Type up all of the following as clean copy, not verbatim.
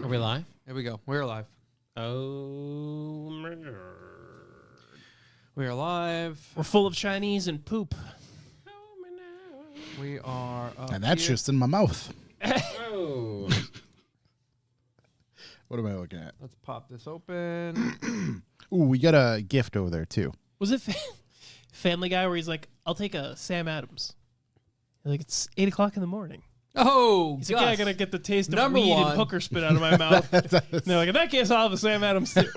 Are we live? Here we go. We're live. Oh, murder. We are live. We're full of Chinese and poop. We are up And that's here. just in my mouth. Oh. What am I looking at? Let's pop this open. Ooh, we got a gift over there, too. Was it Family Guy where he's like, I'll take a Sam Adams? Like, it's 8 o'clock in the morning. Oh, He's like, yeah, I gotta get the taste of Number weed one. and hooker spit out of my mouth. And they're like, in that case, I'll have a Sam Adams too.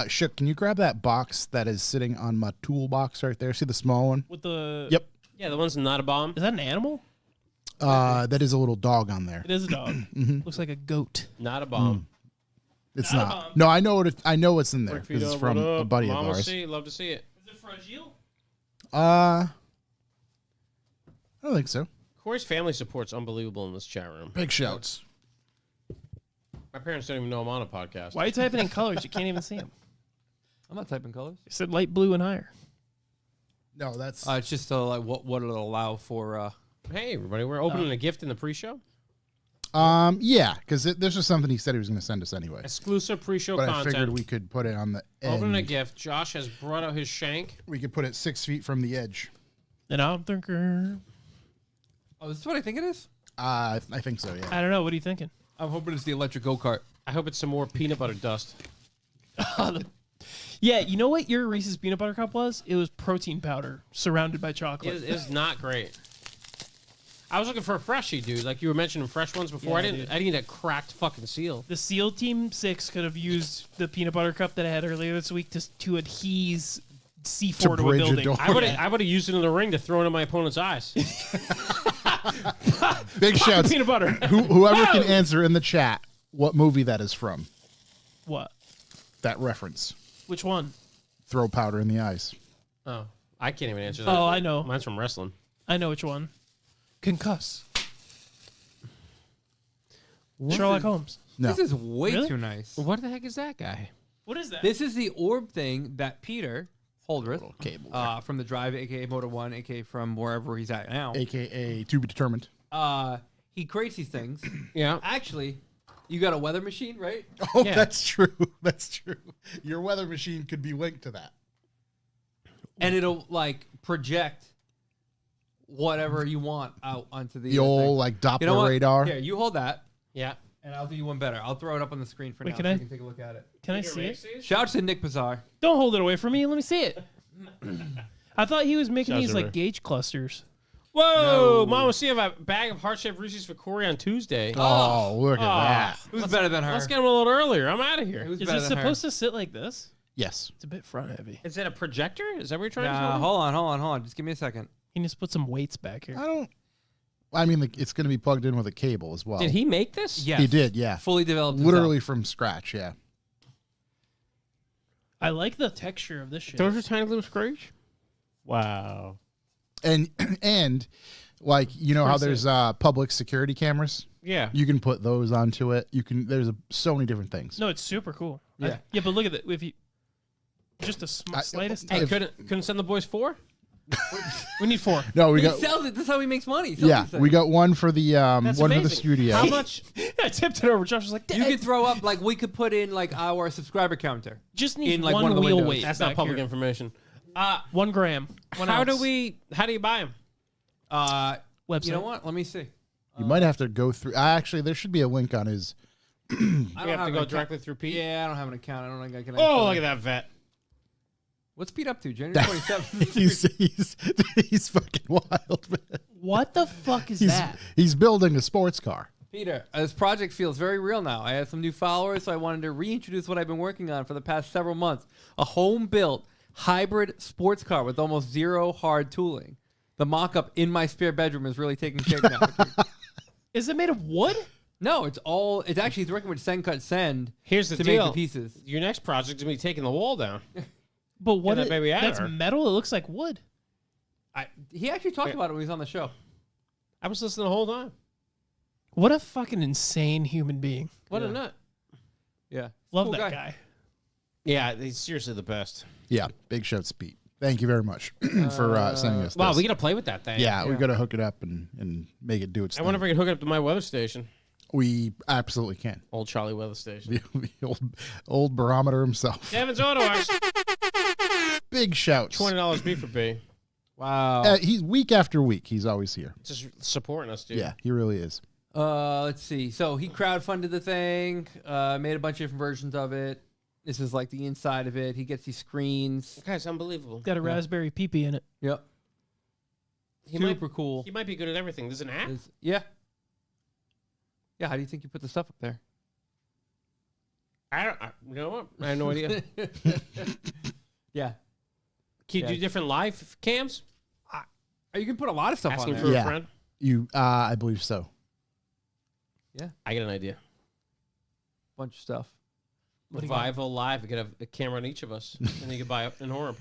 Shook, can you grab that box that is sitting on my toolbox right there? See the small one? With the Yep. Yeah, the one's not a bomb. Is that an animal? That is a little dog on there. It is a dog. Looks like a goat. Not a bomb. It's Not a not. bomb. No, I know what I know what's in there Work because it's Vito, from what a up? buddy of Mama ours. C, love to see it. Is it fragile? I don't think so. Corey's family support's unbelievable in this chat room. Big shouts. My parents don't even know I'm on a podcast. Why are you typing in colors? You can't even see them. I'm not typing colors. It said light blue and higher. No, that's It's just like what it'll allow for. Hey, everybody, we're opening a gift in the pre-show. yeah, because this was something he said he was going to send us anyway. Exclusive pre-show But I content. figured we could put it on the end. Opening a gift. Josh has brought out his shank. We could put it 6 feet from the edge. And I'm thinking, Oh, this is what I think it is. I think so. Yeah. I don't know. What are you thinking? I'm hoping it's the electric go kart. I hope it's some more peanut butter dust. Yeah, you know what your Reese's peanut butter cup was? It was protein powder surrounded by chocolate. It is not great. I was looking for a freshie, dude. Like you were mentioning fresh ones before. Yeah, I dude. need a cracked fucking seal. The SEAL Team 6 could have used the peanut butter cup that I had earlier this week to adhese C4 to a bridge a building. door. I would have used it in the ring to throw into my opponent's eyes. Big shouts. Peanut butter. Whoever can answer in the chat what movie that is from. What? That reference. Which one? Throw powder in the eyes. Oh, I can't even answer that. Oh, I know. Mine's from wrestling. I know which one. Concuss. What Sherlock is- Holmes. No. This is way Really? too nice. What the heck is that guy? What is that? This is the orb thing that Peter Holdreth, cable from the Drive, aka Moto One, aka from wherever he's at now, AKA to be determined. he creates these things. Yeah. Actually, you got a weather machine, right? Oh, Yeah. that's true. That's true. Your weather machine could be linked to that. And it'll like project whatever you want out onto the The other old thing. like Doppler You know what? radar. Here, you hold that, Yeah. and I'll do you one better. I'll throw it up on the screen for Wait, now can so I- you can take a look at it. Can I see it? Shout out to Nick Bazaar. Don't hold it away from me. Let me see it. I thought he was making Sounds these over. like gauge clusters. Whoa, No. Mama, see, I have a bag of heart-shaped Reese's for Corey on Tuesday. Oh, look at that. Who's better than her? Let's get him a little earlier. I'm out of here. Who's Is better it than supposed to sit like this? Yes. It's a bit front heavy. Is that a projector? Is that what you're trying to Nah, tell me? hold on. Just give me a second. He needs to put some weights back here. I don't. I mean, it's going to be plugged in with a cable as well. Did he make this? Yes. He did, yeah. Fully developed. Literally from scratch, yeah. I like the texture of this shit. Those are tiny little screech? Wow. And like you know how Pretty there's public security cameras. Yeah. You can put those onto it. You can. There's so many different things. No, it's super cool. Yeah. Yeah, but look at it. If you just a slightest. Hey, If- couldn't send the boys 4? We need 4. No, we He got. sells it. That's how he makes money. He sells Yeah, these things. we got one for the That's one for the amazing. studio. How much? I tipped it over. Josh was like, You could throw up like we could put in like our subscriber counter. just need in, like, one one of the wheel windows. weight. That's not back public here. information. 1 gram. How do you buy them? Website. You know what? Let me see. You might have to go through. Actually, there should be a link on his. I We don't have to an go account. directly through Pete? Yeah, I don't have an account. I don't think I can. Oh, look at that vet. What's Pete up to? January 27th. he's fucking wild, man. What the fuck is He's that? he's building a sports car. Peter, this project feels very real now. I have some new followers, so I wanted to reintroduce what I've been working on for the past several months. A home-built hybrid sports car with almost zero hard tooling. The mock-up in my spare bedroom is really taking shape now. Is it made of wood? No, it's actually working with Send Cut Send Here's the to deal. make the pieces. Your next project is going to be taking the wall down. But what? that baby out of That's her. metal. It looks like wood. He actually talked Wait. about it when he was on the show. I was listening the whole time. What a fucking insane human being. What a Yeah. nut. Yeah. Love Cool that guy. Yeah, he's seriously the best. Yeah, big shouts, Pete. Thank you very much for sending us. Wow, this. we got to play with that thing. Yeah, we Yeah. got to hook it up and make it do its I thing. wonder if I can hook it up to my weather station. We absolutely can. Old Charlie Weather Station. The old barometer himself. Devin's Auto Works. Big shouts. $20 B for B. Wow. He's week after week. He's always here. Just supporting us, dude. Yeah, he really is. Let's see. So he crowdfunded the thing, made a bunch of different versions of it. This is like the inside of it. He gets these screens. Guy's unbelievable. Got a raspberry peepee in it. Yep. He Super cool. He might be good at everything. There's an app. Yeah. Yeah. How do you think you put the stuff up there? You know what? I have no idea. Yeah. Can you Yeah. do different live cams? You can put a lot of stuff Asking on for there. Yeah. a friend. I believe so. I get an idea. Bunch of stuff. What do you got? Revival Live. We could have a camera on each of us, and you could buy an orb.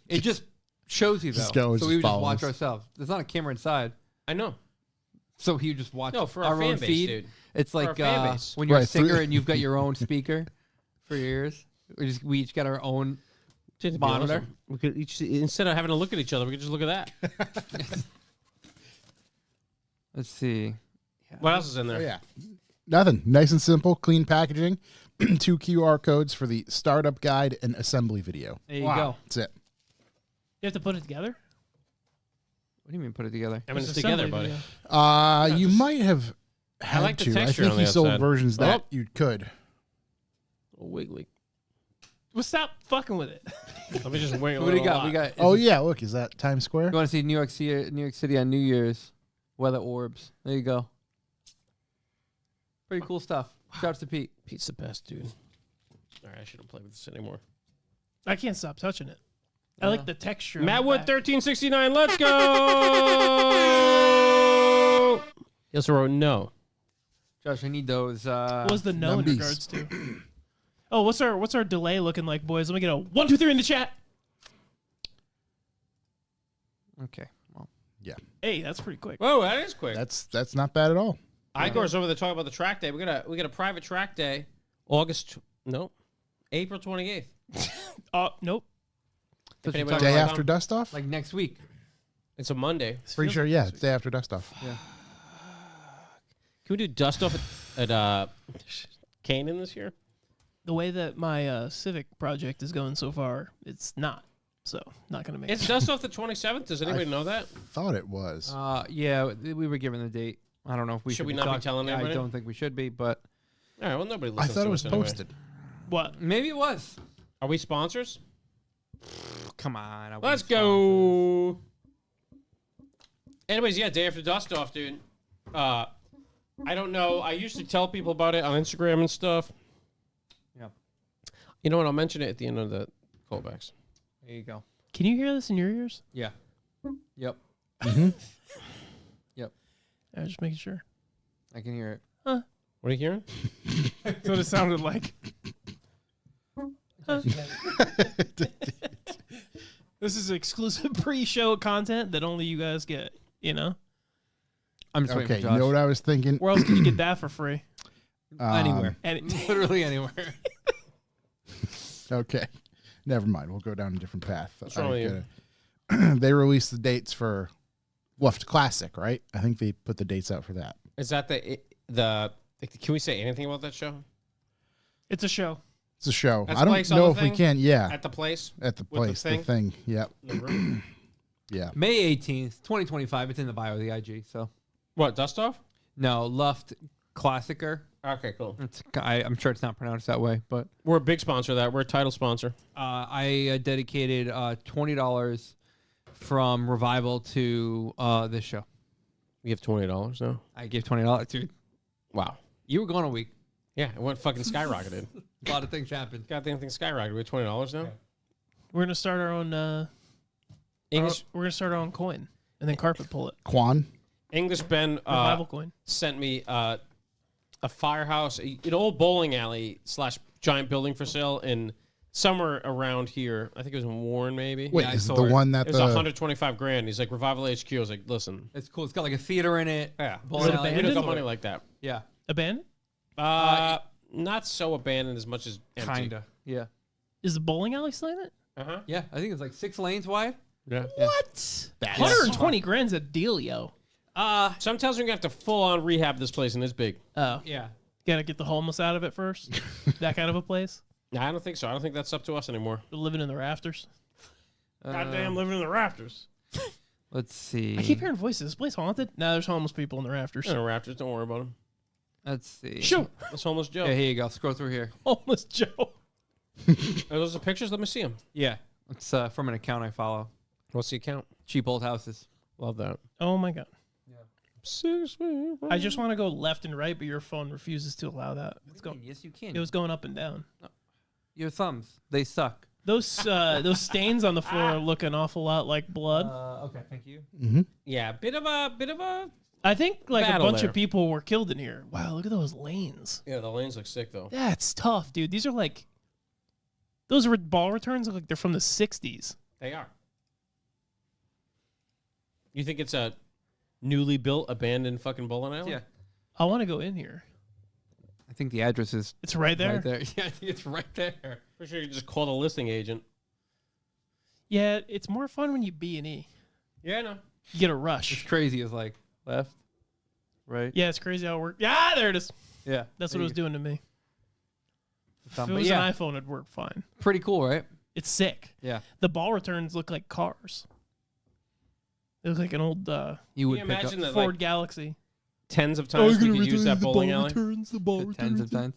It just shows you though. Just goes, so we would just follows. watch ourselves. There's not a camera inside. I know. So he would just watch No, for our fan own base, feed. dude. It's For our like fan base. when you're a Right, singer through- and you've got your own speaker for your ears. We each got our own Dude, it'd be monitor. awesome. We could each instead of having to look at each other, we could just look at that. Let's see. What else is in there? Oh, yeah. Nothing. Nice and simple. Clean packaging. 2 QR codes for the startup guide and assembly video. There you Wow. go. That's it. You have to put it together. What do you mean put it together? I mean, it's It's together, assembly buddy. video. You might have had like the to. texture I on think the he sold outside. versions that Oh. you could. Oh, wiggly. Well, stop fucking with it. Let me just wait. What do you got? We got. Oh, yeah. Look, is that Times Square? You want to see New York City on New Year's weather orbs? There you go. Pretty cool stuff. Shouts to Pete. Pete's the best, dude. All right, I shouldn't play with this anymore. I can't stop touching it. I like the texture. on Matt the Wood, back. 1369. Let's go. He also wrote no. Josh, I need those. What was the no in Numbies. regards to? Oh, what's our delay looking like, boys? Let me get a 1, 2, 3 in the chat. Okay. Well, Yeah. Hey, that's pretty quick. Whoa, that is quick. That's not bad at all. Igor's over there talking about the track day. We got a private track day, April 28th. Nope. Such a anybody time- Day like after dust off? like next week. It's a Monday. Pretty sure, yeah. It's day after dust off. Yeah. Can we do dust off at Canaan this year? The way that my Civic project is going so far, it's not. So, not going to make It's it. dust off the 27th. Does anybody know that? Thought it was. Yeah, we were given the date. I don't know if we Should we not be telling I everybody? don't think we should be, but All right, well, nobody I listens thought to it was us anyway. posted. What? maybe it was. Are we sponsors? Come on. Let's go. Anyways, yeah, day after dust off, dude. I don't know. I usually tell people about it on Instagram and stuff. Yeah. You know what? I'll mention it at the end of the callbacks. There you go. Can you hear this in your ears? Yeah. Yep. Yep. I was just making sure. I can hear it. What are you hearing? That's what it sounded like. This is exclusive pre-show content that only you guys get, you know? I'm just Okay, waiting you for know Josh. what I was thinking? Where else could you get that for free? Anywhere. And Literally anywhere. Okay. Never mind. We'll go down a different path. What's wrong with you? They released the dates for Luft Classic, right? I think they put the dates out for that. Is that the? Can we say anything about that show? it's a show. It's a show. That's I Blake's don't know other if we thing? can. Yeah. At the place? At the with the place. The thing? thing. Yep. The room? Yeah. May 18th, 2025. It's in the bio of the IG. So What, dust off? no, Luft Classicer. Okay, cool. I'm sure it's not pronounced that way, but We're a big sponsor of that. We're a title sponsor. I dedicated $20 from Revival to this show. We have $20 now. I gave $20, dude. Wow. You were gone a week. Yeah, it went fucking skyrocketed. A lot of things happened. Goddamn thing skyrocketed. We have $20 now. We're gonna start our own. English We're gonna start our own coin and then carpet pull it. Quan. English Ben Revival coin. sent me a firehouse, an old bowling alley / giant building for sale in somewhere around here. I think it was in Warren, maybe. Wait, Yeah, I is it saw the it. one that It was the 125 grand. He's like, Revival HQ. I was like, listen. It's cool. It's got like a theater in it. Yeah. Bowling it alley. We abandoned? don't got money like that. Yeah, Abandoned? Not so abandoned as much as empty. kinda. Yeah, Is the bowling alley still in it? Uh-huh. yeah. I think it's like 6 lanes wide. Yeah. What? That's- 120 grand's a deal, yo. Some tells me you're going to have to full on rehab this place and it's big. Oh, Yeah. gotta get the homeless out of it first. That kind of a place. No, I don't think so. I don't think that's up to us anymore. They're living in the rafters. Goddamn, living in the rafters. Let's see. I keep hearing voices. Is this place haunted? No, there's homeless people in the rafters. No, rafters. Don't worry about them. Let's see. Shoot, That's homeless Joe. Yeah, here you go. Scroll through here. homeless Joe. Are those the pictures? Let me see them. Yeah. It's from an account I follow. What's the account? Cheap old houses. Love that. Oh my god. 6 feet. I just want to go left and right, but your phone refuses to allow that. Yes, you can. It was going up and down. Your thumbs. They suck. Those stains on the floor are looking an awful lot like blood. Okay, thank you. Yeah, bit of a. I think like a battle bunch there. of people were killed in here. Wow, look at those lanes. Yeah, the lanes look sick though. That's tough, dude. These are like those ball returns look like they're from the 60s. They are. You think it's a newly built, abandoned fucking bowling alley? Yeah. I want to go in here. I think the address is It's right there. right there. Yeah, I think it's right there. Pretty sure you just call the listing agent. Yeah, it's more fun when you B&E. Yeah, I know. You get a It's rush. crazy. It's like left, right. Yeah, it's crazy how it works. Yeah, there it is. Yeah. That's what it was doing to me. If it But was yeah, an iPhone, it'd work fine. pretty cool, right? It's sick. Yeah. The ball returns look like cars. They look like an old You would Can you pick imagine up that Ford like Galaxy. tens of times we could use that bowling alley? The ball tens of times.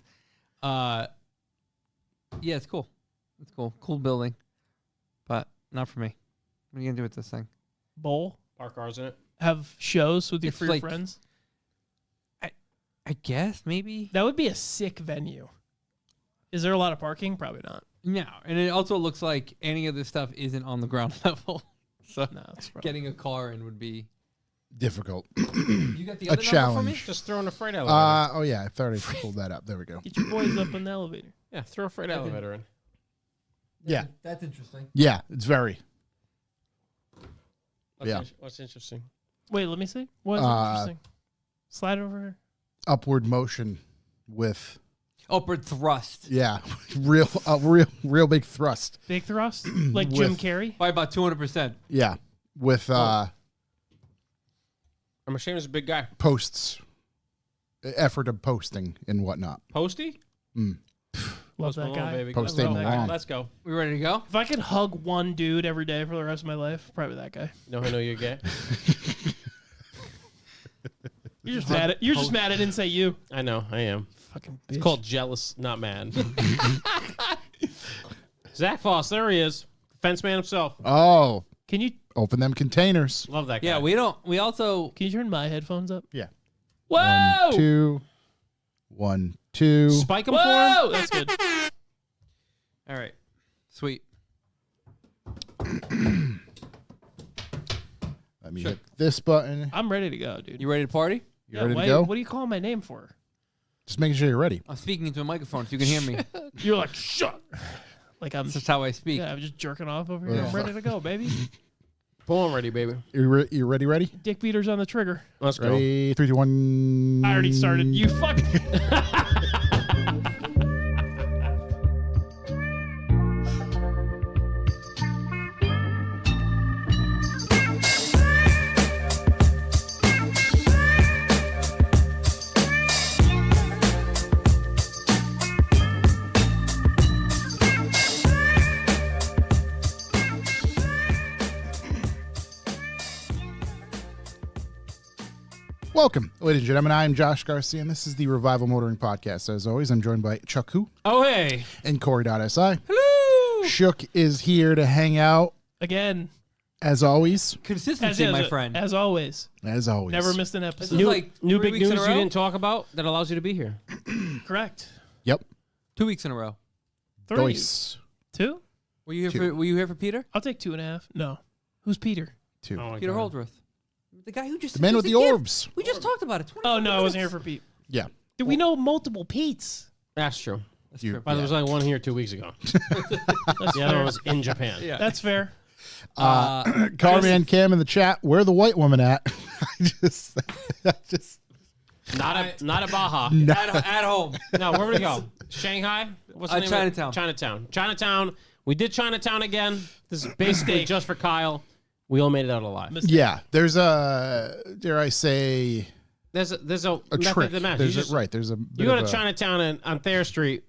Yeah, it's cool. It's cool. Cool building, but not for me. What are you gonna do with this thing? Bowl. Park cars in it. Have shows with It's for your like- friends. I guess maybe. That would be a sick venue. Is there a lot of parking? Probably not. No, and it also looks like any of this stuff isn't on the ground level. So No, it's probably getting a car in would be. Difficult. You got the A other number for me? challenge. Just throw in a freight elevator. Oh yeah, I thought I pulled that up. There we go. Get your boys up on the elevator. Yeah, throw a freight elevator in. Yeah, That's interesting. yeah, it's very. What's Yeah. What's interesting? Wait, let me see. What's interesting? Slide over here. Upward motion with Upward thrust real big thrust. Big thrust, like Jim With- Carrey. by about 200%. Yeah, with I'm ashamed as a big guy. posts, effort of posting and whatnot. Posty? Love Post that Malone, guy. baby. Post I love Malone. that guy. Let's go. We ready to go? If I could hug one dude every day for the rest of my life, probably that guy. You know I know you're gay? You're just mad at. You're just mad I didn't say you. I know, I am. Fucking bitch. It's called jealous, not mad. Zach Foss, there he is. Fence man himself. Oh, Can you open them containers. Love that guy. Yeah, we don't. We also. can you turn my headphones up? Yeah. Whoa! 1, 2. 1, 2. spike him for him. Whoa! That's good. All right. Sweet. Let me Sure. hit this button. I'm ready to go, dude. You ready to party? You ready why- to go? What are you calling my name for? Just making sure you're ready. I'm speaking into a microphone so you can hear me. You're like shut. Like I'm. That's just how I speak. Yeah, I'm just jerking off over here. Yeah. I'm ready to go, baby. Pull him ready, baby. You ready? Ready? Dick beaters on the trigger. Let's go. Ready? 3, 2, 1. I already started. You fuck. Welcome, ladies and gentlemen. I am Josh Garcia, and this is the Revival Motoring Podcast. As always, I'm joined by Chuck Hu Oh, hey. and Corey.si. Hello. Shook is here to hang out, Again. as always. Consistency, my friend. As always. As always. Never missed an This episode. is like New 3 big weeks in news a you row? didn't talk about that allows you to be here. Correct. Yep. 2 weeks in a row. 3. Nice. 2? Were you here Two. for? Were you here for Peter? I'll take 2.5. No. Who's Peter? 2. Oh, my Peter God. Holdreth, the guy who just The man gives with a the gift. orbs. We just talked about it. Oh no, I wasn't here for Pete. Yeah. Dude, we know multiple Pete's. That's true. That's You- true. But there was only one here 2 weeks ago. The other one was in Japan. Yeah. That's fair. Carman Cam in the chat. Where the white woman at? I just Not a Baja. At home. No, where would we go? Shanghai? What's the name of it? Chinatown. Chinatown. We did Chinatown again. This is basically just for Kyle. We all made it out alive. Mistake. Yeah, there's a, dare I say, There's a a method trick. to the madness. There's You just- right. There's a bit You go of to a- Chinatown on Thayer Street.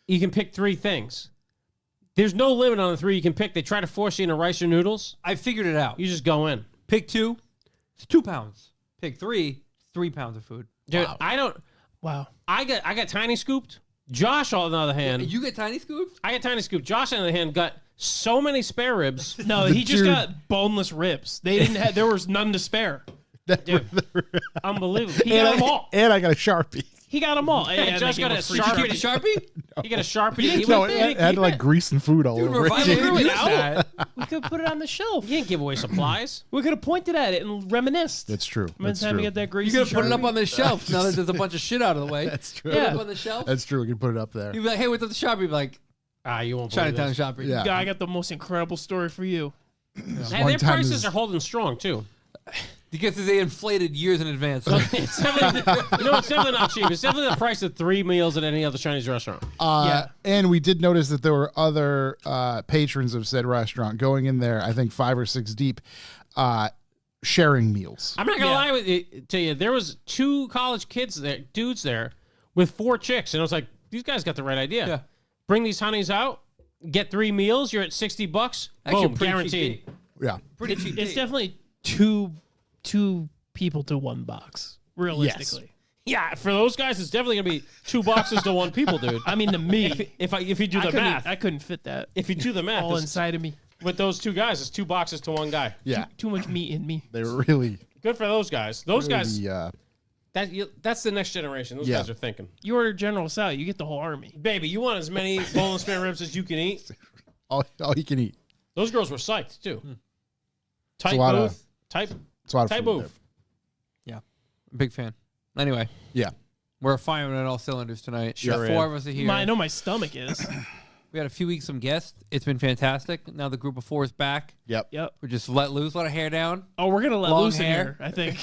You can pick 3 things. There's no limit on the 3 you can pick. They try to force you into rice or noodles. I figured it out. You just go in. Pick 2, it's 2 pounds. Pick 3, 3 pounds of food. Dude, Wow. I got tiny scooped. Josh, on the other hand, You get tiny scoops? I got tiny scooped. Josh, on the other hand, got so many spare ribs. No, The he just dude- got boneless ribs. They didn't have. There was none to spare. Unbelievable. He got them all. and I got a Sharpie. He got them all. Yeah, And Josh they gave got him a free Sharpie. Keep the Sharpie? He got a Sharpie. He No, went- it had like grease and food all Dude, over Revival it. didn't Threw it use out. that. We could put it on the shelf. You didn't give away supplies. We could have pointed at it and reminisced. That's true. Remember That's the time we true. got that You greasy could have put it up Sharpie? on the shelf now that there's a bunch of shit out of the way. That's true. Put it Yeah. up on the shelf. That's true. We can put it up there. You'd be like, hey, what's up the Sharpie? You'd be like, You won't believe Chinatown this. Sharpie. Yeah. Guy, I got the most incredible story for you. Hey, One their time prices is- are holding strong too. Because they inflated years in advance. It's definitely, it's definitely not cheap. It's definitely the price of 3 meals at any other Chinese restaurant. Yeah. And we did notice that there were other patrons of said restaurant going in there, I think 5 or 6 deep, sharing meals. I'm not gonna Yeah. lie with you, to you. There was 2 college kids there, dudes there, with 4 chicks, and I was like, these guys got the right idea. Yeah. Bring these honeys out, get 3 meals. You're at $60. Actually, Boom, pretty guaranteed. cheap date. Yeah. Pretty cheap It's date. definitely two people to 1 box. Realistically. Yeah, for those guys, it's definitely gonna be 2 boxes to 1 people, dude. I mean, to me, If you do the math, I couldn't fit that if you do the math, all it's- inside of me. with those 2 guys, it's 2 boxes to 1 guy. Yeah. Too much meat in me. They were really, Good for those guys. Those guys, really, that's the next generation. Those Yeah. guys are thinking, You order General Tso, you get the whole army. baby, you want as many boneless spare ribs as you can eat. all you can eat. Those girls were psyched too. Tight a lot of- booth, type It's a lot of type food booth. Big fan. Anyway, Yeah. we're firing on all cylinders tonight. Sure The 4 am. of us are here. I know my stomach is. We had a few weeks some guests. It's been fantastic. Now the group of 4 is back. Yep. Yep. We're just let loose, let our hair down. Oh, we're gonna let Long loose hair. in here. I think.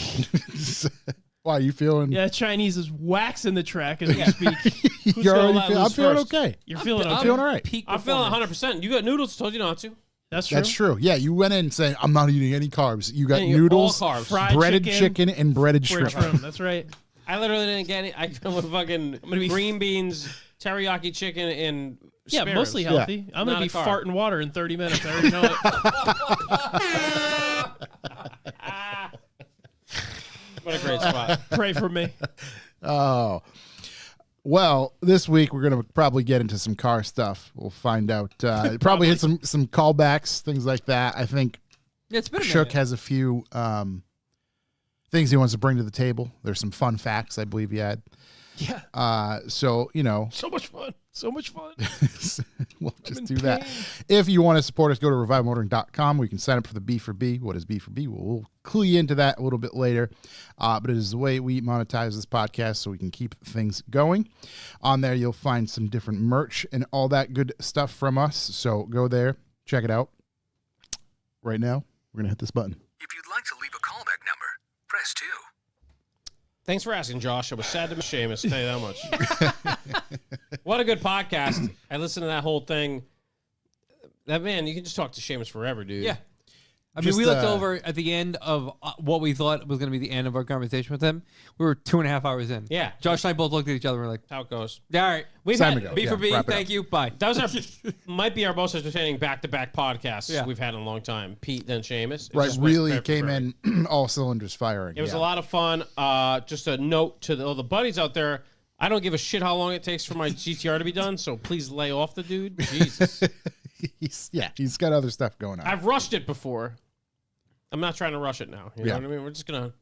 Why, you feeling? Yeah, Chinese is waxing the track as we speak. Who's You're gonna already let feel, I'm loose feeling first? okay. You're feeling okay. feeling all right. Peak I'm feeling performance. 100%. You got noodles. Told you not to. That's true. That's true. Yeah, you went in saying, I'm not eating any carbs. You got Yeah, you got noodles, all carbs. Fried breaded chicken, and breaded French shrimp. shrimp. That's right. I literally didn't get any. I went with fucking green beans, teriyaki chicken, and Yeah, spare mostly ribs. healthy. I'm gonna Not be a carb. farting water in 30 minutes. I already know it. What a great spot. Pray for me. Oh. Well, this week we're going to probably get into some car stuff. We'll find out. Probably hit some callbacks, things like that. I think Yeah, it's been a Shook minute. has a few things he wants to bring to the table. There's some fun facts I believe he had. Yeah. So, So much fun. So much fun. we'll just in do that. pain. If you want to support us, go to revivemotoring.com. We can sign up for the B4B. What is B4B? We'll clue you into that a little bit later. But it is the way we monetize this podcast so we can keep things going. On there, you'll find some different merch and all that good stuff from us. So go there, check it out. Right now, we're going to hit this button. If you'd like to leave a callback number, press 2. Thanks for asking, Josh. I was sad to miss Seamus, tell you that much. What a good podcast. I listened to that whole thing. That man, you can just talk to Seamus forever, dude. Yeah. I mean, Just, we looked over at the end of what we thought was going to be the end of our conversation with him. We were 2.5 hours in. Yeah. Josh and I both looked at each other and were like, How it goes. all right, We've Time had, to go. B for Yeah, B, wrap it thank up. you, bye. that was our might be our most entertaining back-to-back podcasts Yeah. we've had in a long time. Pete, then Seamus. It Right, just went really very came perfect. in all cylinders firing. It was Yeah. a lot of fun. Just a note to all the buddies out there. I don't give a shit how long it takes for my GTR to be done, so please lay off the dude. Jesus. He's got other stuff going on. I've rushed it before. I'm not trying to rush it now. You Yeah. know what I mean? We're just going to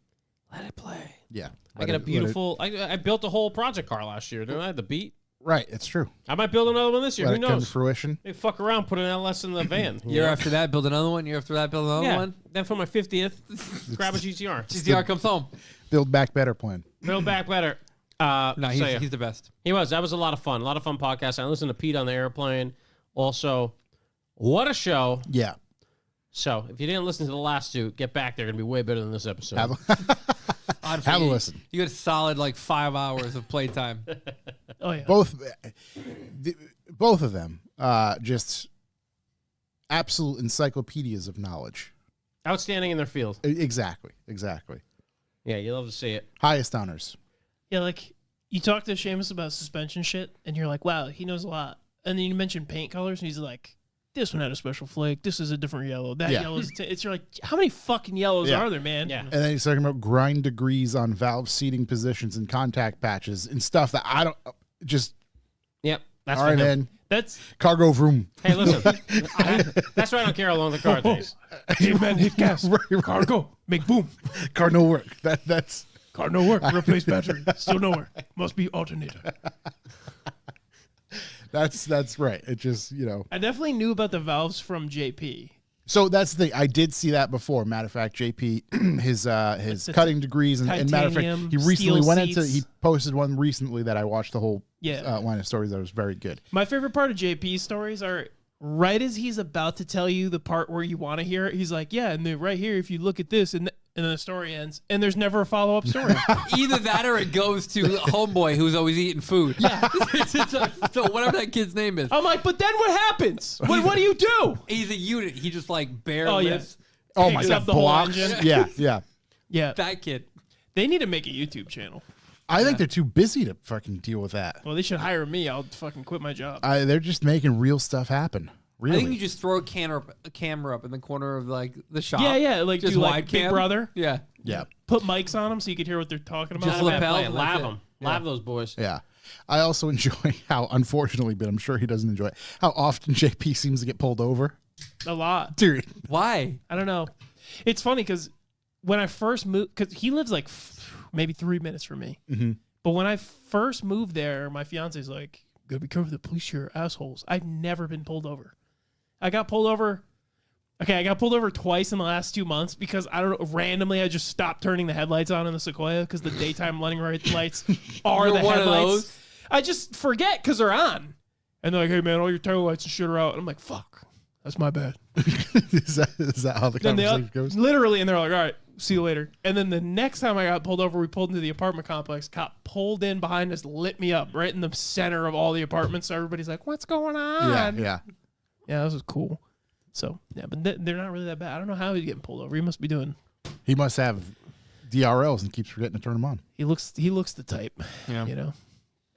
let it play. Yeah. I got a beautiful... I built a whole project car last year, didn't I? The Beat. Right, it's true. I might build another one this year. Let Who it come to knows? fruition. Hey, fuck around, put an LS in the van. you Year know? after that, build another one. Year after that, build another Yeah. one. Then for my 50th, grab a GTR. GTR comes home. Build back better plan. Build back better. No, so yeah. he's the best. He was. That was a lot of fun. A lot of fun podcast. I listened to Pete on the airplane. Also, what a show. Yeah. So, if you didn't listen to the last 2, get back. They're going to be way better than this episode. Honestly, Have a listen. You get a solid 5 hours of playtime. Oh yeah. both of them just absolute encyclopedias of knowledge. Outstanding in their field. Exactly. Yeah, you love to see it. Highest honors. Yeah, like you talk to Seamus about suspension shit, and you're like, wow, he knows a lot. And then you mention paint colors, and he's like, this one had a special flake. This is a different yellow. That Yeah. yellow is. It's you're like, how many fucking yellows Yeah. are there, man? Yeah. And then he's talking about grind degrees on valve seating positions and contact patches and stuff that I don't just. Yep. That's All for right, him. man. That's Cargo vroom. Hey, listen. That's why I don't care how long the car takes. hey man, hit gas. Car go, make boom. Car no work. That's. Car no work. Replace battery. Still no work. Must be alternator. That's right. It just, I definitely knew about the valves from JP. So that's the thing. I did see that before. Matter of fact, JP, his It's cutting degrees, and matter of fact, titanium, he recently steel went seats. he posted one recently that I watched the whole Yeah. line of stories that was very good. My favorite part of JP's stories are right as he's about to tell you the part where you want to hear it. He's like, yeah, and then right here, if you look at this, and then the story ends, and there's never a follow-up story. Either that or it goes to homeboy who's always eating food. Yeah. So whatever that kid's name is, I'm like, but then what happens? What do you do? he's a unit. He just like bare Oh, yeah. lifts. Oh my Picks god, up the whole blocks. engine. Yeah. Yeah, That kid. they need to make a YouTube channel. I think they're too busy to fucking deal with that. Well, they should hire me. I'll fucking quit my job. They're just making real stuff happen. I think you Really. just throw a camera up in the corner of like the shop. Yeah, like just do wide like Big cam. Brother. Yeah. Yeah. Put mics on them so you could hear what they're talking about. Just Not a bad lapels plan. and Lab that's it. them. Lab those boys. Yeah. I also enjoy how, unfortunately, but I'm sure he doesn't enjoy it, how often JP seems to get pulled over. A lot. Dude. Why? I don't know. It's funny because when I first moved, because he lives like maybe 3 minutes from me. Mhm. But when I first moved there, my fiance's like, "Gotta be careful, the police here are assholes." I've never been pulled over. I got pulled over. Okay, I got pulled over twice in the last 2 months because I don't know. Randomly, I just stopped turning the headlights on in the Sequoia because the daytime running lights are You're the one of headlights. those? I just forget because they're on, and they're like, "Hey man, all your tail lights and shit are out." And I'm like, "Fuck, that's my bad." is that how the Then conversation goes? literally, and they're like, "All right, see you later." And then the next time I got pulled over, we pulled into the apartment complex. Cop pulled in behind us, lit me up right in the center of all the apartments. So everybody's like, "What's going on?" Yeah. Yeah, this was cool. So yeah, but they're not really that bad. I don't know how he's getting pulled over. He must be doing. He must have DRLs and keeps forgetting to turn them on. He looks the type. Yeah. You know,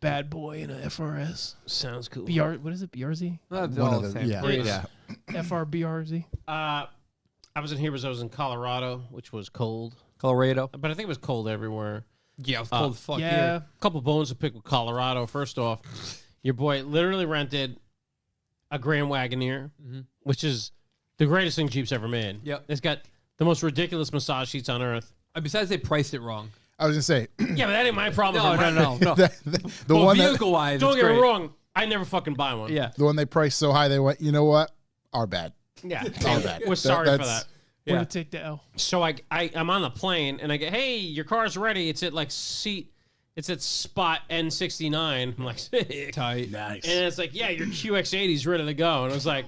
bad boy in a FRS. Sounds cool. What is it? BRZ? That's One all of the the, same. yeah, Great. yeah. FRBRZ. I was in here because I was in Colorado, which was cold. Colorado. But I think it was cold everywhere. Yeah, it was cold as fuck Yeah. here. A couple bones to pick with Colorado. First off, your boy literally rented a Grand Wagoneer, which is the greatest thing Jeep's ever made. Yep. It's got the most ridiculous massage seats on earth. Besides, they priced it wrong. I was gonna say Yeah, but that ain't my problem. No, if I'm no, no, no. the Well, one that vehicle-wise, Don't it's get me great. wrong. I never fucking buy one. Yeah. the one they priced so high they went, you know what? Our bad. Yeah. Our bad. We're sorry for That's- that. We're Yeah. gonna take the L. So I'm on the plane and I get, hey, your car's ready. It's at it's at spot N69. I'm like, sick. Tight. And it's like, yeah, your QX80's ready to go. And I was like,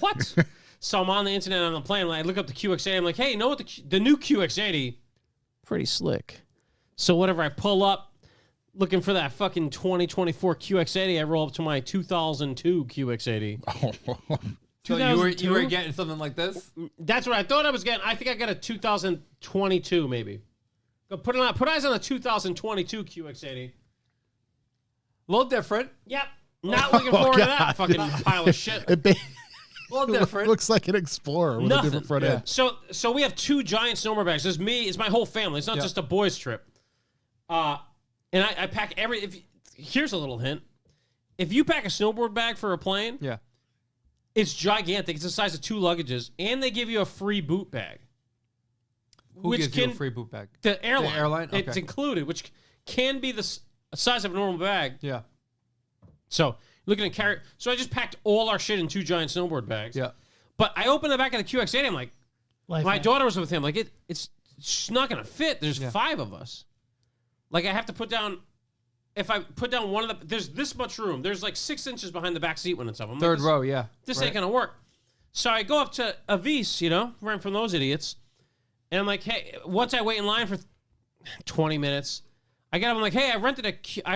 what? So I'm on the internet on the plane. I look up the QX80. I'm like, hey, you know what? The new QX80, pretty slick. So whatever, I pull up looking for that fucking 2024 QX80. I roll up to my 2002 QX80. So you were 2002? getting something like this? That's what I thought I was getting. I think I got a 2022 maybe. Go put eyes on the 2022 QX80. A little different. Yep. Not looking forward to that fucking pile of shit. It ba- A little different. looks like an Explorer with a Nothing. different front end. So we have two giant snowboard bags. There's me. It's my whole family. It's not just a boys' trip. And I pack here's a little hint. If you pack a snowboard bag for a plane, Yeah. it's gigantic. It's the size of 2 luggages, and they give you a free boot bag. Who gives you a free boot bag? The airline. The airline? It's Okay. included, which can be the size of a normal bag. Yeah. So looking at carry. So I just packed all our shit in 2 giant snowboard bags. Yeah. But I opened the back of the QX80. I'm like, Life my hack. daughter was with him. Like it's just not gonna fit. There's 5 of us. Like I have to put down. If I put down one of there's this much room. There's like 6 inches behind the back seat when it's up. I'm Third like, row, yeah. This Right. ain't gonna work. So I go up to Avis, right from those idiots, and I'm like, hey, once I wait in line for 20 minutes, I get up. I'm like, hey, I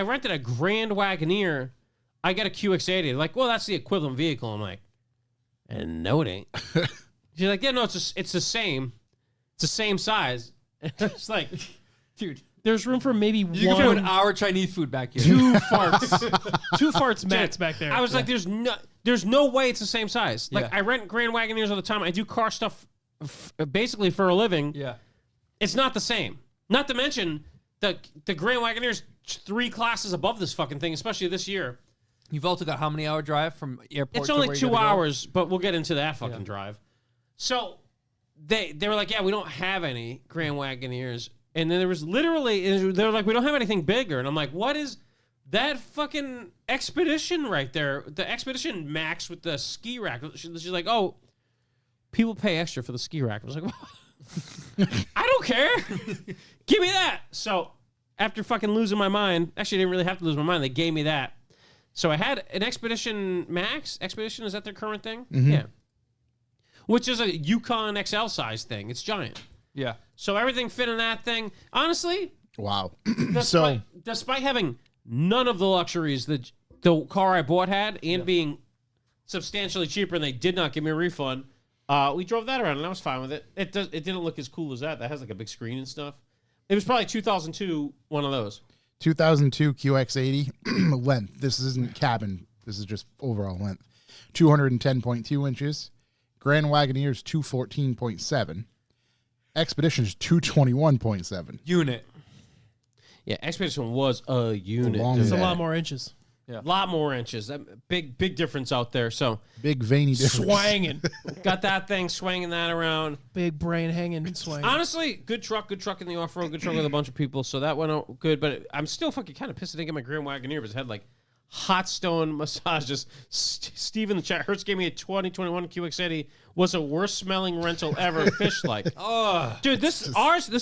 rented a Grand Wagoneer I get a QX80. Like, well, that's the equivalent vehicle. I'm like, and no, it ain't. She's like, yeah, no, it's the same. It's the same size. It's like, Dude, There's room for maybe you can put one, an hour Chinese food back here. two farts max back there. I was like, there's no way it's the same size. Like, Yeah. I rent Grand Wagoneers all the time. I do car stuff basically for a living. Yeah. It's not the same. Not to mention the Grand Wagoneer's 3 classes above this fucking thing, especially this year. You've also got how many hour drive from airport? It's to only where you 2 gotta go? hours, but we'll get into that fucking Yeah. drive. So they were like, yeah, we don't have any Grand Wagoneers. And then there was literally, they were like, we don't have anything bigger. And I'm like, what is that fucking Expedition right there? The Expedition Max with the ski rack. She's like, oh, people pay extra for the ski rack. I was like, I don't care. Give me that. So after fucking losing my mind, actually I didn't really have to lose my mind. They gave me that. So I had an Expedition Max. Expedition, is that their current thing? Yeah. Which is a Yukon XL size thing. It's giant. Yeah. So everything fit in that thing. Honestly, Wow. despite having none of the luxuries that the car I bought had and being substantially cheaper and they did not give me a refund, we drove that around and I was fine with it. It didn't look as cool as that. That has like a big screen and stuff. It was probably 2002, one of those. 2002 QX80 length. This isn't cabin. This is just overall length. 210.2 inches. Grand Wagoneer's 214.7. Expedition's 221.7. Unit. Yeah, Expedition was a unit. long dude. It's a Yeah. lot more inches. A lot more inches. That big difference out there. So Big veiny difference. Swanging. got that thing swinging that around. Big brain hanging and swinging. Honestly, good truck in the off road, good truck with a bunch of people. So that went out good. But I'm still fucking kind of pissed I didn't get my Grand Wagoneer, but it had like hot stone massages. Steve in the chat, Hertz gave me a 2021 QX80. Was the worst smelling rental ever. Fish like, Oh. dude, this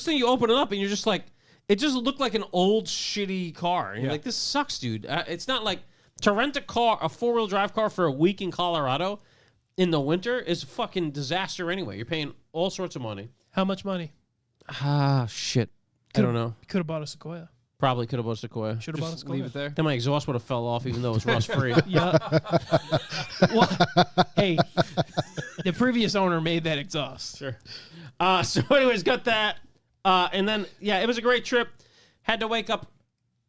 thing you open it up and you're just like, it just looked like an old shitty car. And you're like, this sucks, dude. It's not like to rent a 4-wheel drive car for a week in Colorado in the winter is a fucking disaster anyway. You're paying all sorts of money. How much money? Ah, shit. I don't know. Could have bought a Sequoia. Probably could have bought a Sequoia. Should have bought a Just Sequoia. leave it there. Then my exhaust would have fell off even though it was rust free. Yeah. Well, hey, the previous owner made that exhaust. Sure. So anyways, got that. And then, yeah, it was a great trip. Had to wake up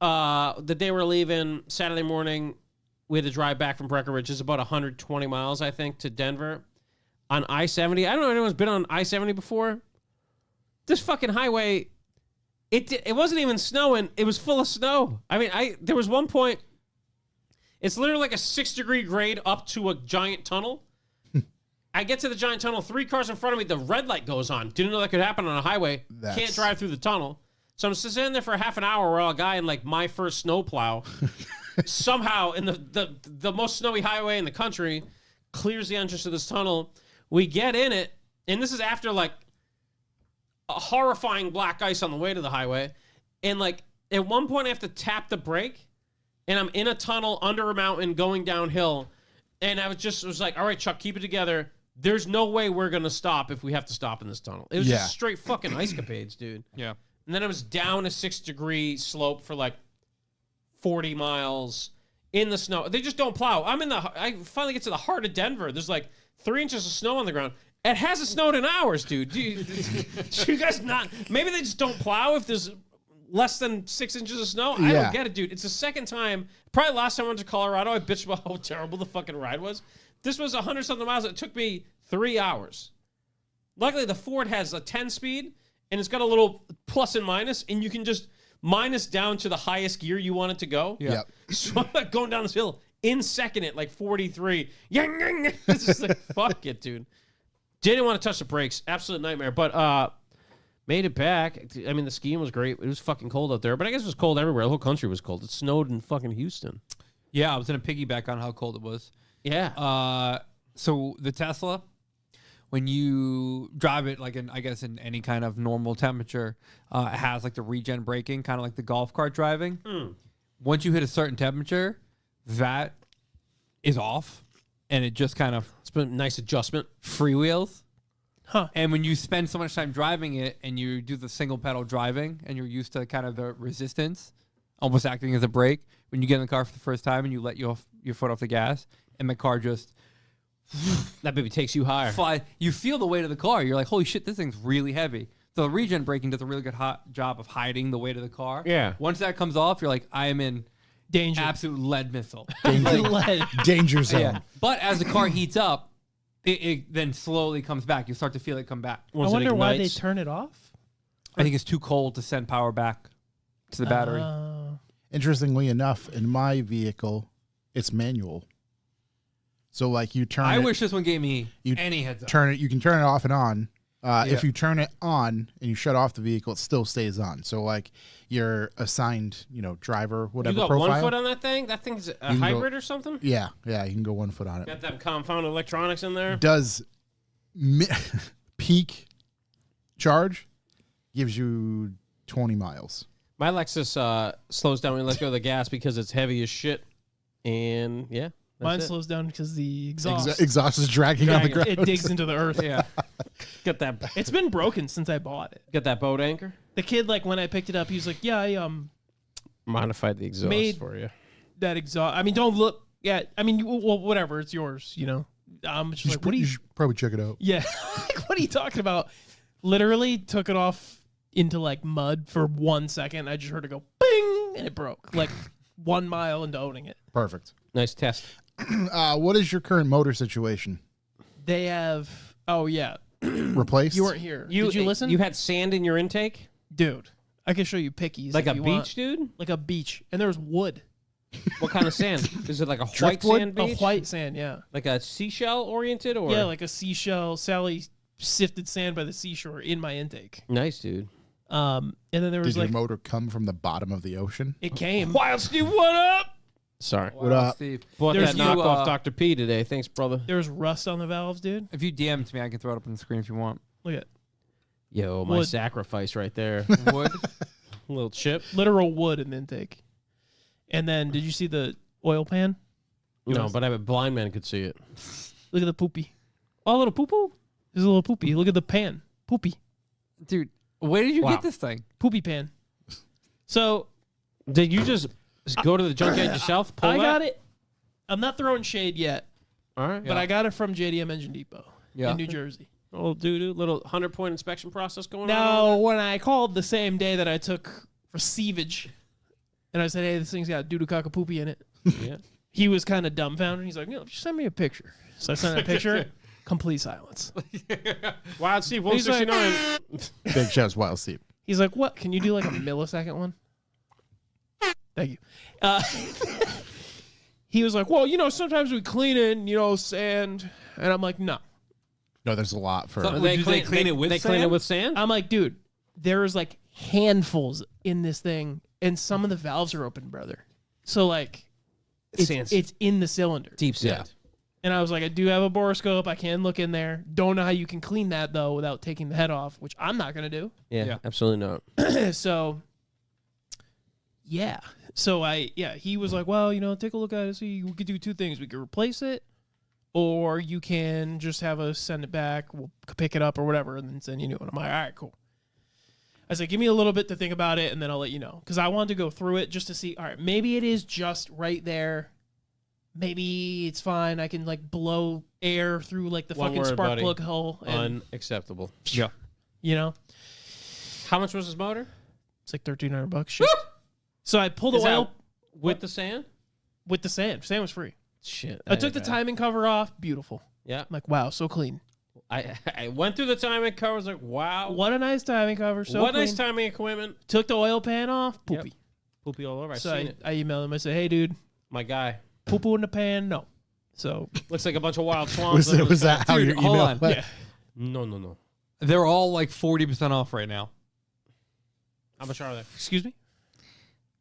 the day we're leaving, Saturday morning. We had to drive back from Breckenridge. It's about 120 miles, I think, to Denver on I-70. I don't know if anyone's been on I-70 before. This fucking highway, it wasn't even snowing. It was full of snow. I mean, there was one point, it's literally like a 6-degree grade up to a giant tunnel. I get to the giant tunnel, 3 cars in front of me, the red light goes on. Didn't know that could happen on a highway. Can't drive through the tunnel. So I'm sitting there for half an hour while a guy in like my first snowplow somehow in the most snowy highway in the country clears the entrance to this tunnel. We get in it, and this is after like a horrifying black ice on the way to the highway. And like at one point I have to tap the brake, and I'm in a tunnel under a mountain going downhill. And I was like, all right, Chuck, keep it together. There's no way we're going to stop if we have to stop in this tunnel. It was just straight fucking ice capades, dude. Yeah. And then it was down a 6-degree slope for like 40 miles in the snow. They just don't plow. I finally get to the heart of Denver. There's like 3 inches of snow on the ground. It hasn't snowed in hours, dude. Do you guys not? Maybe they just don't plow if there's less than 6 inches of snow. I don't get it, dude. It's the second time. Probably last time I went to Colorado, I bitched about how terrible the fucking ride was. This was 100-something miles. It took me 3 hours. Luckily, the Ford has a 10-speed, and it's got a little plus and minus, and you can just minus down to the highest gear you want it to go. Yeah. Yep. So I'm like going down this hill in second at like 43. It's just like, fuck it, dude. Didn't want to touch the brakes. Absolute nightmare. But made it back. I mean, the skiing was great. It was fucking cold out there, but I guess it was cold everywhere. The whole country was cold. It snowed in fucking Houston. Yeah, I was going to piggyback on how cold it was. Yeah. So the Tesla, when you drive it, like in any kind of normal temperature, it has like the regen braking, kind of like the golf cart driving. Once you hit a certain temperature, that is off, and it just kind of It's been a nice adjustment. freewheels. Huh. And when you spend so much time driving it, and you do the single pedal driving, and you're used to kind of the resistance almost acting as a brake. When you get in the car for the first time and you let your foot off the gas, and the car just That baby takes you higher. fly. You feel the weight of the car. You're like, holy shit, this thing's really heavy. So the regen braking does a really good job of hiding the weight of the car. Yeah. Once that comes off, you're like, I am in Danger. absolute lead missile. Lead. Danger zone. Yeah. But as the car heats up, it then slowly comes back. You start to feel it come back. I Once it wonder why they ignites. turn it off. I think it's too cold to send power back to the battery. Interestingly enough, in my vehicle, it's manual. So like you turn I it, wish this one gave me you any heads up. turn it, you can turn it off and on. Yeah. If you turn it on and you shut off the vehicle, it still stays on. So like your assigned, driver, You whatever got profile. 1 foot on that thing? That thing's a can go- hybrid or something? Yeah, you can go 1 foot on it. Got that compound electronics in there? Does peak charge gives you 20 miles. My Lexus slows down when you let go of the gas because it's heavy as shit. And yeah. that's Mine it. slows down because the exhaust Exhaust is dragging on the ground. it digs into the earth. Yeah. Got that It's been broken since I bought it. got that boat anchor? The kid, like when I picked it up, he was like, "Yeah, I Modified the exhaust Made- for you. that exhaust. I mean, don't look. Yeah, I mean, well, whatever. It's yours. I'm just like, what are You you? should probably check it out. Yeah, like, what are you talking about? Literally took it off into like mud for 1 second. I just heard it go bing, and it broke like 1 mile into owning it. Perfect. Nice test. What is your current motor situation? They have. Oh yeah, Replaced? you weren't here. Did you listen? You had sand in your intake? Dude, I can show you pickies. Like if a you beach, want. dude? Like a beach, and there was wood. What kind of sand? Is it like a white Driftwood? sand A beach? white sand, yeah. Like a seashell oriented or Yeah, like a seashell. Sally sifted sand by the seashore in my intake. nice, dude. And then there was Did like your motor come from the bottom of the ocean? it came. Wild Steve, what up? Sorry. What up? Steve? Bought There's that you, knockoff Dr. P today. Thanks, brother. There was rust on the valves, dude. If you DM to me, I can throw it up on the screen if you want. Look at Yo, my Wood. sacrifice right there. Wood. Little chip. literal wood in the intake. And then did you see the oil pan? No, but I a blind man could see it. Look at the poopy. Oh, a little poo poo. There's a little poopy. Look at the pan. Poopy. Dude, where did you Wow. get this thing? Poopy pan. So Did you just go to the junkyard yourself? Pull I that? got it. I'm not throwing shade yet, All right. but I got it from JDM Engine Depot Yeah. in New Jersey. Oh, dude, little 100-point inspection process going on. Now, when I called the same day that I took receivage, and I said, "Hey, this thing's got doo-doo-cock poopy in it," Yeah. he was kind of dumbfounded. He's like, "Just send me a picture." So I sent a picture. Complete silence. Wild Steve, He's like- 169. Big shouts, Wild Steve. He's like, "What? Can you do like a millisecond one?" Thank you. He was like, "Well, sometimes we clean it, and, sand." And I'm like, "No." No, there's a lot for. So- They Would they clean it with They clean it sand? with sand? I'm like, "Dude, there's like handfuls in this thing, and some of the valves are open, brother. So like, Sand's it's in the cylinder." deep sand. And I was like, "I do have a boroscope. I can look in there. Don't know how you can clean that though without taking the head off, which I'm not gonna do." Yeah, Yeah. absolutely not. So, yeah. So he was like, "Well, take a look at it. See, we could do two things. We could replace it, or you can just have us send it back. We'll pick it up or whatever, and then send you new." And I'm like, "All right, cool." I said, "Give me a little bit to think about it, and then I'll let you know." Because I wanted to go through it just to see, all right, maybe it is just right there. Maybe it's fine. I can like blow air through like the One fucking word, spark buddy. plug hole, and Unacceptable. Yeah. How much was his motor? It's like $1,300 shipped. So I pulled the Is oil that with the sand? with the sand. Sand was free. Shit. I took the timing cover off. Beautiful. Yeah. I'm like, wow, so clean. I went through the timing cover. I was like, wow. What a nice timing cover. So what clean. nice timing equipment. Took the oil pan off. Yep. Poopy. Poopy all over. I So seen it. I emailed him. I said, "Hey, dude, My guy. poo poo in the pan? No." So Looks like a bunch of wild swans. was that how Dude, your hold email on. went? yeah, No. They're all like 40% off right now. How much are they? excuse me.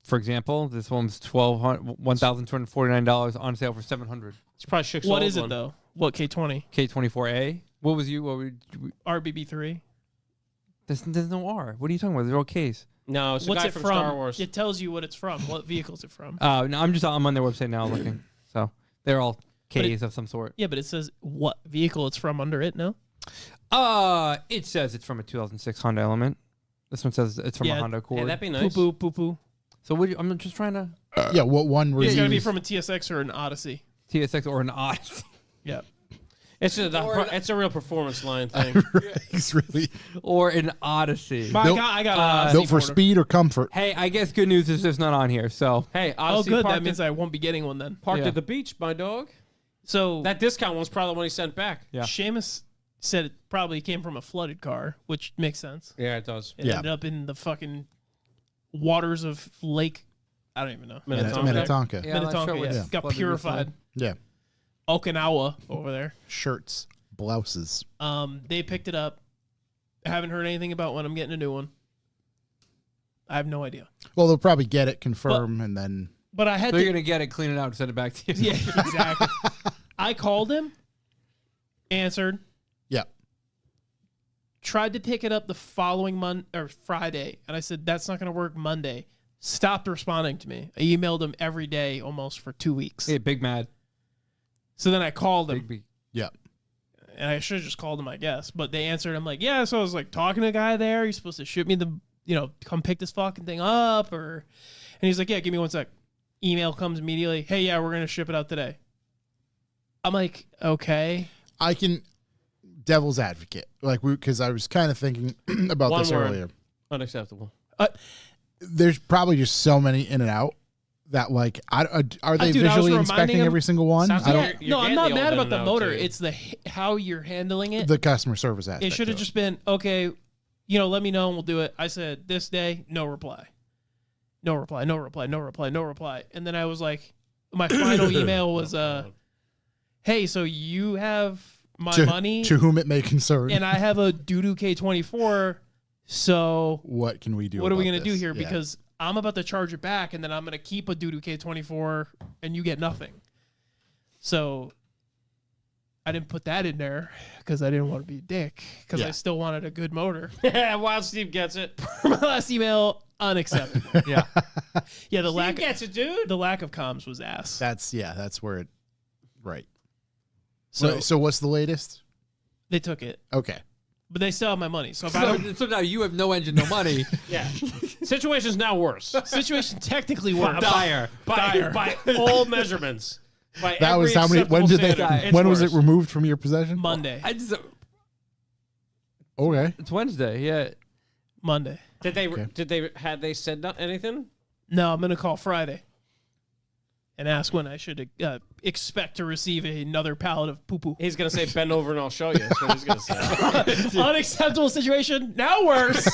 For example, this one's $1,249 on sale for $700. It's probably Shook's What old is it one. though? What K20 K24A. What was you? What would RBB3? there's no R. What are you talking about? They're all Ks. No, it's a What's guy it from from? Star Wars. It tells you what it's from. What vehicle is it from? No, I'm on their website now looking. So they're all But Ks of some sort. Yeah, but it says what vehicle it's from under it. No. It says it's from a 2006 Honda Element. This one says it's from a Yeah, Honda Accord. Yeah, that'd be nice. Poo poo poo poo. So I'm just trying to Yeah, what one were It's you? got to be from a TSX or an Odyssey. TSX or an Odyssey. Yep. It's a real performance line thing. He's really Or an Odyssey. But Nope. I got an Odyssey built for order. speed or comfort. Hey, I guess good news is it's not on here. So Hey, Oh, Odyssey good. That parked, means I won't be getting one then. parked Yeah. at the beach, my dog. So That discount one's probably the one he sent back. Yeah. Seamus said it probably came from a flooded car, which makes sense. Yeah, it does. It Yeah. ended up in the fucking waters of Lake. I don't even know. Minnetonka. Yeah, I'm not Minnetonka, sure yeah. what's Got flooded purified. Yeah. Okinawa over there. Shirts, blouses. They picked it up. I haven't heard anything about when I'm getting a new one. I have no idea. Well, they'll probably get it, confirm, and then But I had They're to. gonna get it, clean it out, and send it back to you. Yeah, exactly. I called him, answered, yeah. tried to pick it up the following Friday, and I said that's not going to work Monday. Stopped responding to me. I emailed him every day almost for 2 weeks. Hey, big mad. So then I called him, Big. Yeah. and I should have just called him, I guess. But they answered. I'm like, yeah. So I was like talking to a guy there. He's supposed to shoot me come pick this fucking thing up, and he's like, yeah, give me 1 sec. Email comes immediately. Hey, yeah, we're gonna ship it out today. I'm like, okay. I can devil's advocate, because I was kind of thinking about One this word. earlier. Unacceptable. There's probably just so many in and out that are they Dude, I was visually reminding inspecting him- every single one? Sounds I like don't. you're No, I'm getting not the mad old about in the and out, motor. too. It's how you're handling it. The customer service aspect. It should have of just been, okay, let me know and we'll do it. I said, this day, no reply. No reply, no reply, no reply, no reply. And then I was like, my final email was, hey, so you have my money to whom it may concern. and I have a Doodoo K24, so what can we do? what are we about going to do this? here? Yeah. Because I'm about to charge it back and then I'm going to keep a Doodoo K24 and you get nothing. So I didn't put that in there because I didn't want to be a dick because I Yeah. still wanted a good motor. Wild Steve gets it. My last email, unacceptable. Yeah. Yeah, the Steve lack gets it, dude. the lack of comms was ass. that's where it. Right. So So what's the latest? they took it, Okay. but they still have my money. So if I don't, So now you have no engine, no money. Yeah. Situation's now worse. situation technically works. Dire. By all measurements. By That was every how many? When acceptable did they? standard, it's When was it worse. removed from your possession? Monday. I just. Okay. It's Wednesday. Yeah. Monday. Had they said anything? No, I'm gonna call Friday and ask when I should expect to receive another pallet of poo poo. He's gonna say bend over and I'll show you. That's what he's gonna say. Unacceptable situation. Now worse.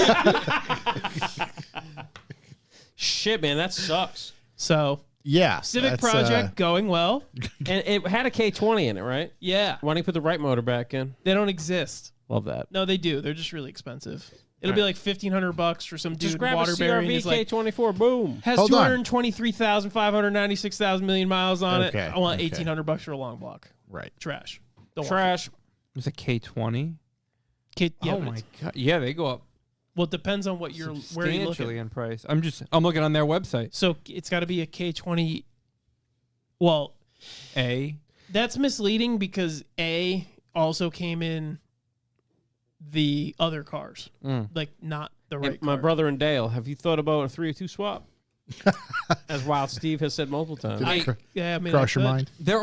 Shit, man, that sucks. So Yeah. Civic that's, project going well. And it had a K20 in it, right? Yeah, Why don't you put the right motor back in? they don't exist. Love that. No, they do. They're just really expensive. It'll be like $1,500 for some dude Just grab a Waterbury. and CRV he's like, K24. Boom. has Hold on. 223,596,000 million miles on Okay, it. I want okay. $1,800 for a long block. Right. Trash. Don't want Trash. It's a K20. it. Yeah, Oh but my it's- god. Yeah, they go up Well, it depends on what you're where you're substantially looking. in price. I'm looking on their website. So it's got to be a K20. Well, that's misleading because A also came in the other cars, like not the right. My car. brother and Dale, have you thought about a 302 swap? As Wild Steve has said multiple times. Yeah, I mean, Cross your I could. mind. They're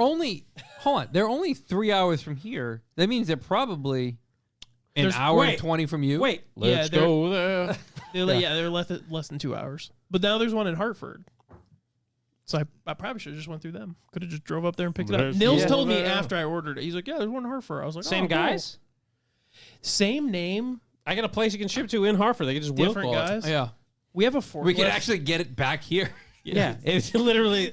only 3 hours from here. That means they're probably an There's- hour wait. and 20 from you. Wait, Yeah, let's they're- go there. They're less than 2 hours. But now there's one in Hartford. So I probably should have just went through them. Could have just drove up there and picked it up. Let's Nils go told me there. after I ordered it. He's like, yeah, there's one in Hartford. I was like, Same oh, cool. guys? Same name, I got a place you can ship to in Hartford. They can just will different call it. guys. Yeah. We have a forklift. We can actually get it back here. Yeah, it's literally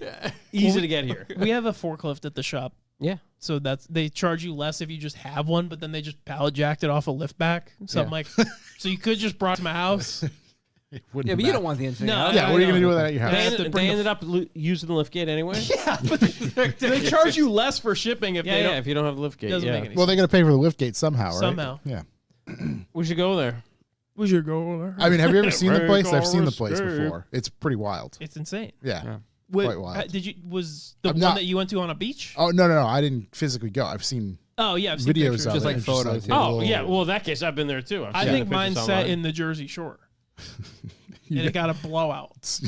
easy to get here. We have a forklift at the shop. Yeah. So they charge you less if you just have one, but then they just pallet jacked it off a lift back. So I'm Yeah. like, so you could just brought it to my house. It wouldn't Yeah, but you matter. don't want the engine. No, out. Yeah, I what are you gonna know. do with that at your I house? have to They bring the- ended up using the liftgate anyway. Yeah, but they charge you less for shipping if they Yeah, don't. if you don't have the liftgate. Doesn't yeah. make any Well, they got to pay for the liftgate somehow, right? Somehow. Yeah. We should go there. We should go there. I mean, have you ever seen the Ray place? I've seen the place Garris, before. It's pretty wild. It's insane. Yeah. Yeah. Wait, Quite wild. was the I'm one not- that you went to on a beach? Oh no, I didn't physically go. I've seen Oh yeah, I've seen videos pictures. of Just it. like It's photos, a yeah. Oh, little- yeah. Well, in that case, I've been there too. I've I seen think the mine pictures set online. in the Jersey Shore, and it got a blowout.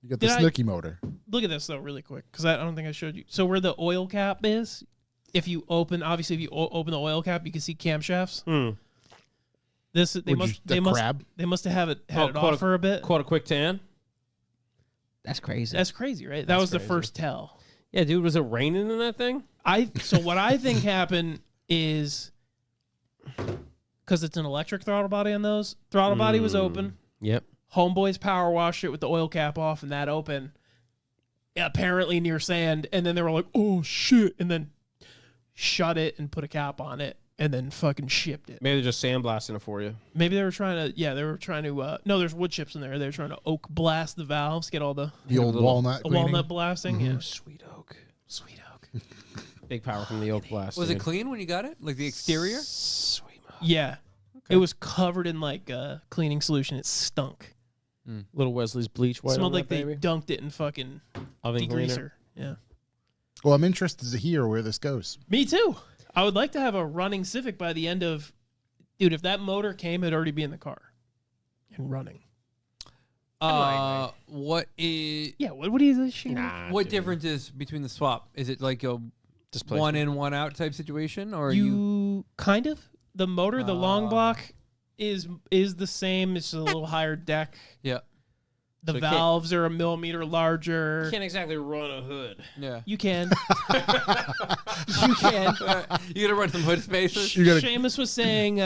You got the Did I- Snooki motor. Look at this though, really quick, because I don't think I showed you. So where the oil cap is, if you open the oil cap, you can see camshafts. They must have had it off for a bit. Caught a quick tan. That's crazy. That's crazy, right? That was the first tell. Yeah, dude, was it raining in that thing? So what I think happened is because it's an electric throttle body on those. Throttle body was open. Yep. Homeboys power washed it with the oil cap off and that open. Apparently near sand, and then they were like, "Oh shit!" and then shut it and put a cap on it, and then fucking shipped it. Maybe they're just sandblasting it for you. Maybe they were trying to. Yeah, they were trying to. No, there's wood chips in there. They were trying to oak blast the valves, get all the The old walnut cleaning. walnut blasting. Yeah, Sweet oak. sweet oak. Big power from the oak blast. Was it dude. clean when you got it? Like the exterior? Sweet. Yeah, it was covered in like cleaning solution. It stunk. Little Wesley's bleach white. Smelled on like that, they baby. dunked it in fucking Oven cleaner. degreaser. Yeah. Well, I'm interested to hear where this goes. Me too. I would like to have a running Civic by the end of, dude. If that motor came, it'd already be in the car and running. What is Yeah. What do you think? what difference is between the swap? Is it like a Displacement. one in, one out type situation, or You kind of the motor, the long block is the same. It's just a little higher deck. Yeah, The So it can't- valves are a millimeter larger. You can't exactly run a hood. yeah. You can. You can. You gotta run some hood spaces. You gotta, Seamus was saying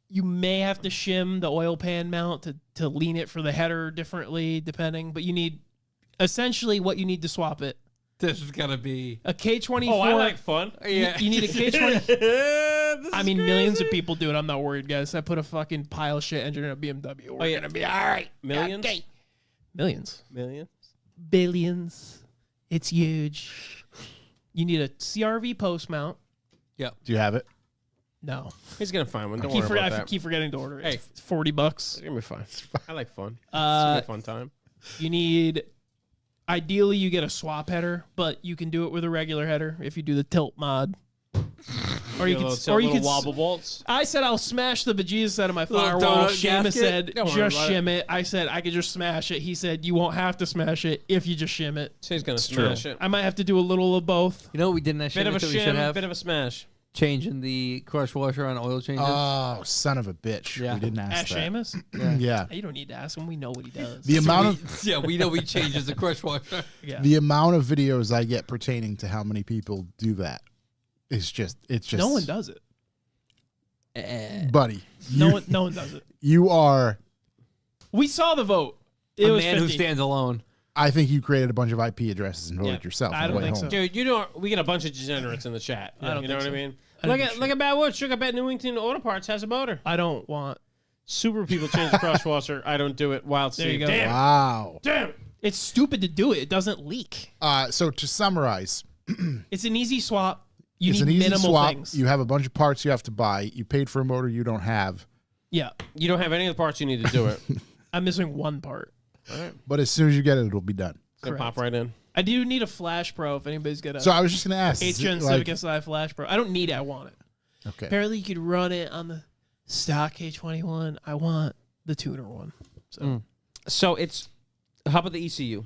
you may have to shim the oil pan mount to lean it for the header differently, depending. But you need essentially what you need to swap it. This is gonna be. A K24. Oh, I like fun. Yeah, You need a K20. I mean, millions of people. people do it. I'm not worried, guys. I put a fucking pile of shit engine in a BMW. We're yeah. gonna be all right. Millions? Okay. Millions. Millions? Billions. It's huge. You need a CRV post mount. do you have it? No. He's gonna find one. Don't I worry about that. keep forgetting to order it. Hey. It's $40. It's gonna be fun. I like fun. It's gonna be a fun time. You need, ideally, you get a swap header, but you can do it with a regular header if you do the tilt mod. Or you can, wobble bolts. I said I'll smash the bejesus out of my Little firewall. donut Seamus gasket? said Don't worry just about shim it. I said I could just smash it. He said you won't have to smash it if you just shim it. So he's gonna true. smash it. I might have to do a little of both. You know what we did in that Bit shit of a that we should shim, have? bit of a smash. Changing the crush washer on oil changes. Oh, son of a bitch. Yeah. We didn't ask Ask that. Seamus? Yeah. You don't need to ask him. We know what he does. The amount of yeah, we know he changes the crush washer. yeah. the amount of videos I get pertaining to how many people do that is just No one does it. buddy. No one does it. You are We saw the vote. It A was man who 50. stands alone. I think you created a bunch of IP addresses and voted Yeah, yourself I on the don't way think home. so. Dude, you know we get a bunch of degenerates in the chat. I don't you know think what I so. mean? I don't Look at Bad Wood. Sugar Bet Newington Auto Parts has a motor. I don't want. Super people change the crush washer. I don't do it. Wild There you Steve. go. Damn. Wow. Damn. It's stupid to do it. It doesn't leak. So to summarize, It's an easy swap. You it's need an easy minimal swap. things. You have a bunch of parts you have to buy. You paid for a motor you don't have. Yeah. You don't have any of the parts you need to do it. I'm missing one part. But as soon as you get it, it'll be done. It's gonna Correct. pop right in. I do need a Flash Pro if anybody's got a So I was just going to ask. is it HN like- Civic Si Flash Pro. I don't need it. I want it. Okay. Apparently, you could run it on the stock K21. I want the tuner one. So So it's how about the ECU?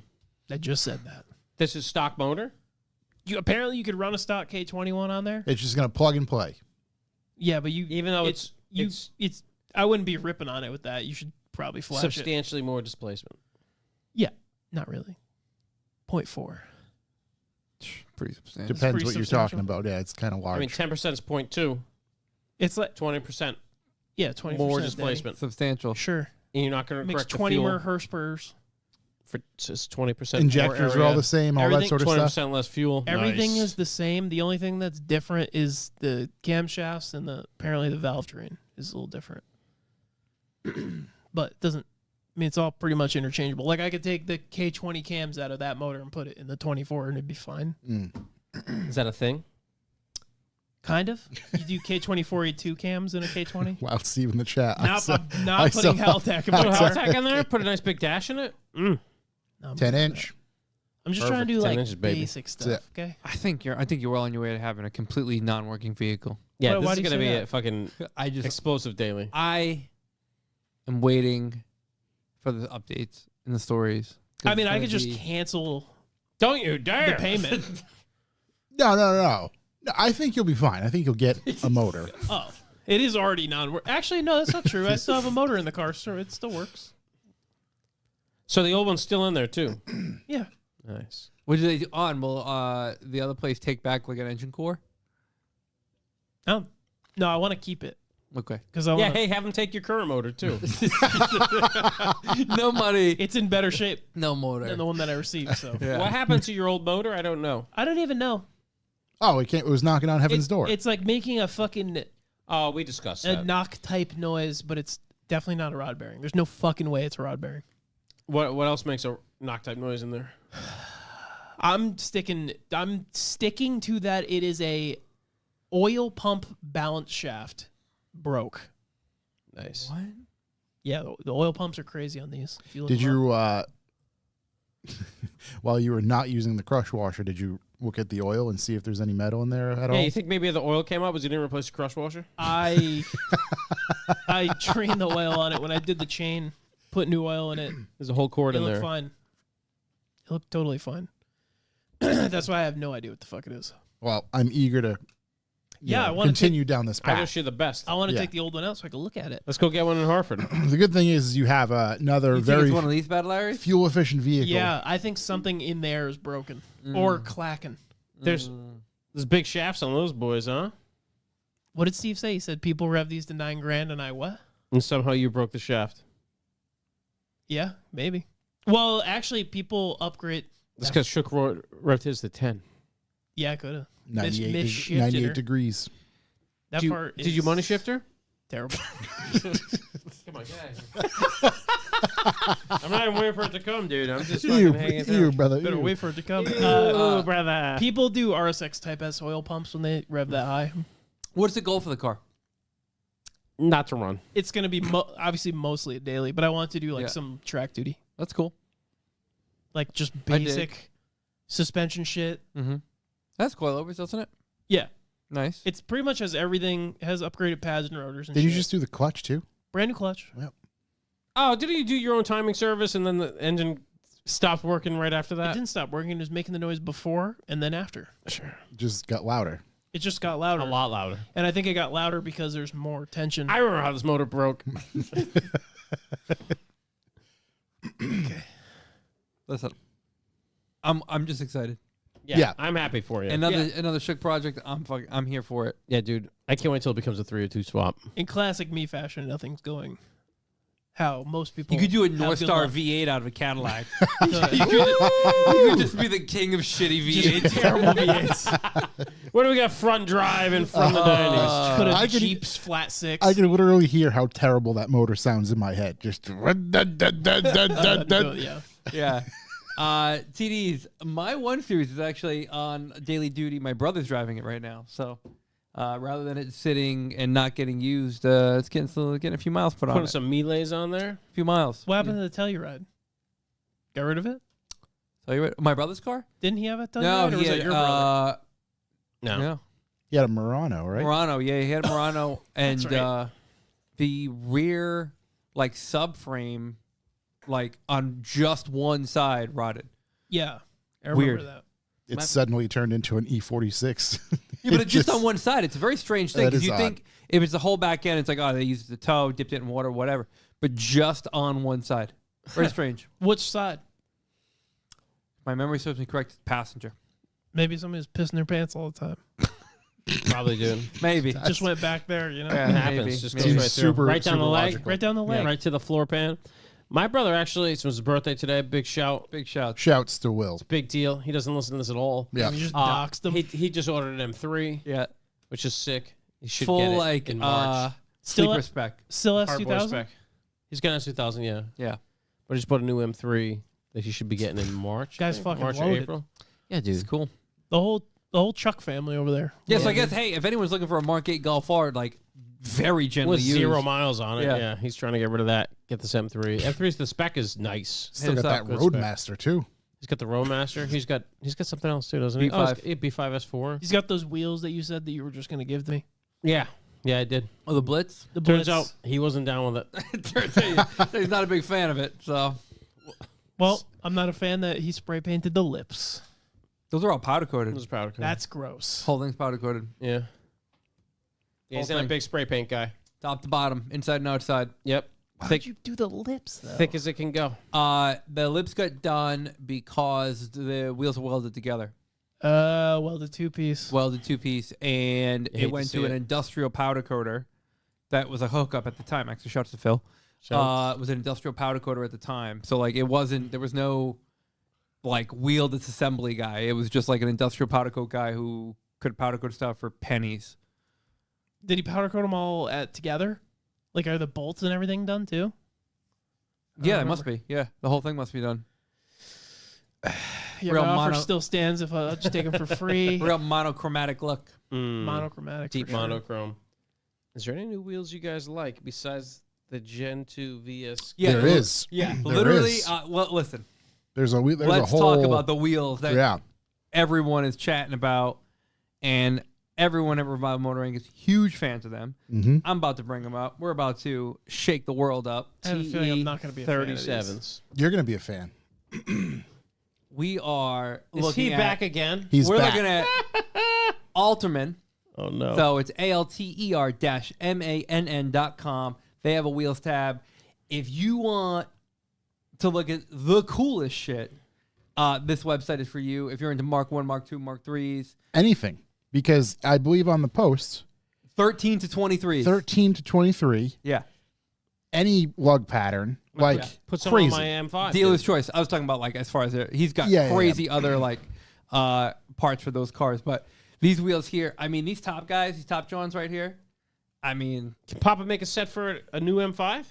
I just said that. This is stock motor. Apparently, you could run a stock K21 on there. It's just going to plug and play. Yeah, but Even though it's I wouldn't be ripping on it with that. You should probably flash it. substantially more displacement. Yeah, not really. 0.4. Pretty substantial. Depends pretty what you're substantial. talking about. Yeah, it's kind of large. I mean, 10% is 0.2. It's like 20% 20% more Danny. displacement. Substantial. Sure. And you're not going to Makes correct the 20 fuel more horsepower. for just 20%. Injectors are all the same, all that Everything- sort of 20% stuff. less fuel. Everything Nice. is the same. The only thing that's different is the camshafts and apparently the valve train is a little different. But it doesn't. I mean, it's all pretty much interchangeable. Like I could take the K20 cams out of that motor and put it in the 24, and it'd be fine. Is that a thing? Kind of. You do K24E2 cams in a K20. Wild Steve in the chat. Not, I'm not saw- putting Haltech in my Put a car. Haltech in there. Put a nice big dash in it. No, I'm 10 not- inch. I'm just trying to do 10 like inches, baby. basic That's stuff. Okay. I think you're well on your way to having a completely non-working vehicle. Yeah, Why this do is you going to say be that? a fucking I just explosive daily. I am waiting for the updates and the stories I mean, I could just cancel Don't you dare. the payment. No. I think you'll be fine. I think you'll get a motor. Oh, it is already Actually, no, that's not true. I still have a motor in the car, so it still works. So the old one's still in there too. Yeah. Nice. What do they do on? Will the other place take back like an engine core? No, I want to keep it Okay. because I Yeah, want. hey, have them take your current motor too. No money. It's in better shape No motor. than the one that I received. So Yeah. What happened to your old motor? I don't know. I don't even know. Oh, it was knocking on heaven's door. It's like making a fucking Oh, we discussed a that. knock type noise, but it's definitely not a rod bearing. There's no fucking way it's a rod bearing. What else makes a knock type noise in there? I'm sticking to that. It is a oil pump balance shaft broke. Nice. What? Yeah, the oil pumps are crazy on these. If you look Did them up. you, while you were not using the crush washer, did you look at the oil and see if there's any metal in there at Yeah, all? you think maybe the oil came up because you didn't replace the crush washer? I drained the oil on it when I did the chain. Put new oil in it. There's a whole cord It in looked there. fine. It looked totally fine. That's why I have no idea what the fuck it is. Well, I'm eager to I want to continue down this I path. wish you the best. I want to Yeah. take the old one out so I can look at it. Let's go get one in Hartford. The good thing is you have another You think very it's one of these bad Larry? fuel efficient vehicle. Yeah, I think something in there is broken or clacking. There's big shafts on those boys, huh? What did Steve say? He said people rev these to $9,000, and I what? And somehow you broke the shaft. Yeah, maybe. Well, actually, people upgrade. That's because Shook wrote his to 10. Yeah, I could have. 98 degrees. That Did you, part did you is money shifter? terrible. Come on, I'm not even waiting for it to come, dude. I'm just You, fucking hanging you, there. brother. Better you. wait for it to come. Oh, brother. People do RSX Type S oil pumps when they rev that high. What's the goal for the car? Not to run. It's going to be obviously mostly a daily, but I want to do like Yeah. some track duty. That's cool. Like just I dig. basic suspension shit. Mm-hmm. That's coilovers, doesn't it? Yeah. Nice. It's pretty much has everything, has upgraded pads and rotors and Did shit. you just do the clutch too? Brand new clutch. Oh, didn't you do your own timing service and then the engine stopped working right after It that? didn't stop working. It was making the noise before and then after. Sure. Just got louder. It just got louder. A lot louder. And I think it got louder because there's more tension. I remember how this motor broke. Listen, I'm just excited. Yeah. I'm happy for you. Another Shook project. I'm here for it. Yeah, dude. I can't wait till it becomes a 302 swap. In classic me fashion, nothing's going how most people You could do a have North good Star luck. V8 out of a Cadillac. Good. you could just be the king of shitty V8s. Terrible V8s. What do we got? Front drive in from the 90s. Could I have could- Jeeps flat six. I can literally hear how terrible that motor sounds in my head. Just Yeah. Yeah. TDs, my 1 Series is actually on daily duty. My brother's driving it right now. So rather than it sitting and not getting used, it's getting a few miles put on Putting it. some melees on there. A few miles. What happened to the Telluride? Got rid of it? Tell you what, my brother's car? Didn't he have a Telluride? No, or was he that had, your brother? No. no. You had a Murano, right? Murano, yeah, he had a Murano, and That's right. the rear like subframe, like on just one side, rotted. Yeah. I remember Weird. that. It suddenly turned into an E46. Yeah, but it's just on one side. It's a very strange thing That because is you odd. think if it's the whole back end, it's like, oh, they used the toe, dipped it in water, whatever. But just on one side, very strange. Which side? My memory serves me correct. Passenger, Maybe somebody's pissing their pants all the time. Probably doing. maybe. Just went back there, you know? Yeah, It happens. maybe. Just Maybe. goes right through. Super- Right down super the leg. logical. Right down the leg. Right to the floor pan. My brother actually, it was his birthday today. Big shout. Big shout. Shouts to Will. Big deal. He doesn't listen to this at all. Yeah. You just doxed them. He just ordered an M3, Yeah, which is sick. He should full get it like in March. Still sleeper at- spec. Still Hardboard S2000? spec. He's got an S2000, yeah. Yeah, But he just bought a new M3 that he should be getting in March. I Guy's think. fucking March or loaded. April. Yeah, it's dude. cool. The whole Chuck family over there. Yeah, so I Loaded. guess hey, if anyone's looking for a Mark 8 Golf R, like very gently With used, 0 miles on it. Yeah. Yeah. He's trying to get rid of that. Get this M3. M3's the spec is nice. Still Hit got us up. that Good spec. Roadmaster too. He's got the Roadmaster. He's got something else too, doesn't he? B5. Oh, B5 S4. He's got those wheels that you said that you were just going to give to me. Yeah. Yeah, I did. Oh, the Blitz. The Turns Blitz. out he wasn't down with it. Turns out he's not a big fan of it. So Well, I'm not a fan that he spray painted the lips. Those are all powder coated. Those powder coated. That's gross. Whole thing's powder coated. Yeah. Yeah, he's Whole not a thing. big spray paint guy. Top to bottom, inside and outside. Yep. Why Thick, would you do the lips though? thick as it can go. The lips got done because the wheels are welded together. Well, the 2-piece. Welded 2-piece, and hate it to went see to an it. industrial powder coater. That was a hookup at the time. Actually, shouts to Phil. It was an industrial powder coater at the time. So like, there was no like wheel disassembly guy. It was just like an industrial powder coat guy who could powder coat stuff for pennies. Did he powder coat them all together? Like, are the bolts and everything done too? Yeah, it must be. Yeah, the whole thing must be done. Your Real offer mono- still stands if I'll just take them for free. Real monochromatic look. Monochromatic. Deep for sure. monochrome. Is there any new wheels you guys like besides the Gen 2 VS? Yeah, There is. Yeah, There literally. is. Well, listen. There's a Let's whole, talk about the wheels that yeah. everyone is chatting about, and everyone at Revival Motoring is huge fans of them. Mm-hmm. I'm about to bring them up. We're about to shake the world up. I have a feeling I'm not going to be a fan of these. 37s. You're gonna be a fan. We are Is looking he at, back again? He's we're back. looking at Alterman. Oh, no. So it's ALTER-MANN.com. They have a wheels tab. If you want to look at the coolest shit, this website is for you. If you're into Mark 1, Mark 2, Mark 3s, Anything, because I believe on the post 13 to 23s. 13 to 23, Yeah. any lug pattern, like Put some crazy. on my M5. Dealer's choice. I was talking about like as far as he's got Yeah, yeah, crazy other like parts for those cars, but these wheels here, I mean, these top guys, these top Johns right here, I mean, Can Papa make a set for a new M5?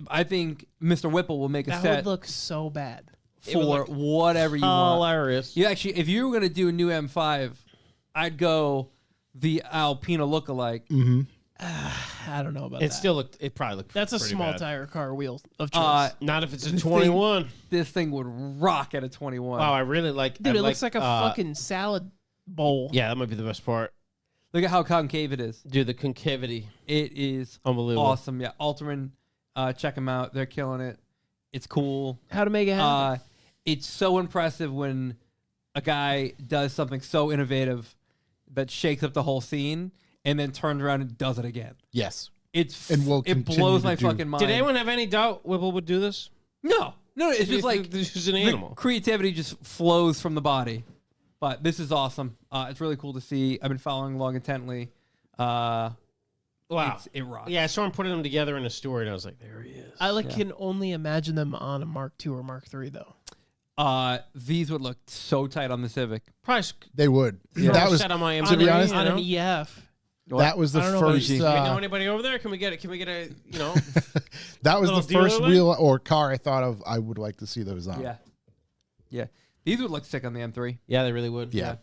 I think Mr. Whipple will make a That set would look so bad. It would for look whatever you want. Hilarious. You actually, if you were gonna do a new M5, I'd go the Alpina lookalike. Mm-hmm. I don't know about It that. still looked. It probably looked. That's a pretty small bad. tire car wheel of choice. Not if it's a This 21. This thing would rock at a 21. Wow, I really like. Dude, I it looks like a uh, fucking salad bowl. Yeah, that might be the best part. Look at how concave it is. Dude, the concavity, It is unbelievable. awesome. Yeah, Alterman, check them out. They're killing it. It's cool. How to make it happen? It's so impressive when a guy does something so innovative that shakes up the whole scene and then turns around and does it again. Yes. It will blows continue to my do- fucking mind. Did anyone have any doubt Whipple would do this? No, it's just like this is an the animal. creativity just flows from the body. But this is awesome. It's really cool to see. I've been following along intently. Wow. It rocks. Yeah, I saw him putting them together in a story, and I was like, there he is. I can only imagine them on a Mark II or Mark III though. These would look so tight on the Civic. Probably They would. throw That a was set on my M3, to be honest, On you know? an EF. that was the I don't know about first. you. Do we know anybody over there? Can we get it? Can we get a That was the little dealer first link? wheel or car I thought of. I would like to see those on. Yeah. These would look sick on the M3. Yeah, they really would. Yeah.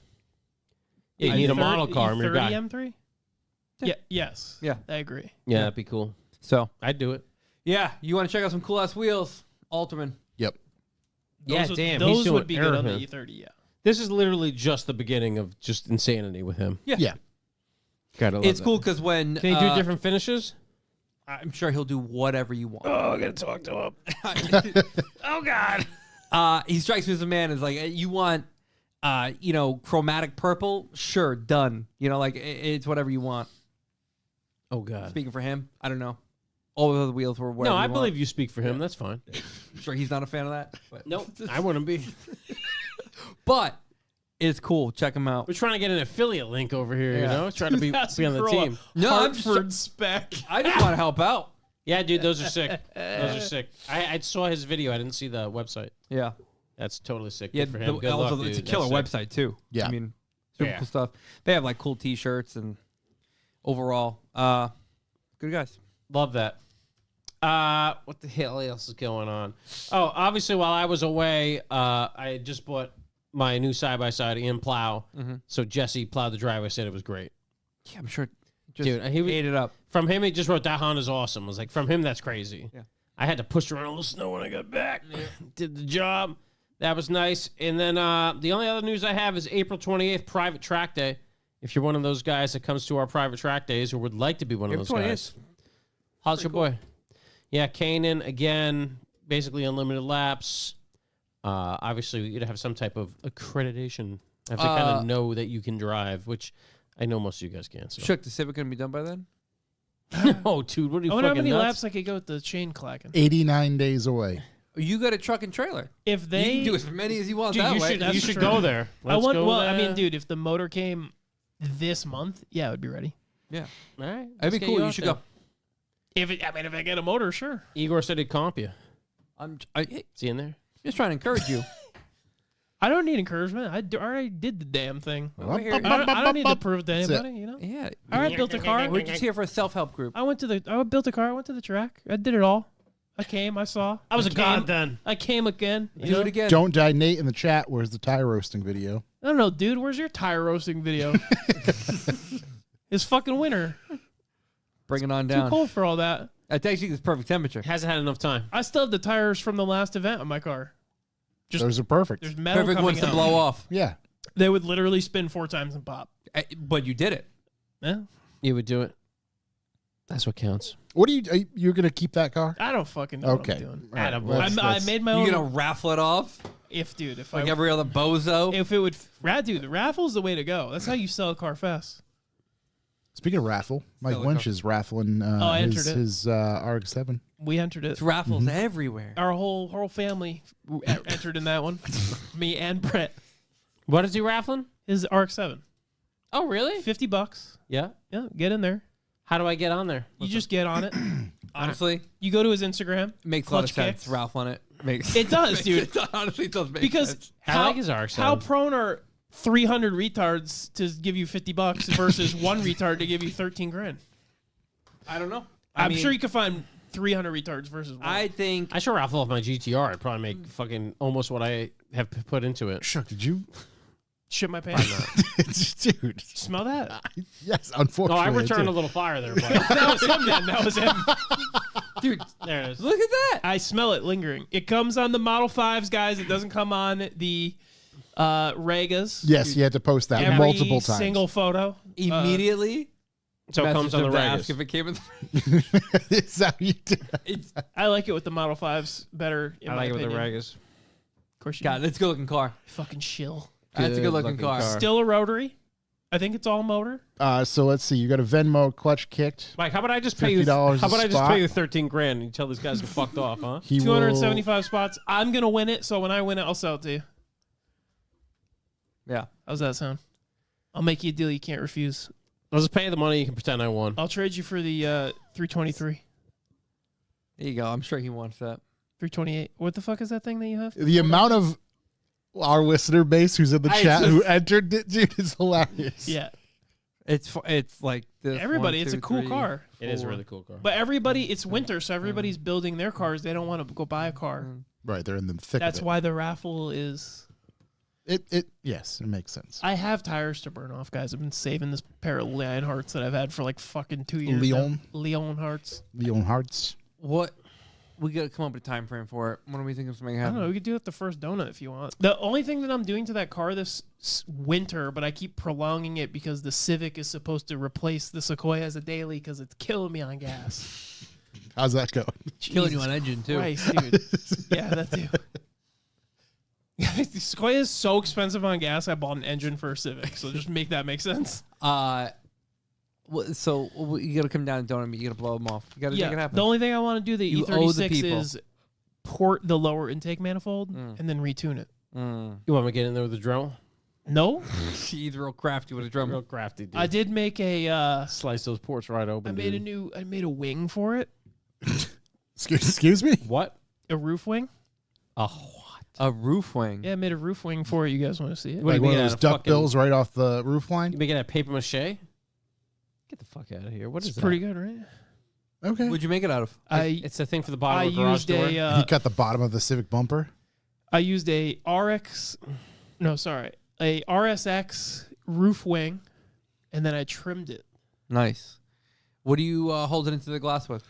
Yeah, you need a model car, and you're E30 done. M3? Yeah. Yes. Yeah. I agree. Yeah, that'd be cool. So I'd do it. yeah, you want to check out some cool ass wheels? Alterman. Yep. Yeah, Those damn. Those he's doing would be good on the everything. E30. Yeah. This is literally just the beginning of just insanity with him. Yeah. Gotta love It's that. cool because when Can he do different finishes? I'm sure he'll do whatever you want. Oh, I gotta talk to him. Oh God. He strikes me as a man is like you want, chromatic purple. Sure, done. Like it's whatever you want. Oh God. Speaking for him, I don't know. All the other wheels were whatever. No, I you believe want. you speak for him. That's fine. I'm sure he's not a fan of that. But, Nope, I wouldn't be. but it's cool. Check him out. We're trying to get an affiliate link over here. You Yeah. know, trying to be on the team. No, I'm just- Hartford spec. I just want to help out. Yeah, dude, those are sick. Those are sick. I saw his video. I didn't see the website. Yeah. That's totally sick. Yeah, Good for him. Good also, luck, it's a dude. killer That's sick. website too. Yeah. I mean, super Yeah. cool stuff. They have like cool T-shirts and overall, good guys. Love that. What the hell else is going on? Oh, obviously, while I was away, I had just bought my new side-by-side in Plow. So Jesse plowed the driveway, said it was great. Yeah, I'm sure. Just Dude, he ate it up. From him, he just wrote, that Honda's awesome. I was like, from him, that's crazy. Yeah. I had to push around a little snow when I got back. Did the job. That was nice. And then the only other news I have is April 28th, private track day. If you're one of those guys that comes to our private track days or would like to be one of April those 28th. guys, how's your boy? Yeah, Kanan, again, basically unlimited laps. Obviously, you'd have some type of accreditation. I have to kind of know that you can drive, which I know most of you guys can. So. Shook, the Civic gonna be done by then? No, dude, what are you I wonder how fucking many nuts? laps I could go with the chain clacking. 89 days away. You got a truck and trailer. If You they, can do as many as you want Dude, that you way. should That's you should true. go there. I Let's want. go Well, I there. mean, dude, if the motor came this month, yeah, I would be ready. Yeah, All right, that'd let's be get cool. You out should there. go. If I get a motor, sure. Igor said he'd comp you. Hey, Is he in there? just trying to encourage you. I don't need encouragement. already did the damn thing. Over here. I don't need to prove to That's it. anybody. You know. Yeah, I already built a car. we're just here for a self-help group. I built a car. I went to the track. I did it all. I came. I saw. I was a came, god then. I came again. You Do know? it again. Don't die, Nate, in the chat. Where's the tire roasting video? I don't know, dude. Where's your tire roasting video? It's fucking winter. Bring it on Too down. cold for all that. That's actually the perfect temperature. Hasn't had enough time. I still have the tires from the last event on my car. Just- Those are perfect. There's metal Perfect coming ones to out. blow off. Yeah. They would literally spin 4 times and pop. But you did it. Yeah. You would do it. That's what counts. What you're going to keep that car? I don't fucking know Okay. what I'm doing. All right, Attaboy. let's- I let's- made my You own. gonna raffle it off If like every other bozo? if it would, dude, the raffle's the way to go. That's how you sell a car fast. Speaking of raffle, Mike Sell a Lynch car. is raffling I entered it. his RX-7. We entered it. It's raffles everywhere. Our whole family entered in that one. Me and Brett. What is he raffling? His RX-7. Oh, really? $50. Yeah. Yeah, get in there. How do I get on there? You just get on it. Honestly, You go to his Instagram. makes a lot of Clutch sense. kicks. Ralph on it. Makes It does, dude. Honestly, it does make Because sense. I like his RX-7. how prone are 300 retards to give you $50 versus one retard to give you 13 grand? I don't know. I'm sure you could find 300 retards versus one. I think I should raffle off my GTR. I'd probably make fucking almost what I have put into it. Shuck, did you? shit my pants. Dude. Smell that? Yes, Oh, unfortunately. I returned a did. little fire there, but That was him, then. That was him. dude, there it is. look at that. I smell it lingering. It comes on the Model 5s, guys. It doesn't come on the Regas. Yes, you had to post that Every multiple times. single photo. Immediately, So it comes on the to Regas. ask if it came in. Is that how you do it? It's, I like it with the Model 5s better, in I my like it with the opinion. Regas. Of course you God, do. that's a good looking car. Fucking shill. That's a good looking Good-looking car. car. Still a rotary. I think it's all motor. So let's see. You got a Venmo clutch kicked. Mike, how about I just pay you? $50 How a about I just spot. pay you 13 grand and you tell these guys to fucked off, huh? He 275 spots. I'm going to win it. So when I win it, I'll sell it to you. Yeah. How's that sound? I'll make you a deal you can't refuse. I'll just pay you the money. You can pretend I won. I'll trade you for the 323. There you go. I'm sure he wants that. 328. What the fuck is that thing that you have? The amount of our listener base who's in the I chat just- who entered it, dude, is hilarious. Yeah. It's like this. Everybody, One, it's two, a cool three, car. It is a four. really cool car. But everybody, it's winter, so everybody's building their cars. They don't want to go buy a car. Right, they're in the thick That's of it. why the raffle is. Yes, it makes sense. I have tires to burn off, guys. I've been saving this pair of Leon hearts that I've had for like fucking 2 years. Leon? now. Leon hearts. Leon Hearts. What? We got to come up with a time frame for it. When do we think it's going to I don't know. happen? We could do it the first donut if you want. The only thing that I'm doing to that car this winter, but I keep prolonging it because the Civic is supposed to replace the Sequoia as a daily because it's killing me on gas. How's that going? Killing you on engine, too. Christ, dude. Yeah, that too. The Sequoia is so expensive on gas. I bought an engine for a Civic, so just make that make sense. So you got to come down and donut me. You got to blow them off. You got to make it Yeah, happen. the only thing I want to do the You owe the E36 people. is port the lower intake manifold and then retune it. You want me to get in there with the drill? No, He's real crafty with a drum. Real crafty, dude. I did make a. Slice those ports right open. I made a wing for it, Excuse me? What? a roof wing. A roof wing. Yeah, I made a roof wing for it. You guys want to see it? What, Like you one of making those out of duck fucking- bills right off the roof You line? making that paper mache? Get the fuck out of here. What is It's that? pretty good, right? Okay. What'd you make it out of? It's the thing for the bottom I of a garage used door. a He cut the bottom of the Civic bumper. I used a RSX roof wing, and then I trimmed it. Nice. What do you hold it into the glass with?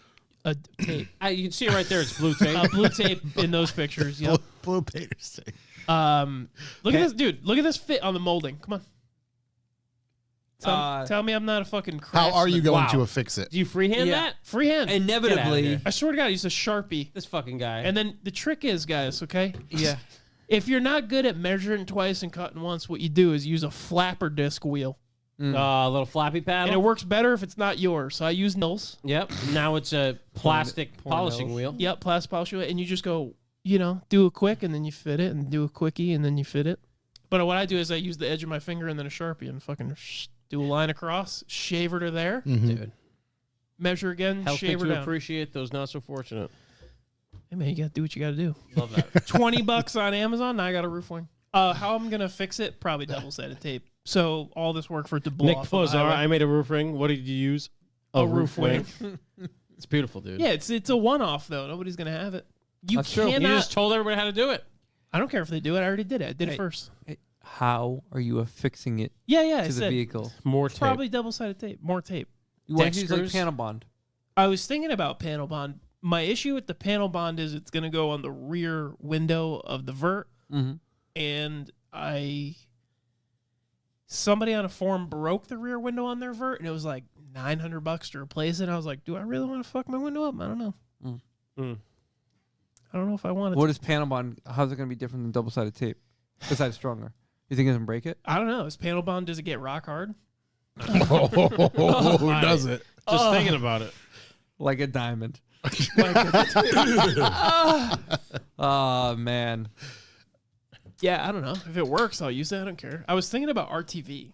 A tape, You can see it right there. It's blue tape. blue tape in those pictures. Yep. Blue paper stick. Look at this, dude. Look at this fit on the molding. Come on. Tell me I'm not a fucking craftsman. How are you going Wow. to affix it? Do you freehand Yeah. that? Freehand. Get outta Inevitably. here. I swear to God, I used a Sharpie. This fucking guy. And then the trick is, guys, okay? Yeah. If you're not good at measuring twice and cutting once, what you do is use a flapper disc wheel. Little flappy And it paddle. works better if it's not yours. So I use Nils. Yep. Now it's a plastic polishing wheel. Yep, plastic polish wheel. And you just go, do a quick and then you fit it and do a quickie and then you fit it. But what I do is I use the edge of my finger and then a Sharpie and fucking do a line across, shave her to there, Dude. measure again, Helps me shave her to down. appreciate those not so fortunate. Hey man, you gotta do what you gotta do. Love that. $20 on Amazon. Now I got a roof wing. How I'm gonna fix it? Probably double-sided tape. So all this work for it to blow Nick off. on the Pozar, highway. I made a roof ring. What did you use? A roof wing. It's beautiful, dude. Yeah, it's a one-off though. Nobody's gonna have it. You That's true. You cannot. You just told everybody how to do it. I don't care if they do it. I already did it. I did it Hey. first. How are you affixing it Yeah, I to the said vehicle? More it's tape. probably double-sided tape. More tape. You want Deck to use like screws? panel bond. I was thinking about panel bond. My issue with the panel bond is it's gonna go on the rear window of the vert, Mm-hmm. and somebody on a forum broke the rear window on their vert, and it was like $900 to replace it. I was like, do I really want to fuck my window up? I don't know. I don't know if I want it. What is panel bond? How's it going to be different than double-sided tape? Besides stronger, you think it doesn't break it? I don't know. Is panel bond, does it get rock hard? Who does it? Just thinking about it. Like a diamond. Oh man. Yeah, I don't know. If it works, I'll use it. I don't care. I was thinking about RTV.